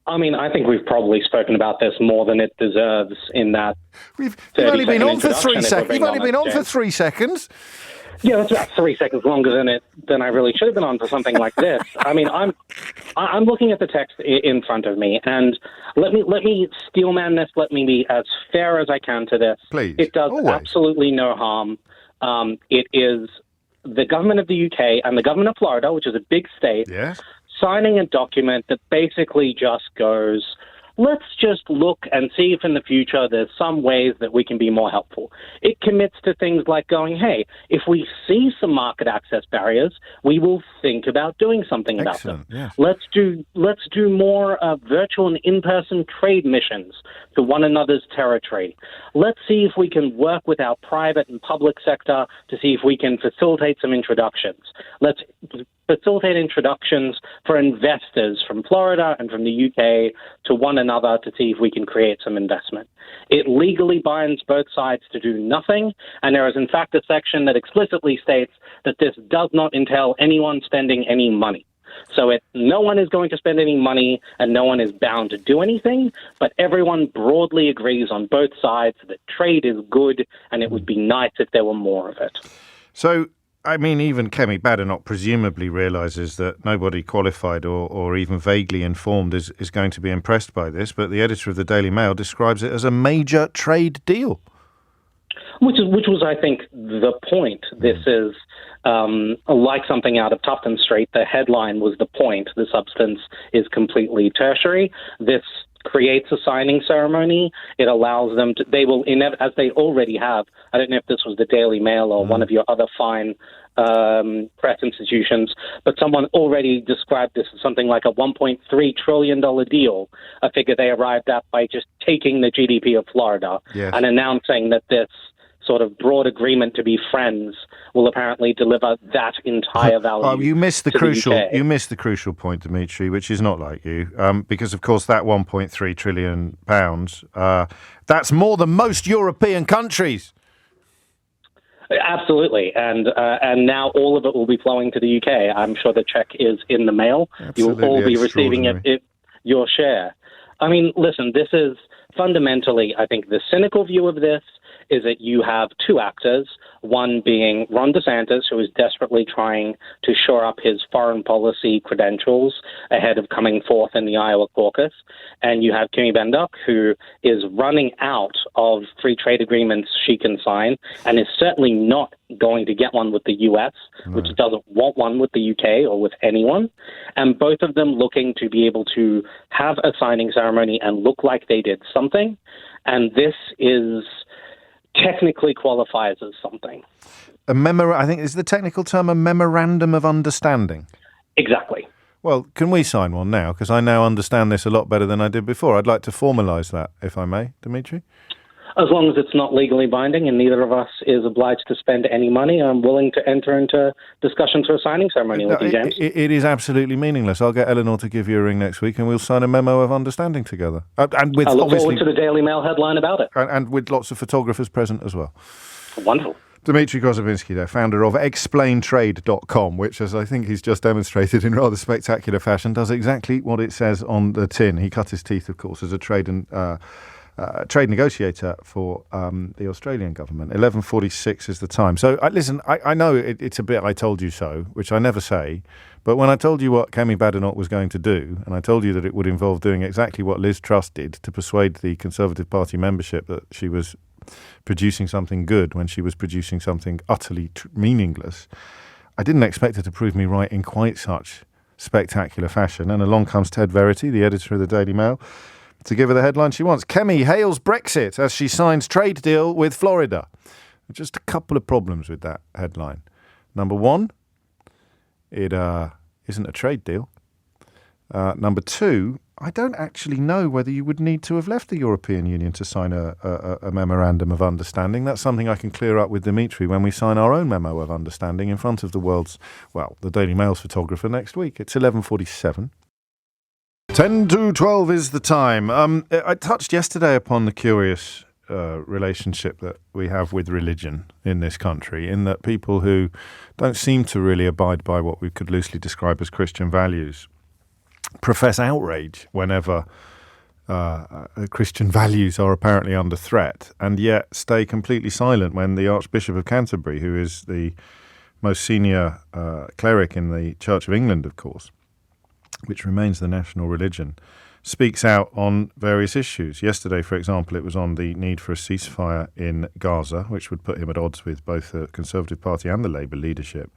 I mean, I think we've probably spoken about this more than it deserves in that. You've only been on for 3 seconds. You've only been on for 3 seconds. Yeah, that's about 3 seconds longer than I really should have been on for something like this. I mean, I'm looking at the text in front of me, and let me steelman this. Let me be as fair as I can to this. Please, it does absolutely no harm. It is the government of the UK and the government of Florida, which is a big state. Yes. Signing a document that basically just goes, let's just look and see if in the future there's some ways that we can be more helpful. It commits to things like going, hey, if we see some market access barriers, we will think about doing something about them. Yeah. Let's do more virtual and in-person trade missions to one another's territory. Let's see if we can work with our private and public sector to see if we can facilitate some introductions. Let's facilitate introductions for investors from Florida and from the UK to one another to see if we can create some investment. It legally binds both sides to do nothing, and there is in fact a section that explicitly states that this does not entail anyone spending any money. So no one is going to spend any money and no one is bound to do anything, but everyone broadly agrees on both sides that trade is good and it would be nice if there were more of it. So, I mean, even Kemi Badenoch presumably realises that nobody qualified or even vaguely informed is going to be impressed by this, but the editor of the Daily Mail describes it as a major trade deal. Which was, I think, the point. This is like something out of Tufton Street. The headline was the point. The substance is completely tertiary. This creates a signing ceremony. It allows them to, they will, as they already have, I don't know if this was the Daily Mail or one of your other fine press institutions, but someone already described this as something like a $1.3 trillion deal, a figure they arrived at by just taking the GDP of Florida and announcing that this sort of broad agreement to be friends will apparently deliver that entire value. Oh, you missed the crucial. UK. You missed the crucial point, Dimitri, which is not like you, because of course that 1.3 trillion pounds, that's more than most European countries. Absolutely, and now all of it will be flowing to the UK. I'm sure the check is in the mail. You will all be receiving it, your share. I mean, listen, this is fundamentally, I think, the cynical view of this is that you have two actors, one being Ron DeSantis, who is desperately trying to shore up his foreign policy credentials ahead of coming forth in the Iowa caucus, and you have Kemi Badenoch, who is running out of free trade agreements she can sign, and is certainly not going to get one with the U.S., which doesn't want one with the U.K. or with anyone, and both of them looking to be able to have a signing ceremony and look like they did something, and this is technically qualifies as something. I think is the technical term a memorandum of understanding? Exactly. Well, can we sign one now? Because I now understand this a lot better than I did before. I'd like to formalise that, if I may, Dimitri. As long as it's not legally binding and neither of us is obliged to spend any money, I'm willing to enter into discussions for a signing ceremony with you, James. It is absolutely meaningless. I'll get Eleanor to give you a ring next week and we'll sign a memo of understanding together. And with I look forward to the Daily Mail headline about it. And with lots of photographers present as well. Wonderful. Dimitri Kozovinsky there, founder of explaintrade.com, which, as I think he's just demonstrated in rather spectacular fashion, does exactly what it says on the tin. He cut his teeth, of course, as a trade negotiator for the Australian government. 11:46 is the time. So, listen, I know it's a bit I told you so, which I never say, but when I told you what Kemi Badenoch was going to do, and I told you that it would involve doing exactly what Liz Truss did to persuade the Conservative Party membership that she was producing something good when she was producing something utterly meaningless, I didn't expect her to prove me right in quite such spectacular fashion. And along comes Ted Verity, the editor of the Daily Mail, to give her the headline she wants. Kemi hails Brexit as she signs trade deal with Florida. Just a couple of problems with that headline. Number one, it isn't a trade deal. Number two, I don't actually know whether you would need to have left the European Union to sign a memorandum of understanding. That's something I can clear up with Dimitri when we sign our own memo of understanding in front of the Daily Mail's photographer next week. It's 11:47. 10 to 12 is the time. I touched yesterday upon the curious relationship that we have with religion in this country, in that people who don't seem to really abide by what we could loosely describe as Christian values profess outrage whenever Christian values are apparently under threat, and yet stay completely silent when the Archbishop of Canterbury, who is the most senior cleric in the Church of England, of course, which remains the national religion, speaks out on various issues. Yesterday, for example, it was on the need for a ceasefire in Gaza, which would put him at odds with both the Conservative Party and the Labour leadership.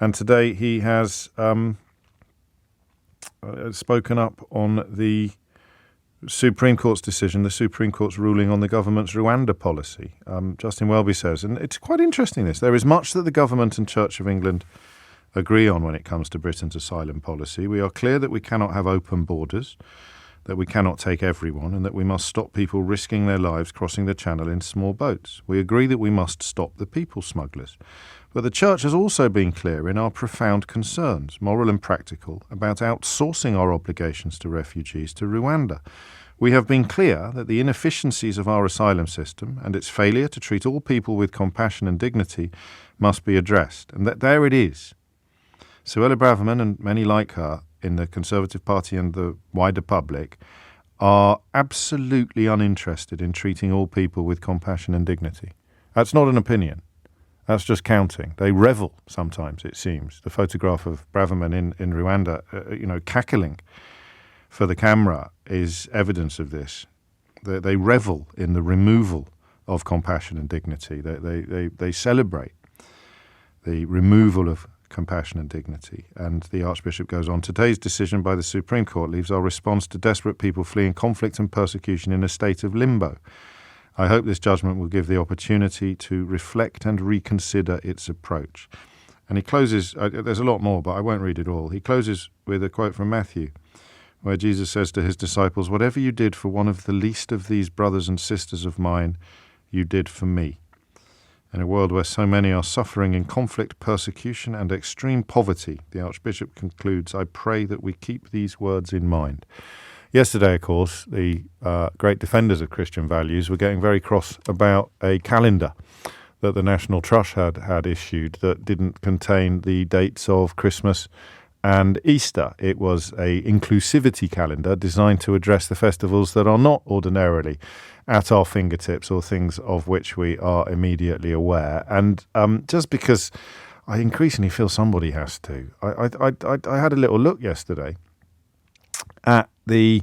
And today he has spoken up on the Supreme Court's decision, the Supreme Court's ruling on the government's Rwanda policy. Justin Welby says, and it's quite interesting this, there is much that the government and Church of England agree on when it comes to Britain's asylum policy. We are clear that we cannot have open borders, that we cannot take everyone, and that we must stop people risking their lives crossing the channel in small boats. We agree that we must stop the people smugglers. But the Church has also been clear in our profound concerns, moral and practical, about outsourcing our obligations to refugees to Rwanda. We have been clear that the inefficiencies of our asylum system and its failure to treat all people with compassion and dignity must be addressed, and that there it is. Suella Braverman and many like her in the Conservative Party and the wider public are absolutely uninterested in treating all people with compassion and dignity. That's not an opinion. That's just counting. They revel sometimes, it seems. The photograph of Braverman in Rwanda, cackling for the camera is evidence of this. They revel in the removal of compassion and dignity. They celebrate the removal of compassion and dignity. And the Archbishop goes on, today's decision by the Supreme Court leaves our response to desperate people fleeing conflict and persecution in a state of limbo. I hope this judgment will give the opportunity to reflect and reconsider its approach. And he closes, there's a lot more, but I won't read it all. He closes with a quote from Matthew, where Jesus says to his disciples, whatever you did for one of the least of these brothers and sisters of mine, you did for me. In a world where so many are suffering in conflict, persecution, and extreme poverty, the Archbishop concludes, I pray that we keep these words in mind. Yesterday, of course, the great defenders of Christian values were getting very cross about a calendar that the National Trust had issued that didn't contain the dates of Christmas and Easter. It was a inclusivity calendar designed to address the festivals that are not ordinarily at our fingertips or things of which we are immediately aware. And just because I increasingly feel somebody has to, I had a little look yesterday at the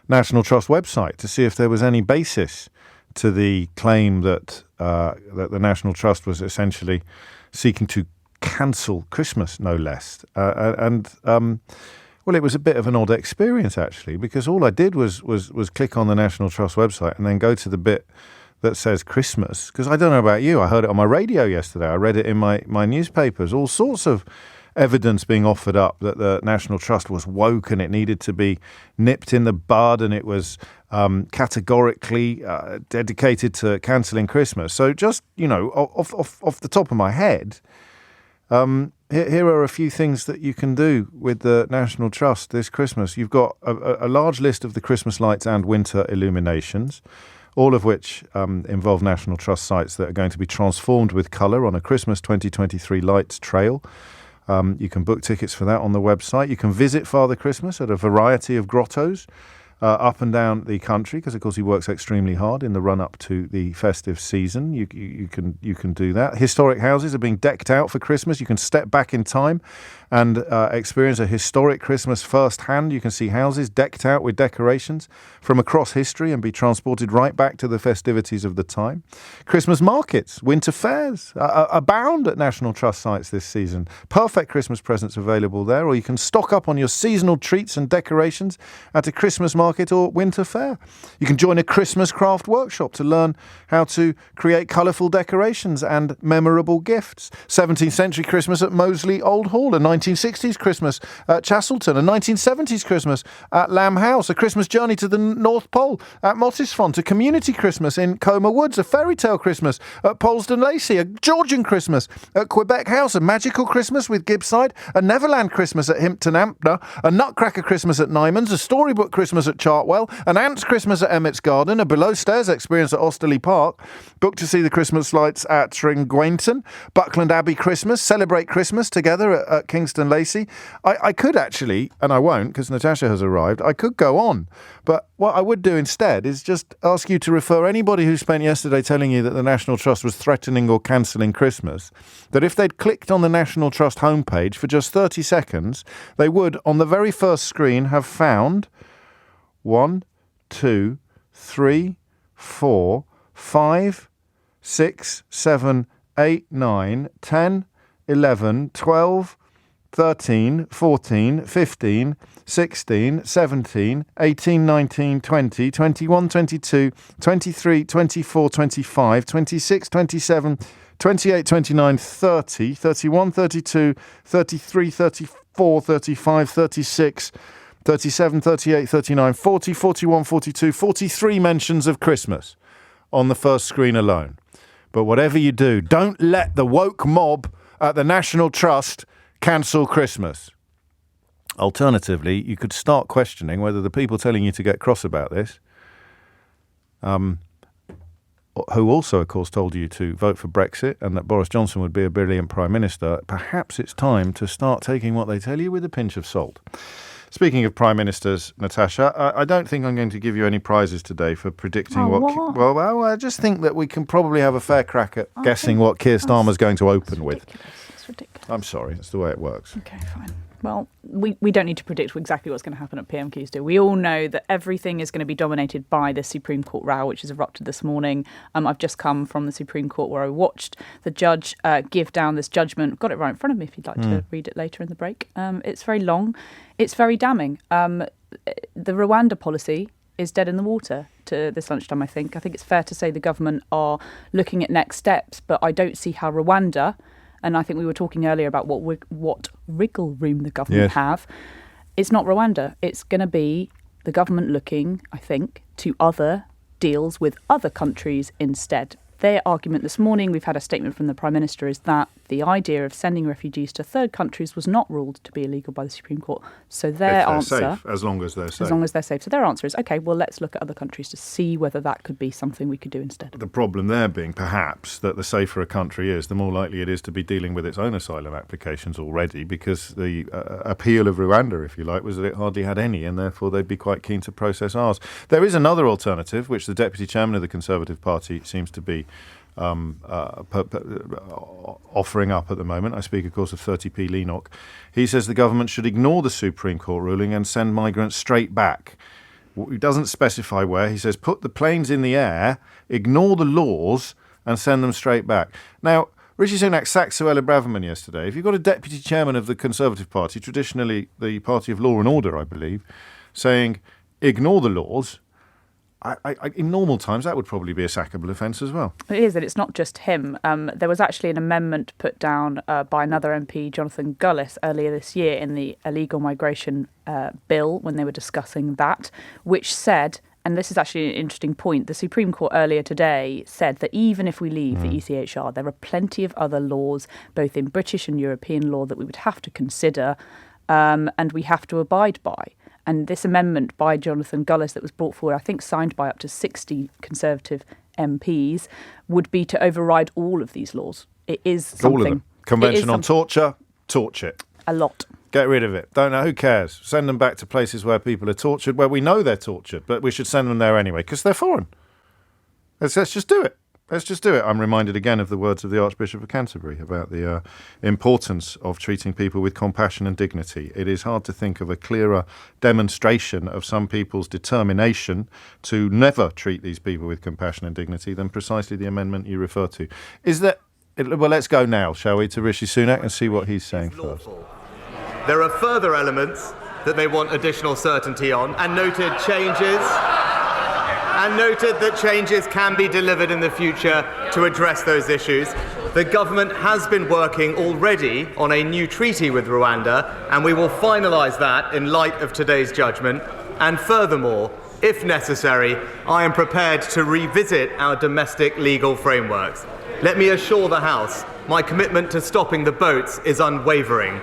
National Trust website to see if there was any basis to the claim that the National Trust was essentially seeking to cancel Christmas, no less. Well, it was a bit of an odd experience, actually, because all I did was click on the National Trust website and then go to the bit that says Christmas. Because I don't know about you, I heard it on my radio yesterday. I read it in my newspapers. All sorts of evidence being offered up that the National Trust was woke and it needed to be nipped in the bud, and it was categorically dedicated to cancelling Christmas. So just, off the top of my head, here are a few things that you can do with the National Trust this Christmas. You've got a large list of the Christmas lights and winter illuminations, all of which involve National Trust sites that are going to be transformed with colour on a Christmas 2023 lights trail. You can book tickets for that on the website. You can visit Father Christmas at a variety of grottos up and down the country, because of course he works extremely hard in the run up to the festive season. You can do that. Historic houses are being decked out for Christmas. You can step back in time and experience a historic Christmas firsthand. You can see houses decked out with decorations from across history and be transported right back to the festivities of the time. Christmas markets, winter fairs abound at National Trust sites this season. Perfect Christmas presents available there, or you can stock up on your seasonal treats and decorations at a Christmas market or winter fair. You can join a Christmas craft workshop to learn how to create colourful decorations and memorable gifts. 17th century Christmas at Moseley Old Hall, a 1960s Christmas at Chastleton, a 1970s Christmas at Lamb House, a Christmas journey to the North Pole at Mottisfont, a community Christmas in Comer Woods, a fairy tale Christmas at Polesden Lacey, a Georgian Christmas at Quebec House, a magical Christmas with Gibbside, a Neverland Christmas at Himpton Ampner, a Nutcracker Christmas at Nyman's, a storybook Christmas at Chartwell, an Ants Christmas at Emmett's Garden, a below stairs experience at Osterley Park, book to see the Christmas lights at Tringwainton, Buckland Abbey Christmas, celebrate Christmas together at Kingston Lacey. I could actually, and I won't because Natasha has arrived, I could go on, but what I would do instead is just ask you to refer anybody who spent yesterday telling you that the National Trust was threatening or cancelling Christmas, that if they'd clicked on the National Trust homepage for just 30 seconds, they would, on the very first screen, have found 1, 2, 3, 4, 5, 6, 7, 8, 9, 10, 11, 12, 13, 14, 15, 16, 17, 18, 19, 20, 21, 22, 23, 24, 25, 26, 27, 28, 29, 30, 31, 32, 33, 34, 35, 36, 37, 38, 39, 40, 41, 42, 43 mentions of Christmas on the first screen alone. But whatever you do, don't let the woke mob at the National Trust cancel Christmas. Alternatively, you could start questioning whether the people telling you to get cross about this who also, of course, told you to vote for Brexit and that Boris Johnson would be a brilliant Prime Minister, perhaps it's time to start taking what they tell you with a pinch of salt. Speaking of Prime Ministers, Natasha, I don't think I'm going to give you any prizes today for predicting what... Well, I just think that we can probably have a fair crack at guessing what Keir Starmer's going to open with. It's ridiculous. I'm sorry, that's the way it works. Okay, fine. Well, we don't need to predict exactly what's going to happen at PMQs, do we? We all know that everything is going to be dominated by the Supreme Court row, which has erupted this morning. I've just come from the Supreme Court where I watched the judge give down this judgment. I've got it right in front of me if you'd like to read it later in the break. It's very long. It's very damning. The Rwanda policy is dead in the water to this lunchtime, I think. I think it's fair to say the government are looking at next steps, but I don't see how Rwanda... And I think we were talking earlier about what wriggle room the government have. It's not Rwanda. It's going to be the government looking, I think, to other deals with other countries instead. Their argument this morning, we've had a statement from the Prime Minister, is that the idea of sending refugees to third countries was not ruled to be illegal by the Supreme Court. So their answer... Safe, as long as they're safe. As long as they're safe. So their answer is, OK, well, let's look at other countries to see whether that could be something we could do instead. The problem there being, perhaps, that the safer a country is, the more likely it is to be dealing with its own asylum applications already, because the appeal of Rwanda, if you like, was that it hardly had any, and therefore they'd be quite keen to process ours. There is another alternative, which the Deputy Chairman of the Conservative Party seems to be offering up at the moment. I speak, of course, of 30p Lennox. He says the government should ignore the Supreme Court ruling and send migrants straight back. He doesn't specify where. He says put the planes in the air, ignore the laws, and send them straight back. Now, Rishi Sunak sacked Suella Braverman yesterday. If you've got a deputy chairman of the Conservative Party, traditionally the party of law and order, I believe, saying ignore the laws, in normal times, that would probably be a sackable offence as well. It is, and it's not just him. There was actually an amendment put down by another MP, Jonathan Gullis, earlier this year in the illegal migration bill when they were discussing that, which said, and this is actually an interesting point, the Supreme Court earlier today said that even if we leave the ECHR, there are plenty of other laws, both in British and European law, that we would have to consider and we have to abide by. And this amendment by Jonathan Gullis that was brought forward, I think signed by up to 60 Conservative MPs, would be to override all of these laws. It is something. All of them. Convention on torture, torch it. A lot. Get rid of it. Don't know. Who cares? Send them back to places where people are tortured, where we know they're tortured, but we should send them there anyway, because they're foreign. Let's just do it. Let's just do it. I'm reminded again of the words of the Archbishop of Canterbury about the importance of treating people with compassion and dignity. It is hard to think of a clearer demonstration of some people's determination to never treat these people with compassion and dignity than precisely the amendment you refer to. Well, let's go now, shall we, to Rishi Sunak and see what he's saying first. There are further elements that they want additional certainty on, and noted that changes can be delivered in the future to address those issues. The government has been working already on a new treaty with Rwanda, and we will finalise that in light of today's judgment. And furthermore, if necessary, I am prepared to revisit our domestic legal frameworks. Let me assure the House, my commitment to stopping the boats is unwavering.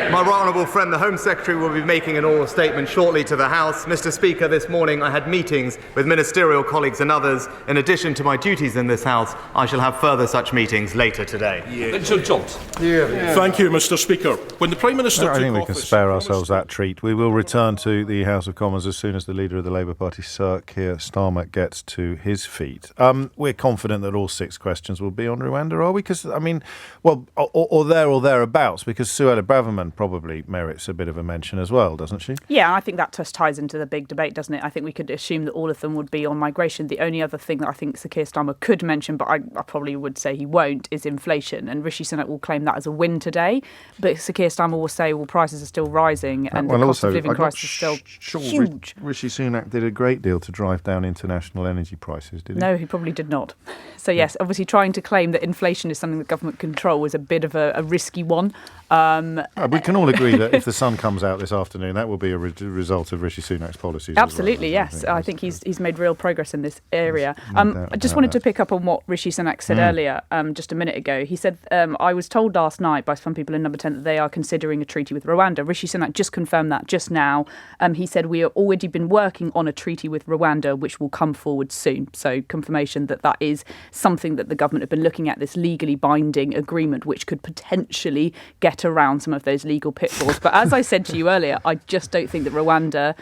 My right honourable friend, the Home Secretary, will be making an oral statement shortly to the House. Mr. Speaker, this morning I had meetings with ministerial colleagues and others. In addition to my duties in this House, I shall have further such meetings later today. Thank you, Mr. Speaker. When the Prime Minister I think we can spare ourselves that treat. We will return to the House of Commons as soon as the leader of the Labour Party, Sir Keir Starmer, gets to his feet. We're confident that all 6 questions will be on Rwanda, are we? Because, I mean, well, or there or thereabouts, because Suella Braverman probably merits a bit of a mention as well, doesn't she? Yeah, I think that just ties into the big debate, doesn't it? I think we could assume that all of them would be on migration. The only other thing that I think Sir Keir Starmer could mention, but I probably would say he won't, is inflation. And Rishi Sunak will claim that as a win today. But Sir Keir Starmer will say, well, prices are still rising and the cost of living crisis is still huge. Rishi Sunak did a great deal to drive down international energy prices, did he? No, he probably did not. So yes, obviously trying to claim that inflation is something that government control is a bit of a risky one. We can can all agree that if the sun comes out this afternoon, that will be a result of Rishi Sunak's policies. Absolutely, yes. I think he's made real progress in this area. I just wanted to pick up on what Rishi Sunak said earlier, just a minute ago. He said, I was told last night by some people in Number 10 that they are considering a treaty with Rwanda. Rishi Sunak just confirmed that just now. He said, we have already been working on a treaty with Rwanda, which will come forward soon. So confirmation that is something that the government have been looking at, this legally binding agreement, which could potentially get around some of those legal pitfalls. But as I said to you earlier, I just don't think that Rwanda,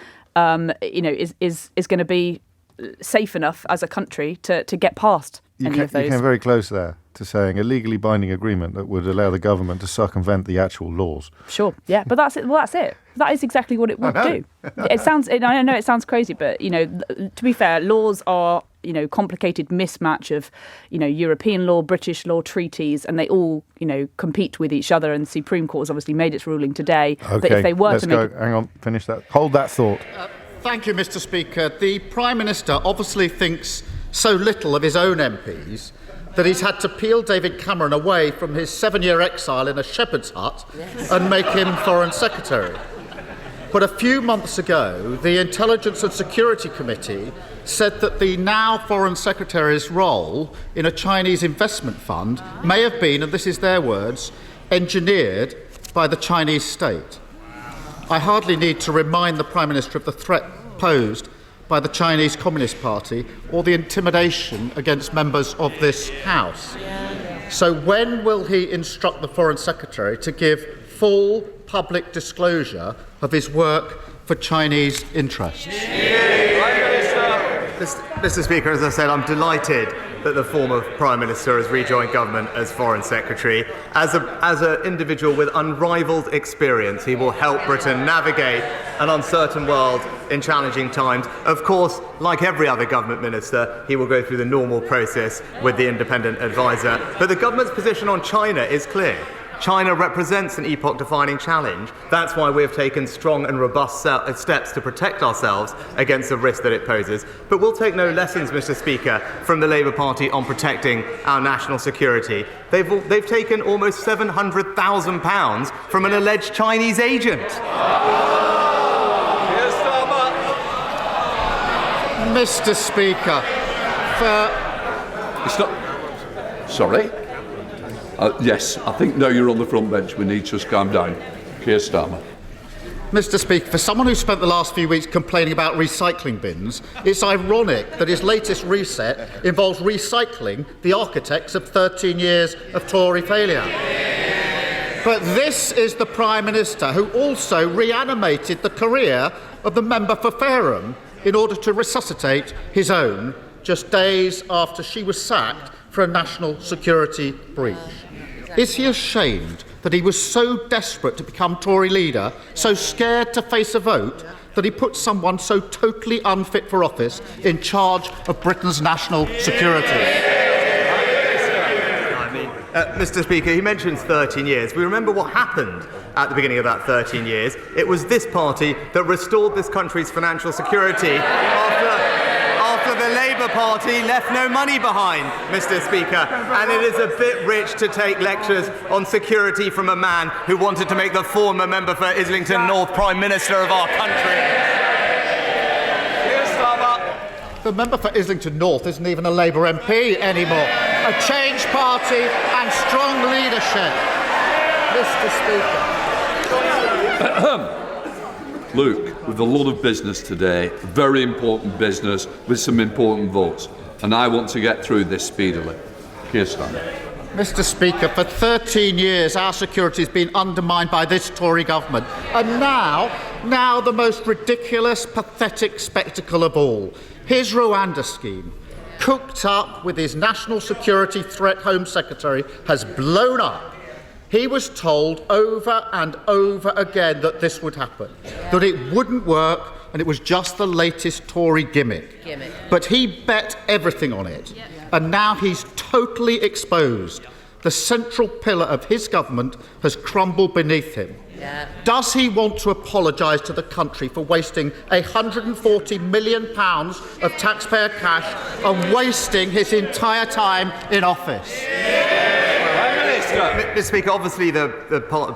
is going to be safe enough as a country to get past any of those. You came very close there to saying a legally binding agreement that would allow the government to circumvent the actual laws. Sure, yeah, but that's it. Well, that's it. That is exactly what it would do. It sounds. I know it sounds crazy, but to be fair, laws are complicated mismatch of European law, British law, treaties, and they all compete with each other. And the Supreme Court has obviously made its ruling today. Okay, but if they were let's go. Hang on, finish that. Hold that thought. Thank you, Mr. Speaker. The Prime Minister obviously thinks so little of his own MPs that he's had to peel David Cameron away from his 7-year exile in a shepherd's hut and make him Foreign Secretary. But a few months ago, the Intelligence and Security Committee said that the now Foreign Secretary's role in a Chinese investment fund may have been, and this is their words, engineered by the Chinese state. I hardly need to remind the Prime Minister of the threat posed by the Chinese Communist Party or the intimidation against members of this House. So when will he instruct the Foreign Secretary to give full public disclosure of his work for Chinese interests? Mr. Speaker, as I said, I'm delighted that the former Prime Minister has rejoined government as Foreign Secretary. As an individual with unrivalled experience, he will help Britain navigate an uncertain world in challenging times. Of course, like every other government minister, he will go through the normal process with the independent advisor. But the government's position on China is clear. China represents an epoch-defining challenge. That's why we have taken strong and robust steps to protect ourselves against the risk that it poses. But we'll take no lessons, Mr. Speaker, from the Labour Party on protecting our national security. They've taken almost £700,000 from an alleged Chinese agent. Mr. Speaker, Sorry? Yes, I think now you're on the front bench. We need to just calm down. Keir Starmer. Mr. Speaker, for someone who spent the last few weeks complaining about recycling bins, it's ironic that his latest reset involves recycling the architects of 13 years of Tory failure. But this is the Prime Minister who also reanimated the career of the member for Fareham in order to resuscitate his own just days after she was sacked for a national security breach. Is he ashamed that he was so desperate to become Tory leader, so scared to face a vote, that he put someone so totally unfit for office in charge of Britain's national security? Mr. Speaker, he mentions 13 years. We remember what happened at the beginning of that 13 years. It was this party that restored this country's financial security after the Labour Party left no money behind, Mr. Speaker. And it is a bit rich to take lectures on security from a man who wanted to make the former member for Islington North Prime Minister of our country. The member for Islington North isn't even a Labour MP anymore. A change party and strong leadership. Mr. Speaker. Luke, with a lot of business today, very important business with some important votes, and I want to get through this speedily. Keir Starmer. Mr. Speaker, for 13 years our security has been undermined by this Tory government, and now the most ridiculous, pathetic spectacle of all. His Rwanda scheme, cooked up with his National Security Threat Home Secretary, has blown up. He was told over and over again that this would happen, that it wouldn't work, and it was just the latest Tory gimmick. But he bet everything on it, and now he's totally exposed. The central pillar of his government has crumbled beneath him. Does he want to apologise to the country for wasting £140 million of taxpayer cash and wasting his entire time in office? Mr. Speaker, obviously the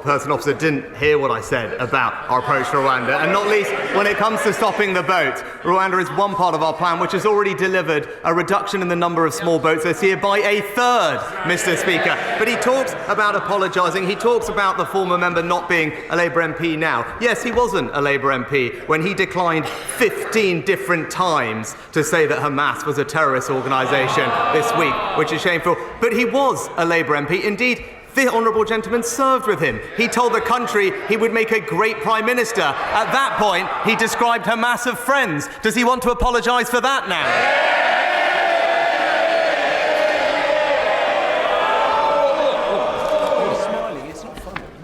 person officer didn't hear what I said about our approach to Rwanda, and not least when it comes to stopping the boats. Rwanda is one part of our plan which has already delivered a reduction in the number of small boats this year by a third, Mr. Speaker. But he talks about apologising. He talks about the former member not being a Labour MP now. Yes, he wasn't a Labour MP when he declined 15 different times to say that Hamas was a terrorist organisation this week, which is shameful. But he was a Labour MP. Indeed, the honourable gentleman served with him. He told the country he would make a great Prime Minister. At that point, he described Hamas as friends. Does he want to apologise for that now?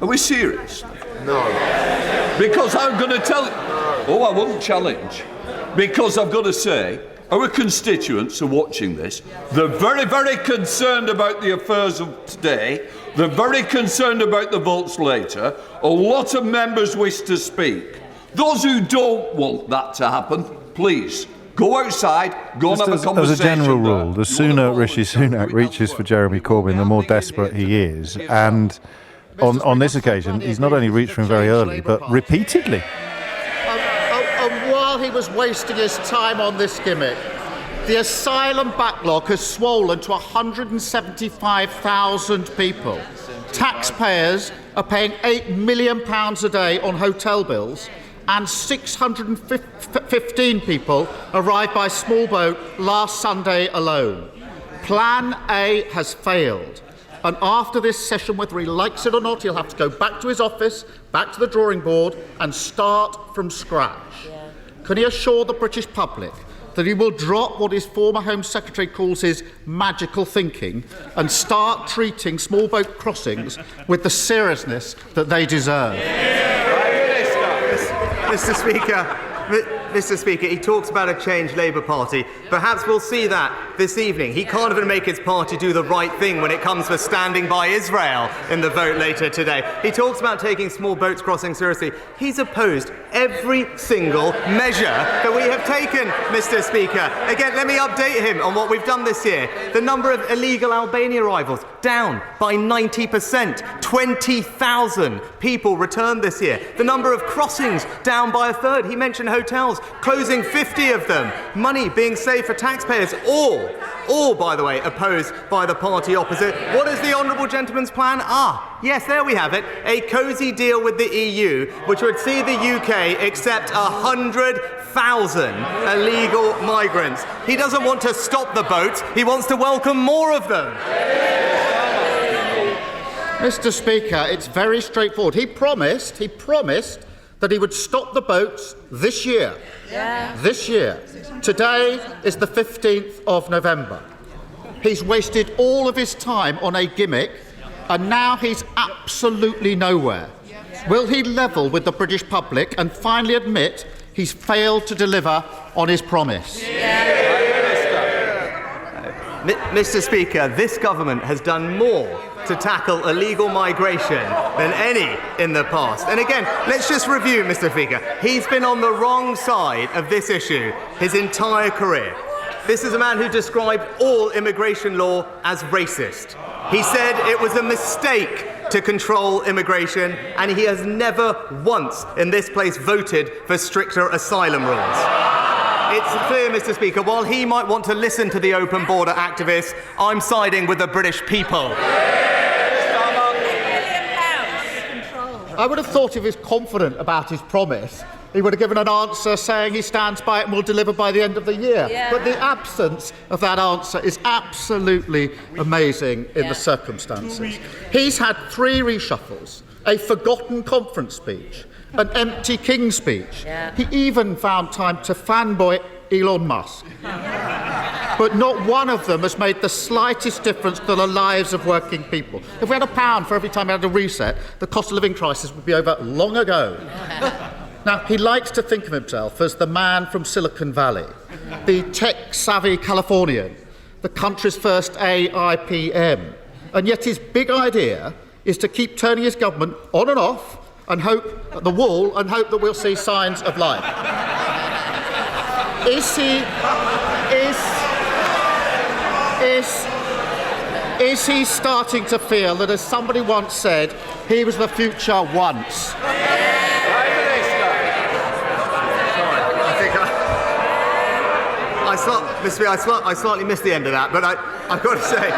Are we serious? No. Because I'm going to tell you... Oh, I wouldn't challenge. Because I've got to say, our constituents are watching this. They're very, very concerned about the affairs of today. They're very concerned about the votes later. A lot of members wish to speak. Those who don't want that to happen, please, go outside, go and have a conversation. As a general rule, the sooner Rishi Sunak reaches for Jeremy Corbyn, the more desperate he is. And on this occasion, he's not only reached for him very early, but repeatedly. And while he was wasting his time on this gimmick, the asylum backlog has swollen to 175,000 people. Taxpayers are paying £8 million a day on hotel bills, and 615 people arrived by small boat last Sunday alone. Plan A has failed. And after this session, whether he likes it or not, he'll have to go back to his office, back to the drawing board, and start from scratch. Can he assure the British public that he will drop what his former Home Secretary calls his magical thinking and start treating small boat crossings with the seriousness that they deserve? Mr. Speaker, he talks about a changed Labour Party. Perhaps we'll see that this evening. He can't even make his party do the right thing when it comes to standing by Israel in the vote later today. He talks about taking small boats crossing seriously. He's opposed every single measure that we have taken, Mr. Speaker. Again, let me update him on what we've done this year. The number of illegal Albania arrivals down by 90%. 20,000 people returned this year. The number of crossings down by a third. He mentioned hotels, closing 50 of them. Money being saved for taxpayers. All, by the way, opposed by the party opposite. What is the honourable gentleman's plan? Yes, there we have it. A cosy deal with the EU, which would see the UK accept 100,000 illegal migrants. He doesn't want to stop the boats. He wants to welcome more of them. Mr. Speaker, it's very straightforward. He promised that he would stop the boats this year. This year. Today is the 15th of November. He's wasted all of his time on a gimmick, and now he's absolutely nowhere. Will he level with the British public and finally admit he's failed to deliver on his promise? Mr. Speaker, this government has done more to tackle illegal migration than any in the past. And again, let's just review, Mr. Speaker. He's been on the wrong side of this issue his entire career. This is a man who described all immigration law as racist. He said it was a mistake to control immigration, and he has never once in this place voted for stricter asylum rules. It's clear, Mr. Speaker, while he might want to listen to the open border activists, I'm siding with the British people. I would have thought if he was confident about his promise, he would have given an answer saying he stands by it and will deliver by the end of the year. But the absence of that answer is absolutely amazing in the circumstances. He's had 3 reshuffles, a forgotten conference speech, an empty King speech. He even found time to fanboy Elon Musk. But not one of them has made the slightest difference to the lives of working people. If we had £1 for every time we had a reset, the cost of living crisis would be over long ago. Now, he likes to think of himself as the man from Silicon Valley, the tech-savvy Californian, the country's first AI PM. And yet his big idea is to keep turning his government on and off and hope at the wall and hope that we'll see signs of life. Is he starting to feel that, as somebody once said, he was the future once? I slightly missed the end of that, but I've got to say,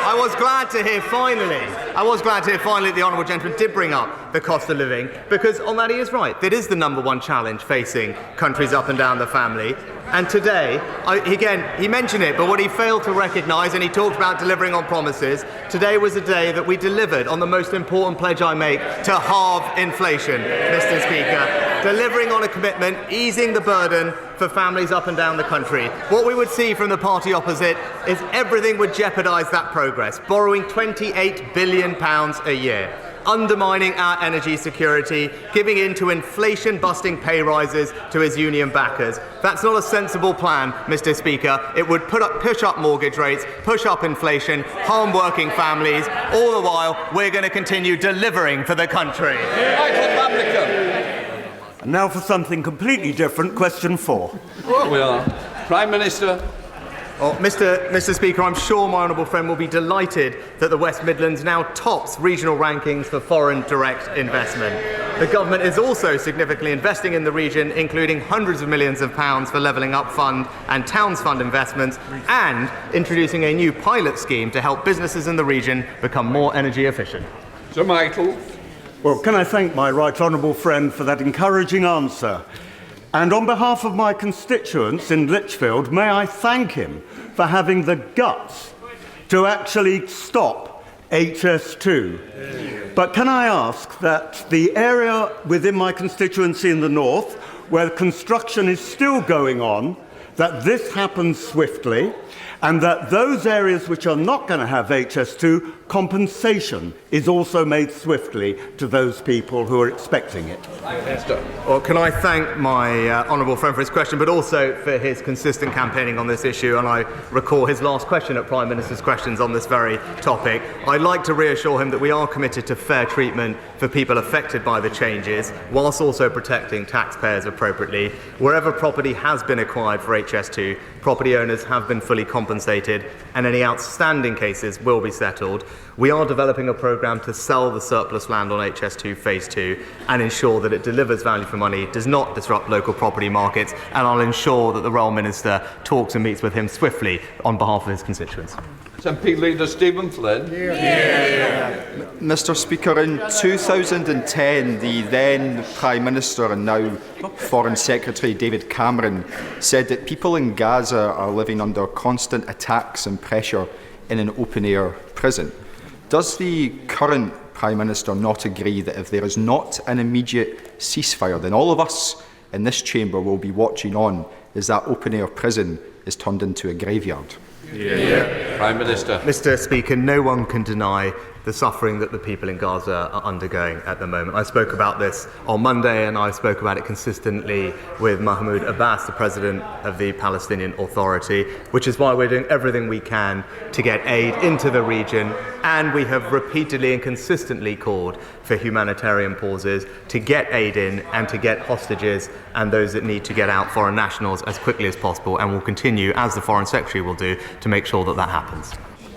I was glad to hear finally that the Honourable Gentleman did bring up the cost of living, because on that he is right. That is the number one challenge facing countries up and down the family. And today, he mentioned it, but what he failed to recognise, and he talked about delivering on promises, today was a day that we delivered on the most important pledge I make to halve inflation, Mr. Speaker. Delivering on a commitment, easing the burden for families up and down the country. What we would see from the party opposite is everything would jeopardise that progress, borrowing £28 billion a year, undermining our energy security, giving in to inflation-busting pay rises to his union backers. That's not a sensible plan, Mr. Speaker. It would push up mortgage rates, push up inflation, harm working families. All the while, we're going to continue delivering for the country. And now for something completely different, question 4. We are. Prime Minister. Oh, Mr. Speaker, I'm sure my honourable friend will be delighted that the West Midlands now tops regional rankings for foreign direct investment. The government is also significantly investing in the region, including hundreds of millions of pounds for Levelling Up Fund and Towns Fund investments, and introducing a new pilot scheme to help businesses in the region become more energy efficient. Sir Michael. Well, can I thank my right honourable friend for that encouraging answer? And on behalf of my constituents in Lichfield, may I thank him for having the guts to actually stop HS2. But can I ask that the area within my constituency in the north, where construction is still going on, that this happens swiftly, and that those areas which are not going to have HS2, compensation is also made swiftly to those people who are expecting it. Well, can I thank my honourable friend for his question, but also for his consistent campaigning on this issue, and I recall his last question at Prime Minister's Questions on this very topic. I'd like to reassure him that we are committed to fair treatment for people affected by the changes, whilst also protecting taxpayers appropriately. Wherever property has been acquired for HS2, property owners have been fully compensated, and any outstanding cases will be settled. We are developing a programme to sell the surplus land on HS2 Phase 2 and ensure that it delivers value for money, does not disrupt local property markets, and I'll ensure that the Royal Minister talks and meets with him swiftly on behalf of his constituents. MP Leader Stephen Flynn. Mr. Speaker, in 2010, the then Prime Minister and now Foreign Secretary David Cameron said that people in Gaza are living under constant attacks and pressure in an open-air prison. Does the current Prime Minister not agree that if there is not an immediate ceasefire, then all of us in this chamber will be watching on as that open-air prison is turned into a graveyard? Prime Minister. Mr. Speaker, no one can deny the suffering that the people in Gaza are undergoing at the moment. I spoke about this on Monday, and I spoke about it consistently with Mahmoud Abbas, the President of the Palestinian Authority, which is why we're doing everything we can to get aid into the region, and we have repeatedly and consistently called for humanitarian pauses to get aid in and to get hostages and those that need to get out, foreign nationals, as quickly as possible, and will continue, as the Foreign Secretary will do, to make sure that that happens.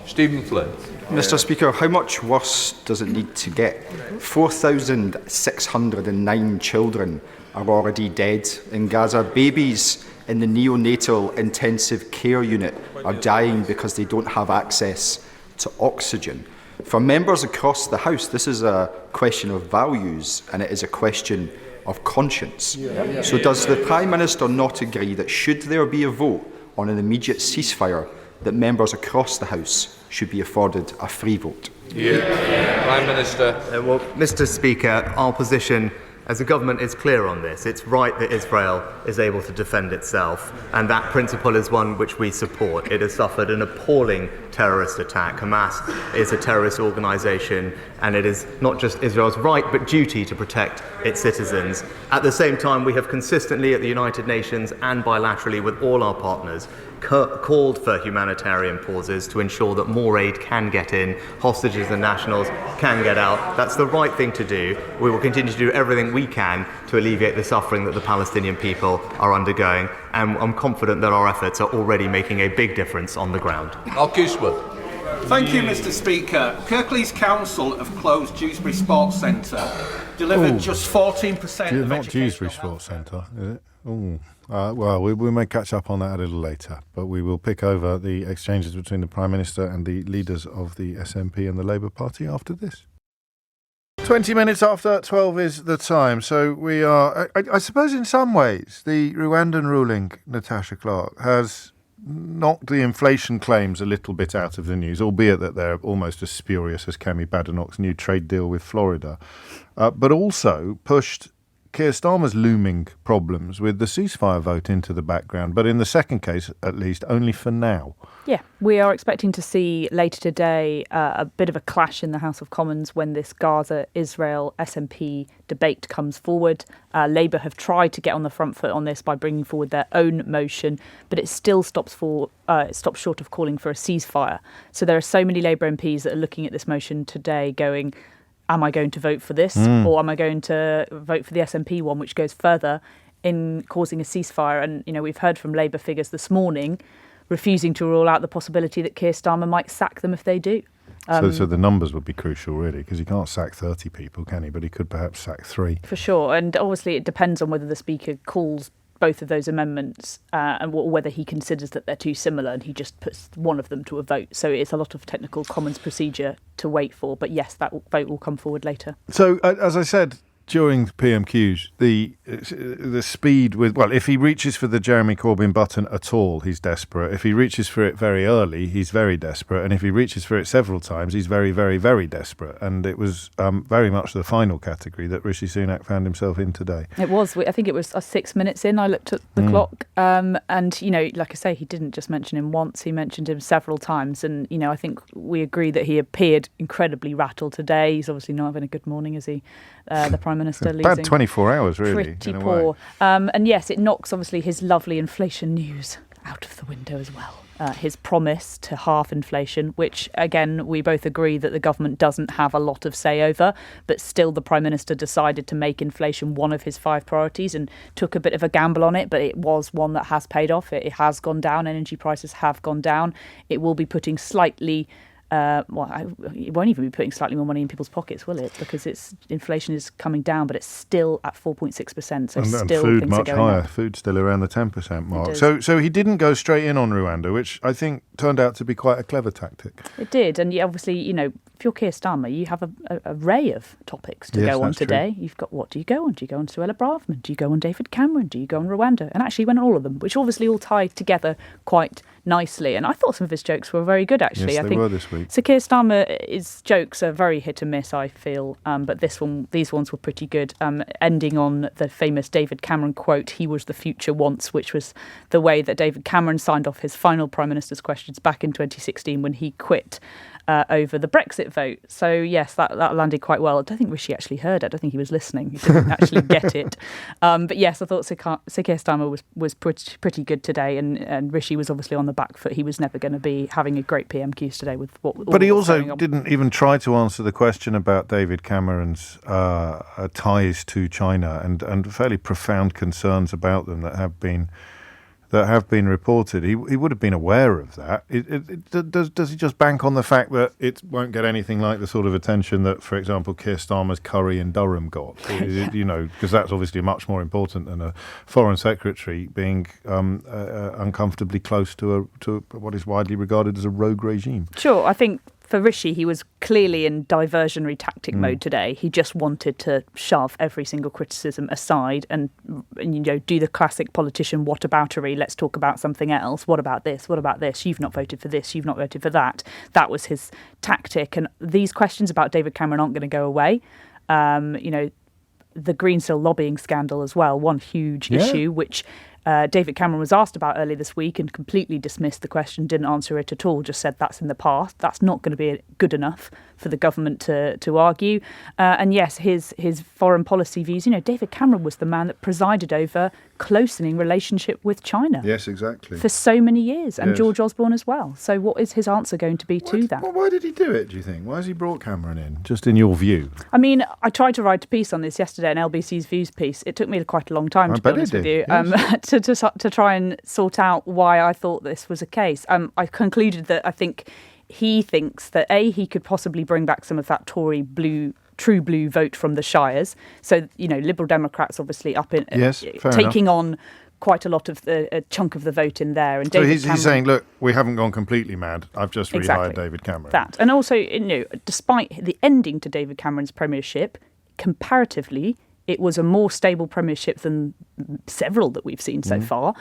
Stephen Flynn. Mr. Speaker, how much worse does it need to get? 4,609 children are already dead in Gaza. Babies in the neonatal intensive care unit are dying because they don't have access to oxygen. For members across the House, this is a question of values, and it is a question of conscience. So does the Prime Minister not agree that should there be a vote on an immediate ceasefire, that members across the House should be afforded a free vote? Prime Minister. Well, Mr. Speaker, our position as a government is clear on this. It's right that Israel is able to defend itself, and that principle is one which we support. It has suffered an appalling terrorist attack. Hamas is a terrorist organisation, and it is not just Israel's right but duty to protect its citizens. At the same time, we have consistently at the United Nations and bilaterally with all our partners called for humanitarian pauses to ensure that more aid can get in, hostages and nationals can get out. That's the right thing to do. We will continue to do everything we can to alleviate the suffering that the Palestinian people are undergoing, and I'm confident that our efforts are already making a big difference on the ground. Archbishop. Thank you, Mr. Speaker. Kirklees Council have closed Dewsbury Sports Centre, delivered just 14% of not Dewsbury Sports Centre, is it? Well, we may catch up on that a little later, but we will pick over the exchanges between the Prime Minister and the leaders of the SNP and the Labour Party after this. 20 minutes after 12 is the time, so we are... I suppose in some ways the Rwandan ruling, Natasha Clark, has knocked the inflation claims a little bit out of the news, albeit that they're almost as spurious as Kemi Badenoch's new trade deal with Florida, but also pushed Keir Starmer's looming problems with the ceasefire vote into the background, but in the second case, at least, only for now. Yeah, we are expecting to see later today a bit of a clash in the House of Commons when this Gaza-Israel SNP debate comes forward. Labour have tried to get on the front foot on this by bringing forward their own motion, but it still stops short of calling for a ceasefire. So there are so many Labour MPs that are looking at this motion today going, am I going to vote for this or am I going to vote for the SNP one, which goes further in causing a ceasefire? And, we've heard from Labour figures this morning refusing to rule out the possibility that Keir Starmer might sack them if they do. So the numbers would be crucial, really, because he can't sack 30 people, can he? But he could perhaps sack 3. For sure. And obviously it depends on whether the Speaker calls both of those amendments and whether he considers that they're too similar and he just puts one of them to a vote. So it's a lot of technical Commons procedure to wait for. But yes, that vote will come forward later. So, as I said during the PMQs, the speed with... Well, if he reaches for the Jeremy Corbyn button at all, he's desperate. If he reaches for it very early, he's very desperate. And if he reaches for it several times, he's very, very, very desperate. And it was very much the final category that Rishi Sunak found himself in today. It was. I think it was 6 minutes in. I looked at the clock. And, like I say, he didn't just mention him once. He mentioned him several times. And, I think we agree that he appeared incredibly rattled today. He's obviously not having a good morning, is he? The Prime Minister losing. Bad 24 hours, really. Pretty poor. And yes, it knocks obviously his lovely inflation news out of the window as well. His promise to halve inflation, which again we both agree that the government doesn't have a lot of say over, but still the Prime Minister decided to make inflation one of his 5 priorities and took a bit of a gamble on it, but it was one that has paid off. It has gone down. Energy prices have gone down. It will be putting slightly... it won't even be putting slightly more money in people's pockets, will it? Because inflation is coming down, but it's still at 4.6%. So and still food things much are going higher. up. Food still around the 10% mark. So he didn't go straight in on Rwanda, which I think turned out to be quite a clever tactic. It did, and obviously, if you're Keir Starmer, you have an array of topics to go on today. True. You've got, what do you go on? Do you go on Suella Braverman? Do you go on David Cameron? Do you go on Rwanda? And actually, he went on all of them, which obviously all tied together quite nicely. And I thought some of his jokes were very good, actually. Yes, they were this week. So Keir Starmer's jokes are very hit and miss, I feel. But these ones were pretty good. Ending on the famous David Cameron quote, "He was the future once," which was the way that David Cameron signed off his final Prime Minister's questions back in 2016 when he quit over the Brexit vote. So yes, that landed quite well. I don't think Rishi actually heard it. I don't think he was listening. He didn't actually get it. But yes, I thought Sir Keir Starmer was pretty good today, and Rishi was obviously on the back foot. He was never going to be having a great PMQs today with what. But he also didn't even try to answer the question about David Cameron's ties to China and fairly profound concerns about them that have been reported. He would have been aware of that. Does he just bank on the fact that it won't get anything like the sort of attention that, for example, Keir Starmer's curry in Durham got? Because that's obviously much more important than a foreign secretary being uncomfortably close to what is widely regarded as a rogue regime. Sure, I think for Rishi, he was clearly in diversionary tactic mode today. He just wanted to shove every single criticism aside and do the classic politician whataboutery. Let's talk about something else. What about this? What about this? You've not voted for this. You've not voted for that. That was his tactic. And these questions about David Cameron aren't going to go away. The Greensill lobbying scandal as well, one huge issue, which David Cameron was asked about earlier this week and completely dismissed the question, didn't answer it at all, just said that's in the past. That's not going to be good enough for the government to argue. And yes, his foreign policy views, David Cameron was the man that presided over closening relationship with China. Yes, exactly. For so many years, and Yes. George Osborne as well. So what is his answer going to be to that? Well, why did he do it, do you think? Why has he brought Cameron in, just in your view? I mean, I tried to write a piece on this yesterday, an LBC's Views piece. It took me quite a long time, to be honest with you, to try and sort out why I thought this was a case. I concluded that I think he thinks that, A, he could possibly bring back some of that Tory true blue vote from the Shires. So, Liberal Democrats obviously up in taking on quite a lot of a chunk of the vote in there. And so David he's saying, look, we haven't gone completely mad. I've just rehired David Cameron. That. And also, despite the ending to David Cameron's premiership, comparatively, it was a more stable premiership than several that we've seen so far.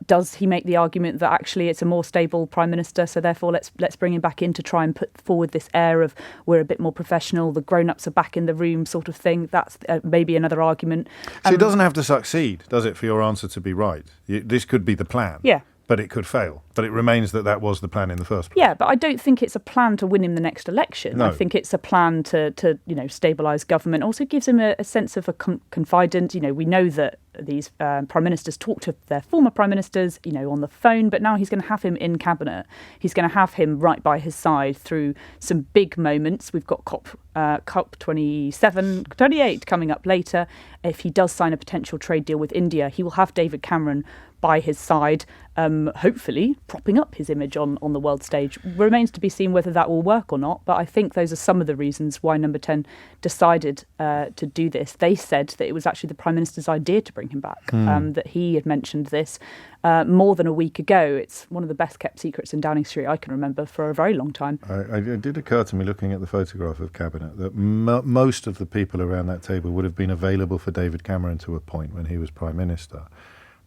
Does he make the argument that actually it's a more stable prime minister, so therefore let's bring him back in to try and put forward this air of we're a bit more professional, the grown-ups are back in the room sort of thing? That's maybe another argument. So it doesn't have to succeed, does it, for your answer to be right? This could be the plan. Yeah. But it could fail. But it remains that was the plan in the first place. Yeah, but I don't think it's a plan to win him the next election. No. I think it's a plan to stabilise government. Also gives him a sense of a confidant. We know that these prime ministers talk to their former prime ministers, on the phone, but now he's going to have him in cabinet. He's going to have him right by his side through some big moments. We've got COP 27, 28 coming up later. If he does sign a potential trade deal with India, he will have David Cameron by his side, hopefully propping up his image on the world stage. Remains to be seen whether that will work or not, but I think those are some of the reasons why Number 10 decided to do this. They said that it was actually the Prime Minister's idea to bring him back, that he had mentioned this more than a week ago. It's one of the best kept secrets in Downing Street I can remember for a very long time. It did occur to me, looking at the photograph of Cabinet, that most of the people around that table would have been available for David Cameron to appoint when he was Prime Minister,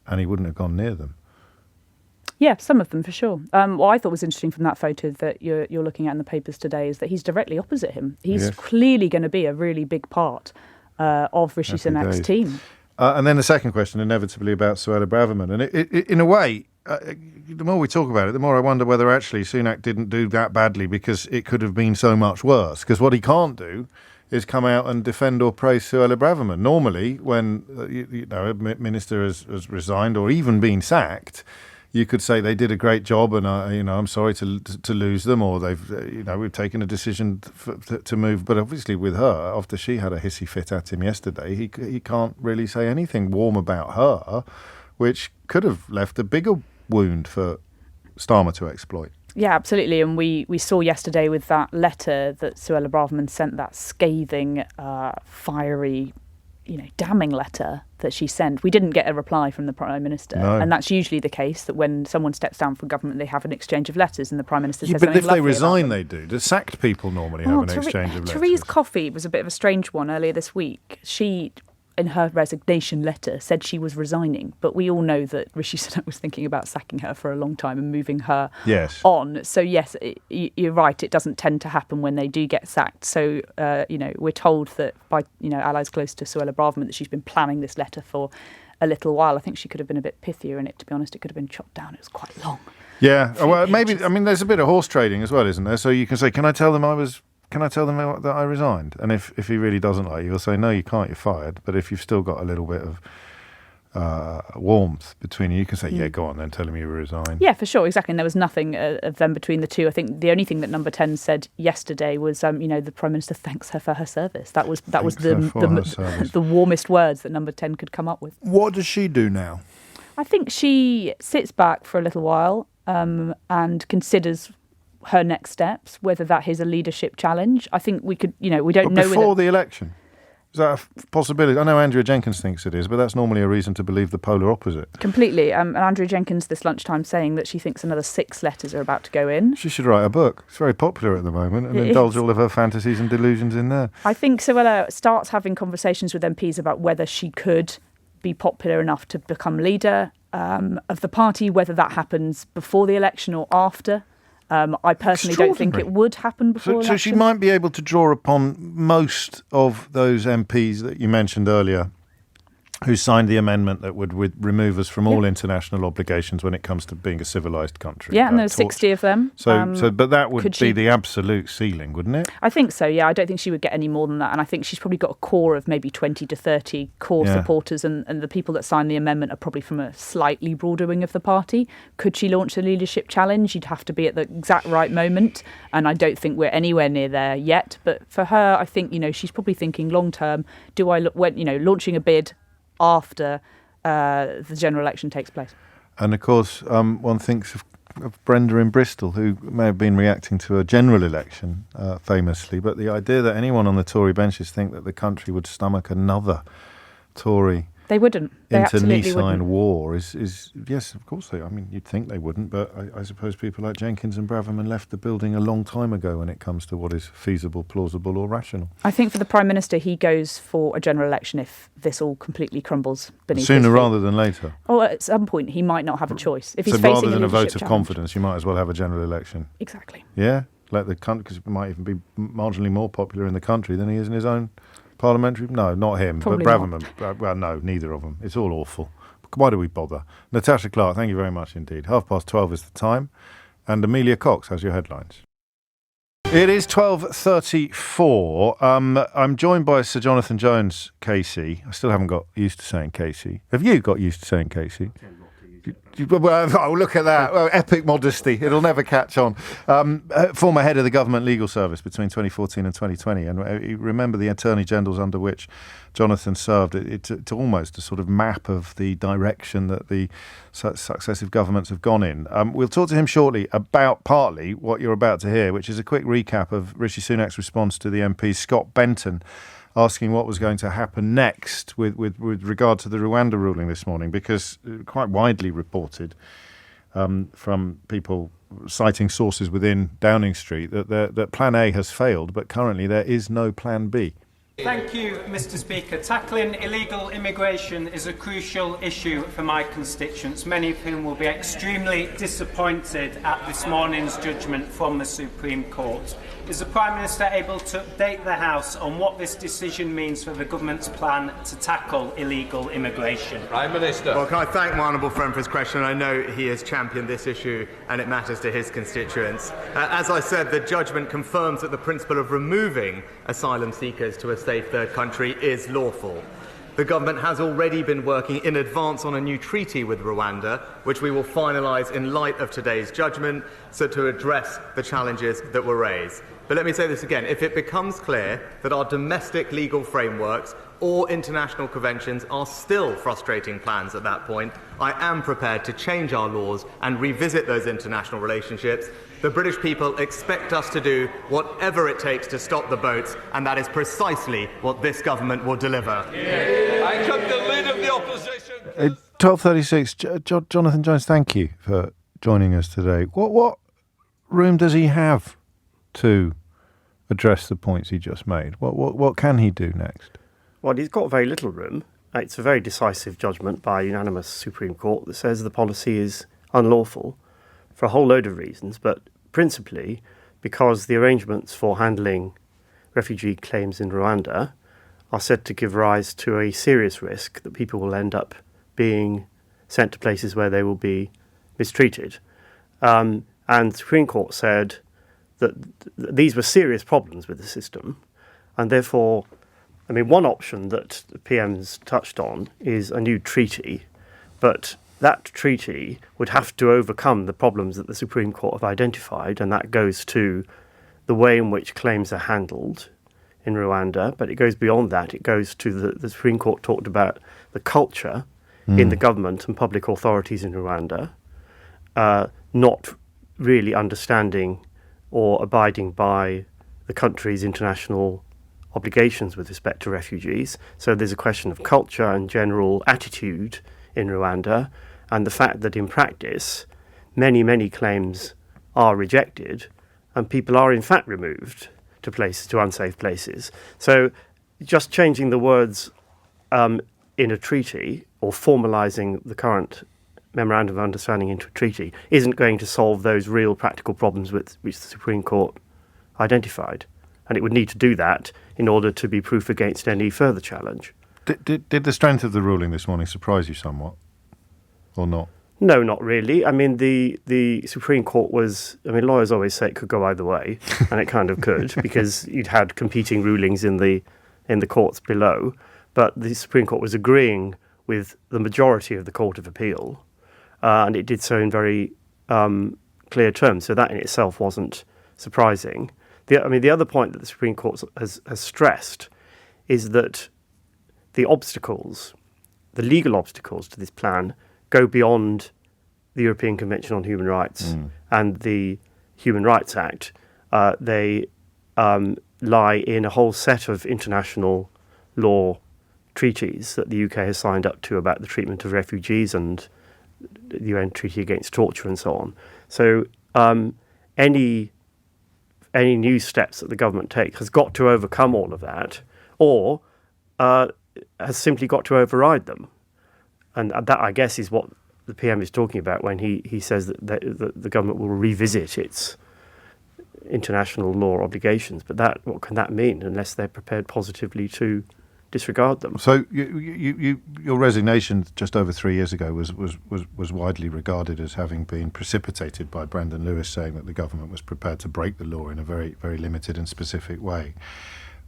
and he wouldn't have gone near them. Yeah, some of them for sure. What I thought was interesting from that photo that you're looking at in the papers today is that he's directly opposite him. He's clearly going to be a really big part of Rishi Sunak's team. And then the second question, inevitably, about Suella Braverman. And in a way, the more we talk about it, the more I wonder whether actually Sunak didn't do that badly because it could have been so much worse. Because what he can't do is come out and defend or praise Suella Braverman. Normally, when a minister has resigned or even been sacked, you could say they did a great job, and I'm sorry to lose them, or we've taken a decision to move. But obviously, with her, after she had a hissy fit at him yesterday, he can't really say anything warm about her, which could have left a bigger wound for Starmer to exploit. Yeah, absolutely. And we saw yesterday with that letter that Suella Braverman sent, that scathing, fiery, damning letter that she sent. We didn't get a reply from the Prime Minister. No. And that's usually the case, that when someone steps down from government, they have an exchange of letters and the Prime Minister says but if they lovely resign, they do. The sacked people normally have an exchange of letters. Therese Coffey was a bit of a strange one earlier this week. She, in her resignation letter, said she was resigning, but we all know that Rishi Sunak was thinking about sacking her for a long time and moving her on. So yes, you're right, it doesn't tend to happen when they do get sacked. So we're told that by allies close to Suella Braverman that she's been planning this letter for a little while. I think she could have been a bit pithier in it, to be honest. It could have been chopped down. It was quite long. Yeah, well, maybe. I mean, there's a bit of horse trading as well, isn't there? So you can say, Can I tell them that I resigned? And if he really doesn't like you, he'll say, no, you can't, you're fired. But if you've still got a little bit of warmth between you can say, yeah, go on then, tell him you resigned. Yeah, for sure, exactly. And there was nothing of them between the two. I think the only thing that Number 10 said yesterday was, the Prime Minister thanks her for her service. That was the warmest words that Number 10 could come up with. What does she do now? I think she sits back for a little while and considers her next steps, whether that is a leadership challenge. I think we could, we don't know. Before the election? Is that a possibility? I know Andrea Jenkins thinks it is, but that's normally a reason to believe the polar opposite. Completely. And Andrea Jenkins this lunchtime saying that she thinks another 6 letters are about to go in. She should write a book. It's very popular at the moment, and indulge all of her fantasies and delusions in there. I think Suella starts having conversations with MPs about whether she could be popular enough to become leader of the party, whether that happens before the election or after. I personally don't think it would happen before election. So she might be able to draw upon most of those MPs that you mentioned earlier who signed the amendment that would remove us from all international obligations when it comes to being a civilised country. Yeah, and there's 60 of them. But that would be the absolute ceiling, wouldn't it? I think so, yeah. I don't think she would get any more than that. And I think she's probably got a core of maybe 20 to 30 core supporters, and the people that signed the amendment are probably from a slightly broader wing of the party. Could she launch a leadership challenge? You'd have to be at the exact right moment, and I don't think we're anywhere near there yet. But for her, I think, she's probably thinking long term, do I look when, launching a bid after the general election takes place. And of course, one thinks of Brenda in Bristol, who may have been reacting to a general election famously, but the idea that anyone on the Tory benches think that the country would stomach another Tory They wouldn't. They absolutely wouldn't. internecine war is yes, of course you'd think they wouldn't, but I suppose people like Jenkins and Braverman left the building a long time ago when it comes to what is feasible, plausible or rational. I think for the Prime Minister, he goes for a general election if this all completely crumbles beneath his Sooner feet. rather than later. Or at some point, he might not have a choice. If he's So facing rather than a vote of challenge. confidence, you might as well have a general election. Exactly. Yeah? Let the country, because it might even be marginally more popular in the country than he is in his own parliamentary. No, not him, Probably but Braverman. Well, no, neither of them. It's all awful. Why do we bother? Natasha Clark, thank you very much indeed. 12:30 is the time. And Amelia Cox has your headlines. It is 12:34. I'm joined by Sir Jonathan Jones, Casey. I still haven't got used to saying Casey. Have you got used to saying Casey? Well, look at that. Well, epic modesty. It'll never catch on. Former head of the Government Legal Service between 2014 and 2020. And you remember the Attorney Generals under which Jonathan served. It's almost a sort of map of the direction that the successive governments have gone in. We'll talk to him shortly about partly what you're about to hear, which is a quick recap of Rishi Sunak's response to the MP Scott Benton asking what was going to happen next with regard to the Rwanda ruling this morning, because quite widely reported from people citing sources within Downing Street that Plan A has failed, but currently there is no Plan B. Thank you, Mr. Speaker. Tackling illegal immigration is a crucial issue for my constituents, many of whom will be extremely disappointed at this morning's judgment from the Supreme Court. Is the Prime Minister able to update the House on what this decision means for the government's plan to tackle illegal immigration? Prime Minister. Well, can I thank my honourable friend for his question? I know he has championed this issue and it matters to his constituents. As I said, the judgment confirms that the principle of removing asylum seekers to a safe third country is lawful. The government has already been working in advance on a new treaty with Rwanda, which we will finalise in light of today's judgment, so to address the challenges that were raised. But let me say this again. If it becomes clear that our domestic legal frameworks or international conventions are still frustrating plans at that point, I am prepared to change our laws and revisit those international relationships. The British people expect us to do whatever it takes to stop the boats, and that is precisely what this government will deliver. I come the lead of the opposition. 12:36. Jonathan Jones, thank you for joining us today. What room does he have to address the points he just made? What can he do next? Well, he's got very little room. It's a very decisive judgment by a unanimous Supreme Court that says the policy is unlawful for a whole load of reasons, but principally because the arrangements for handling refugee claims in Rwanda are said to give rise to a serious risk that people will end up being sent to places where they will be mistreated. And the Supreme Court said that these were serious problems with the system, and therefore, one option that the PM's touched on is a new treaty, but that treaty would have to overcome the problems that the Supreme Court have identified, and that goes to the way in which claims are handled in Rwanda, but it goes beyond that. It goes to the Supreme Court talked about the culture in the government and public authorities in Rwanda, not really understanding or abiding by the country's international obligations with respect to refugees. So there's a question of culture and general attitude in Rwanda, and the fact that in practice many, many claims are rejected and people are in fact removed to unsafe places. So just changing the words in a treaty or formalising the current Memorandum of Understanding into a treaty isn't going to solve those real practical problems which the Supreme Court identified. And it would need to do that in order to be proof against any further challenge. Did the strength of the ruling this morning surprise you somewhat, or not? No, not really. I mean, the Supreme Court was... I mean, lawyers always say it could go either way, and it kind of could, because you'd had competing rulings in the courts below, but the Supreme Court was agreeing with the majority of the Court of Appeal, and it did so in very clear terms, so that in itself wasn't surprising. The other point that the Supreme Court has stressed is that the legal obstacles to this plan go beyond the European Convention on Human Rights and the Human Rights Act. They lie in a whole set of international law treaties that the UK has signed up to about the treatment of refugees and the UN Treaty Against Torture and so on. So any new steps that the government takes has got to overcome all of that, or has simply got to override them. And that, I guess, is what the PM is talking about when he says that the government will revisit its international law obligations. But what can that mean unless they're prepared positively to disregard them? So your resignation just over 3 years ago was widely regarded as having been precipitated by Brendan Lewis saying that the government was prepared to break the law in a very, very limited and specific way.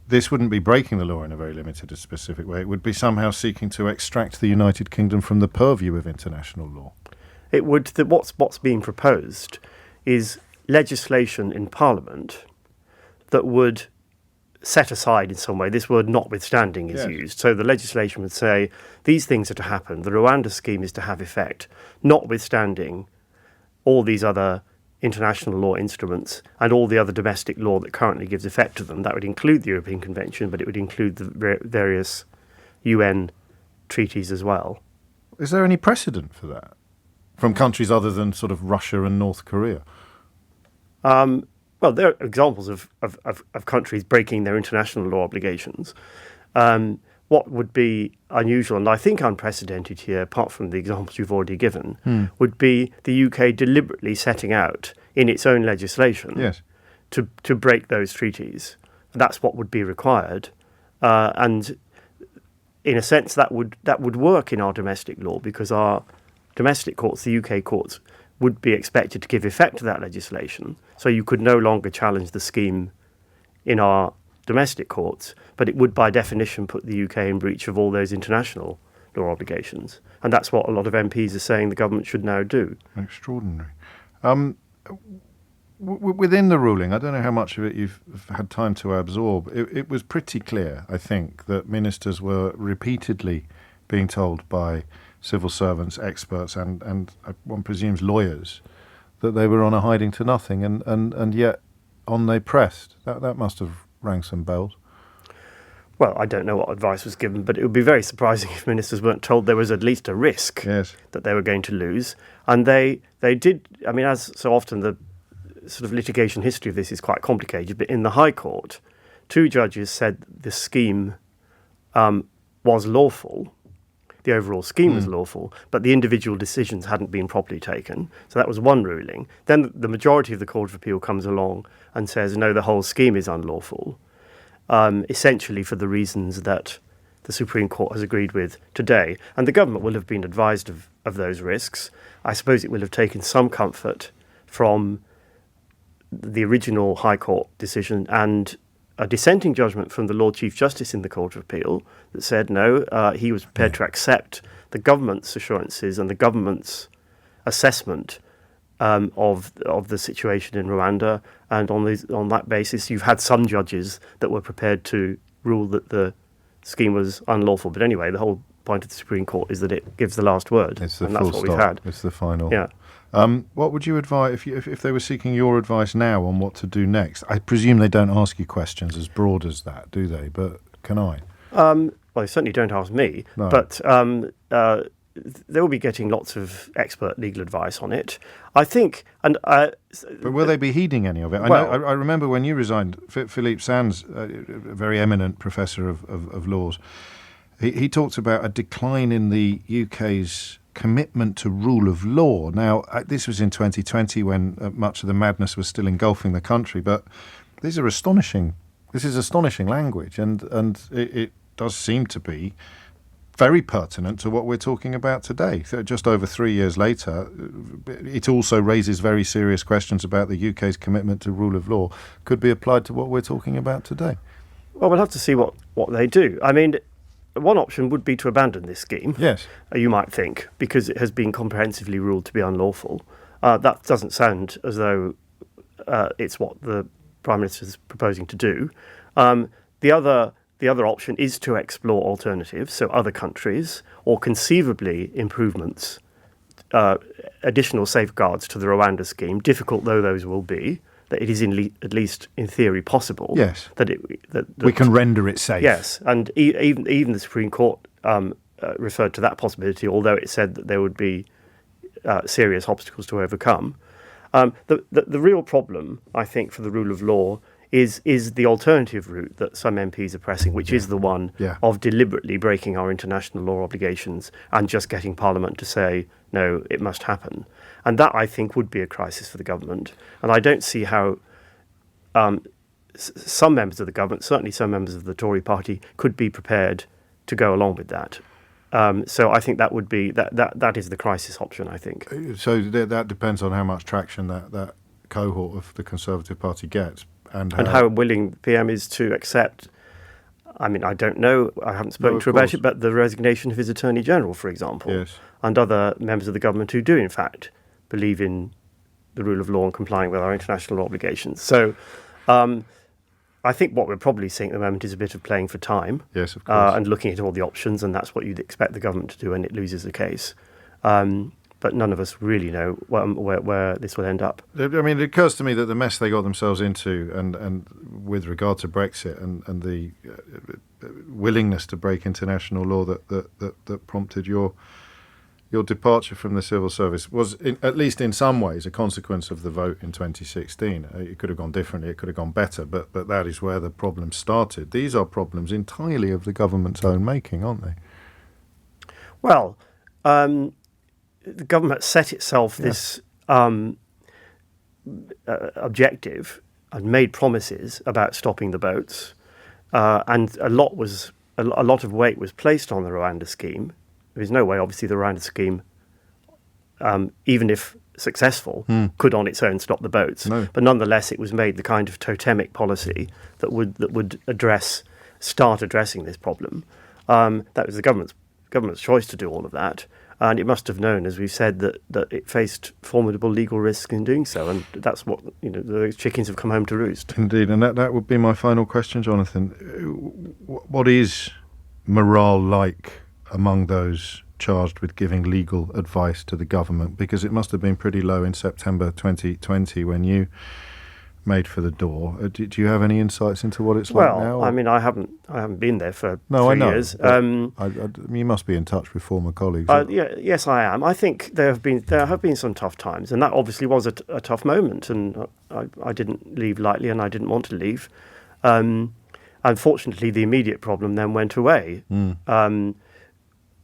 This wouldn't be breaking the law in a very limited and specific way. It would be somehow seeking to extract the United Kingdom from the purview of international law. It would. What's being proposed is legislation in Parliament that would set aside in some way, this word notwithstanding is used. So the legislation would say these things are to happen. The Rwanda scheme is to have effect, notwithstanding all these other international law instruments and all the other domestic law that currently gives effect to them. That would include the European Convention, but it would include the various UN treaties as well. Is there any precedent for that from countries other than sort of Russia and North Korea? Well, there are examples of countries breaking their international law obligations. What would be unusual, and I think unprecedented here, apart from the examples you've already given, would be the UK deliberately setting out in its own legislation to break those treaties. That's what would be required. And in a sense, that would work in our domestic law, because our domestic courts, the UK courts, would be expected to give effect to that legislation. So you could no longer challenge the scheme in our domestic courts, but it would by definition put the UK in breach of all those international law obligations. And that's what a lot of MPs are saying the government should now do. Extraordinary. Within the ruling, I don't know how much of it you've had time to absorb, it was pretty clear, I think, that ministers were repeatedly being told by civil servants, experts, and one presumes lawyers, that they were on a hiding to nothing, and yet on they pressed. That must have rang some bells. Well, I don't know what advice was given, but it would be very surprising if ministers weren't told there was at least a risk that they were going to lose. And they did, I mean, as so often the sort of litigation history of this is quite complicated, but in the High Court, 2 judges said the scheme was lawful. The overall scheme was lawful, but the individual decisions hadn't been properly taken. So that was one ruling. Then the majority of the Court of Appeal comes along and says, no, the whole scheme is unlawful, essentially for the reasons that the Supreme Court has agreed with today. And the government will have been advised of those risks. I suppose it will have taken some comfort from the original High Court decision and a dissenting judgment from the Lord Chief Justice in the Court of Appeal that said no, he was prepared to accept the government's assurances and the government's assessment of the situation in Rwanda, and on that basis you've had some judges that were prepared to rule that the scheme was unlawful. But anyway, the whole point of the Supreme Court is that it gives the last word, it's the and full that's what stop. we've had. It's the final. Yeah. What would you advise if they were seeking your advice now on what to do next? I presume they don't ask you questions as broad as that, do they? But can I? Well, they certainly don't ask me. No. But they will be getting lots of expert legal advice on it, I think. And but will they be heeding any of it? I remember when you resigned, Philippe Sands, a very eminent professor of laws, he talked about a decline in the UK's commitment to rule of law. Now, this was in 2020 when much of the madness was still engulfing the country, but these are astonishing. This is astonishing language, and it does seem to be very pertinent to what we're talking about today. So just over 3 years later, it also raises very serious questions about the UK's commitment to rule of law. Could be applied to what we're talking about today. Well, we'll have to see what they do. I mean, one option would be to abandon this scheme. Yes. You might think, because it has been comprehensively ruled to be unlawful. That doesn't sound as though it's what the Prime Minister is proposing to do. The other option is to explore alternatives, so other countries, or conceivably improvements, additional safeguards to the Rwanda scheme, difficult though those will be, that it is at least in theory possible. Yes. That we can render it safe. Yes, and even the Supreme Court referred to that possibility, although it said that there would be serious obstacles to overcome. The real problem, I think, for the rule of law is the alternative route that some MPs are pressing, which is the one of deliberately breaking our international law obligations and just getting Parliament to say, no, it must happen. And that, I think, would be a crisis for the government. And I don't see how some members of the government, certainly some members of the Tory party, could be prepared to go along with that. So I think that would be that is the crisis option, I think. So that depends on how much traction that cohort of the Conservative Party gets. And how willing the PM is to accept, I mean, I don't know, I haven't spoken to him about it, but the resignation of his Attorney General, for example, and other members of the government who do, in fact, believe in the rule of law and complying with our international obligations. So I think what we're probably seeing at the moment is a bit of playing for time. Yes, of course. And looking at all the options, and that's what you'd expect the government to do when it loses the case. But none of us really know where this will end up. I mean, it occurs to me that the mess they got themselves into, and with regard to Brexit and the willingness to break international law that prompted your departure from the civil service was, at least in some ways, a consequence of the vote in 2016. It could have gone differently, it could have gone better, but that is where the problem started. These are problems entirely of the government's own making, aren't they? Well, the government set itself this objective and made promises about stopping the boats, and a lot of weight was placed on the Rwanda scheme. There is no way, obviously, the Rwanda scheme, even if successful, could on its own stop the boats. No. But nonetheless, it was made the kind of totemic policy that would start addressing this problem. That was the government's choice to do all of that. And it must have known, as we've said, that it faced formidable legal risks in doing so, and that's what those chickens have come home to roost. Indeed, and that would be my final question, Jonathan. What is morale like among those charged with giving legal advice to the government? Because it must have been pretty low in September 2020 when you made for the door. Do you have any insights into what it's like now? Well, I mean, I haven't been there for 3 years. You must be in touch with former colleagues. Yes, I am. I think there have been some tough times, and that obviously was a tough moment. And I didn't leave lightly, and I didn't want to leave. Unfortunately, the immediate problem then went away.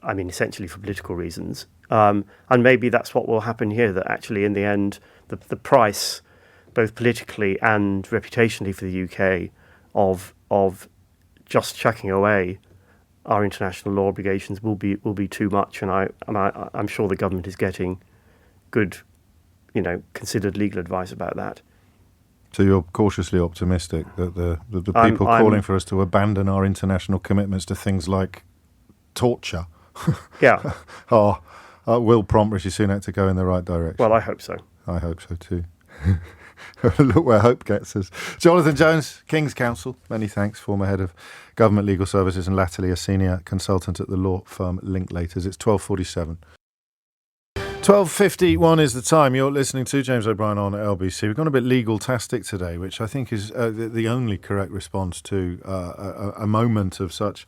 I mean, essentially for political reasons. And maybe that's what will happen here. That actually, in the end, the price, both politically and reputationally for the UK, of just chucking away our international law obligations will be too much, and I'm sure the government is getting good, considered legal advice about that. So you're cautiously optimistic that the people calling for us to abandon our international commitments to things like torture, will prompt Rishi Sunak to go in the right direction. Well, I hope so. I hope so too. Look where hope gets us. Jonathan Jones, King's Counsel, many thanks, former head of Government Legal Services and latterly a senior consultant at the law firm Linklaters. It's 12:47. 12:51 is the time. You're listening to James O'Brien on LBC. We've gone a bit legal-tastic today, which I think is the only correct response to a moment of such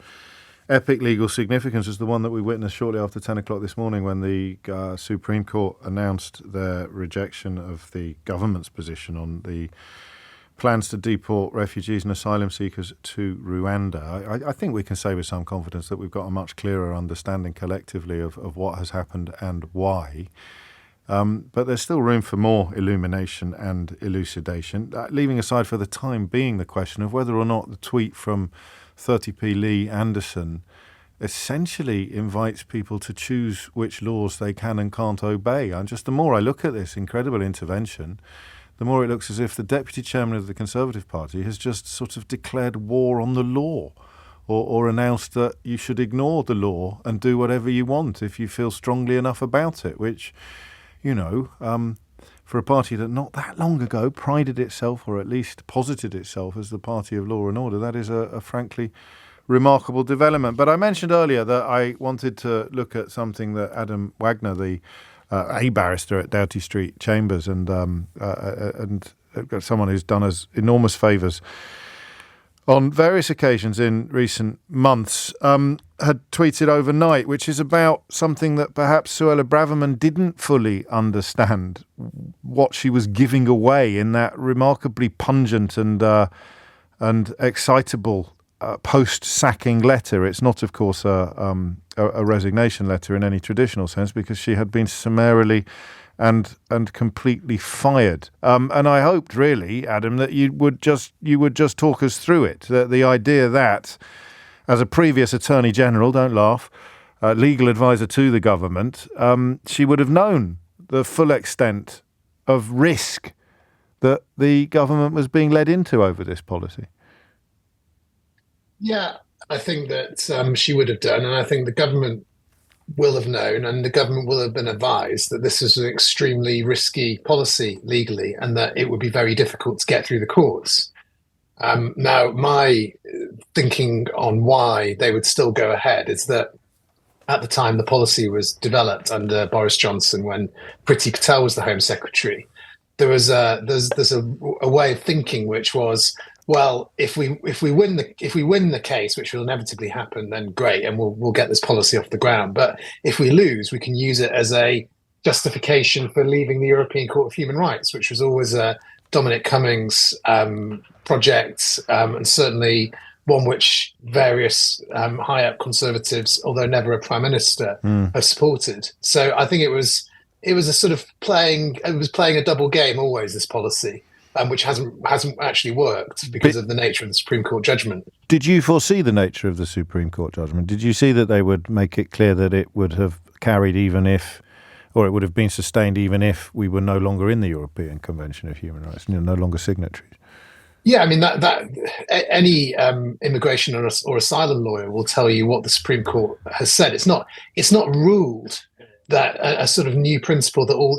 epic legal significance as the one that we witnessed shortly after 10 o'clock this morning when the Supreme Court announced their rejection of the government's position on the plans to deport refugees and asylum seekers to Rwanda. I think we can say with some confidence that we've got a much clearer understanding collectively of what has happened and why. But there's still room for more illumination and elucidation, leaving aside for the time being the question of whether or not the tweet from 30p Lee Anderson essentially invites people to choose which laws they can and can't obey. And just the more I look at this incredible intervention, the more it looks as if the deputy chairman of the Conservative Party has just sort of declared war on the law, or announced that you should ignore the law and do whatever you want if you feel strongly enough about it, which, for a party that not that long ago prided itself, or at least posited itself as the party of law and order, that is a frankly remarkable development. But I mentioned earlier that I wanted to look at something that Adam Wagner, the a barrister at Doughty Street Chambers, and someone who's done us enormous favours on various occasions in recent months, had tweeted overnight, which is about something that perhaps Suella Braverman didn't fully understand, what she was giving away in that remarkably pungent and excitable post-sacking letter. It's not, of course, a resignation letter in any traditional sense, because she had been summarily and completely fired. And I hoped, really, Adam, that you would just talk us through it. The idea that, as a previous Attorney General, don't laugh, legal advisor to the government, she would have known the full extent of risk that the government was being led into over this policy. Yeah, I think that she would have done, and I think the government will have known, and the government will have been advised that this is an extremely risky policy legally, and that it would be very difficult to get through the courts. Now, my thinking on why they would still go ahead is that at the time the policy was developed under Boris Johnson, when Priti Patel was the Home Secretary, there's a way of thinking which was, well, if we win the case, which will inevitably happen, then great, and we'll get this policy off the ground. But if we lose, we can use it as a justification for leaving the European Court of Human Rights, which was always a Dominic Cummings project, and certainly one which various high-up Conservatives, although never a prime minister, have supported. So I think it was a sort of playing a double game always, this policy. Which hasn't actually worked because of the nature of the Supreme Court judgment. Did you foresee the nature of the Supreme Court judgment? Did you see that they would make it clear that it would have carried even if, or it would have been sustained even if we were no longer in the European Convention of Human Rights, no longer signatories? Yeah, I mean, that any immigration or asylum lawyer will tell you what the Supreme Court has said. It's not ruled that a sort of new principle that all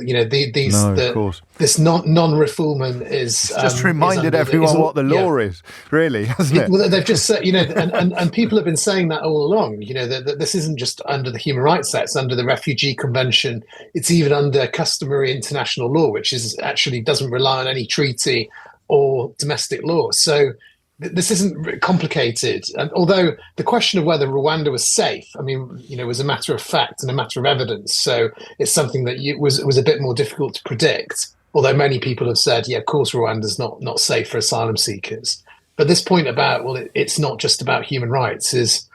this non-refoulement is just reminded everyone what the law is, really, hasn't it? Well, they've just said, and people have been saying that all along. That this isn't just under the Human Rights Act; it's under the Refugee Convention. It's even under customary international law, which is actually doesn't rely on any treaty or domestic law. So this isn't complicated. And although the question of whether Rwanda was safe, was a matter of fact and a matter of evidence. So it's something that was a bit more difficult to predict. Although many people have said, yeah, of course, Rwanda's not safe for asylum seekers. But this point about, it's not just about human rights is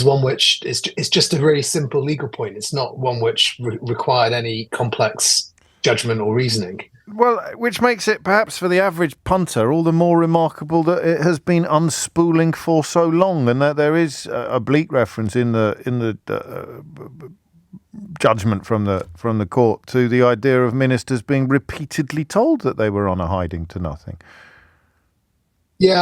one which is just a very simple legal point. It's not one which required any complex judgment or reasoning. Well, which makes it perhaps for the average punter all the more remarkable that it has been unspooling for so long, and that there is a oblique reference in the judgment from the court to the idea of ministers being repeatedly told that they were on a hiding to nothing. Yeah.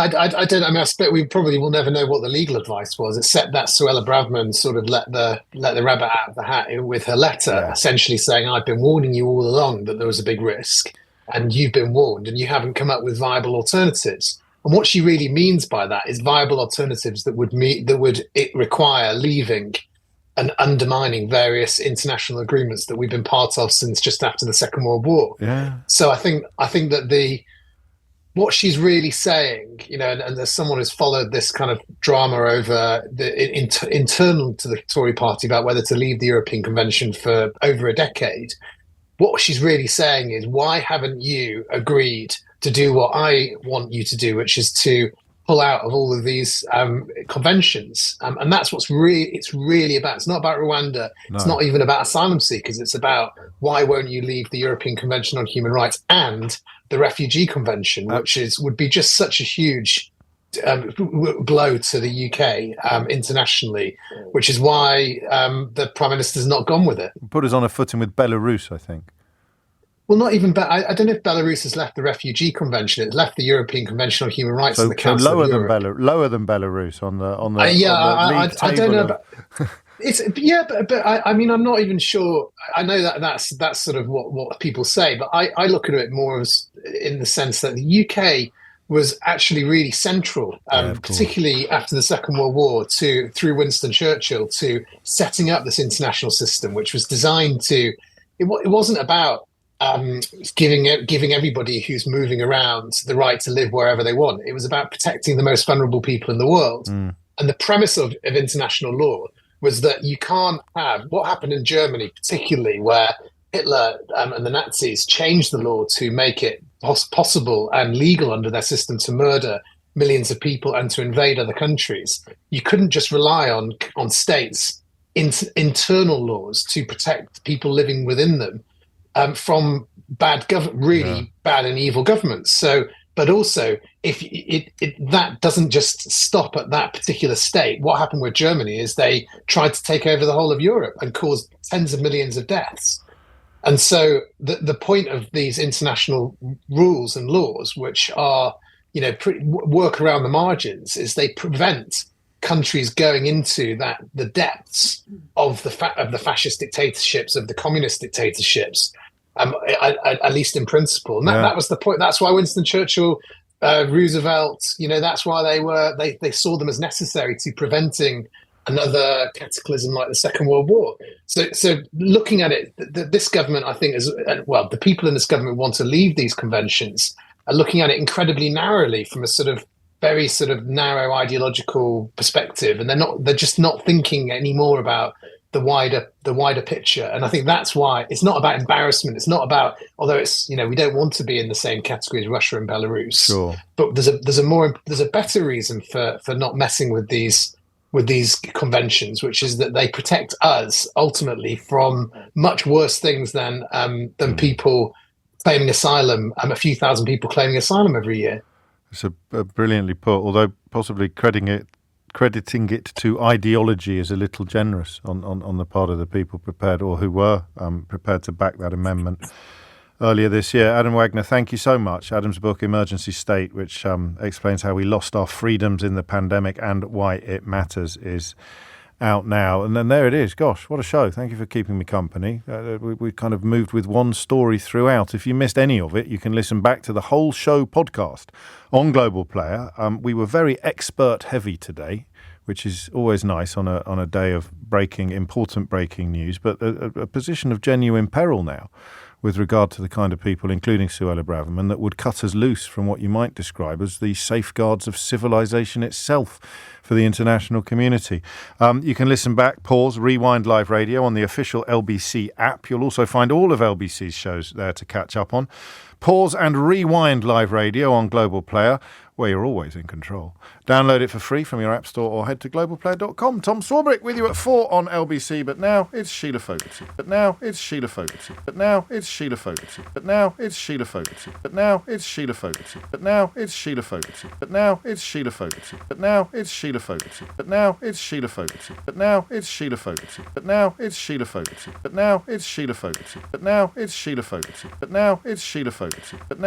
I don't. I mean, I expect we probably will never know what the legal advice was, except that Suella Braverman sort of let the rabbit out of the hat with her letter, essentially saying, "I've been warning you all along that there was a big risk, and you've been warned, and you haven't come up with viable alternatives." And what she really means by that is viable alternatives that would require leaving and undermining various international agreements that we've been part of since just after the Second World War. Yeah. So I think that what she's really saying, and as someone who's followed this kind of drama over internal to the Tory party about whether to leave the European Convention for over a decade, what she's really saying is, why haven't you agreed to do what I want you to do, which is to pull out of all of these conventions? And that's it's really about. It's not about Rwanda. No. It's not even about asylum seekers. It's about, why won't you leave the European Convention on Human Rights and the Refugee Convention, which would be just such a huge blow to the UK internationally, which is why the Prime Minister's not gone with it. Put us on a footing with Belarus, I think. Well, not even. I don't know if Belarus has left the Refugee Convention. It's left the European Convention on Human Rights. So, and the Council lower of than Europe. Lower than Belarus on the I don't know. But I mean, I'm not even sure. I know that's sort of what people say, but I look at it more as in the sense that the UK was actually really central, particularly after the Second World War, through Winston Churchill, to setting up this international system, which was designed to. It wasn't about giving everybody who's moving around the right to live wherever they want. It was about protecting the most vulnerable people in the world. And the premise of international law was that you can't have what happened in Germany, particularly where Hitler and the Nazis changed the law to make it possible and legal under their system to murder millions of people and to invade other countries. You couldn't just rely on states' internal laws to protect people living within them from bad bad and evil governments. So, but also, if that doesn't just stop at that particular state, what happened with Germany is they tried to take over the whole of Europe and caused tens of millions of deaths. And so, the point of these international rules and laws, which are work around the margins, is they prevent countries going into the depths of the fascist dictatorships, of the communist dictatorships. At least in principle, and that was the point. That's why Winston Churchill, Roosevelt, that's why they saw them as necessary to preventing another cataclysm like the Second World War. So looking at it, this government, I think, the people in this government want to leave these conventions, are looking at it incredibly narrowly from a sort of very sort of narrow ideological perspective, and they're just not thinking anymore about the wider picture. And I think that's why it's not about embarrassment. It's not about, although it's, we don't want to be in the same category as Russia and Belarus. Sure. But there's a better reason for not messing with these conventions, which is that they protect us ultimately from much worse things than people claiming asylum. A few thousand people claiming asylum every year. It's a brilliantly put, although possibly crediting it to ideology is a little generous on the part of the people prepared, or who were prepared to back that amendment earlier this year. Adam Wagner, thank you so much. Adam's book, Emergency State, which explains how we lost our freedoms in the pandemic and why it matters, is out now. And then there it is. Gosh, what a show. Thank you for keeping me company. We kind of moved with one story throughout. If you missed any of it, you can listen back to the whole show podcast on Global Player. We were very expert heavy today, which is always nice on a day of important breaking news, but a position of genuine peril now with regard to the kind of people, including Suella Braverman, that would cut us loose from what you might describe as the safeguards of civilization itself for the international community. You can listen back, pause, rewind live radio on the official LBC app. You'll also find all of LBC's shows there to catch up on. Pause and rewind live radio on Global Player, where you're always in control. Download it for free from your app store or head to globalplayer.com. Tom Swarbrick with you at 4 on LBC, but now it's Sheila Fogarty. But now it's Sheila Fogarty. But now it's Sheila Fogarty. But now it's Sheila Fogarty. But now it's Sheila Fogarty. But now it's Sheila Fogarty. But now it's Sheila Fogarty. But now it's Sheila Fogarty. But now it's Sheila Fogarty. But now it's Sheila Fogarty. But now it's Sheila Fogarty. But now it's Sheila Fogarty. But now it's Sheila Fogarty. But now it's Sheila Fogarty. But now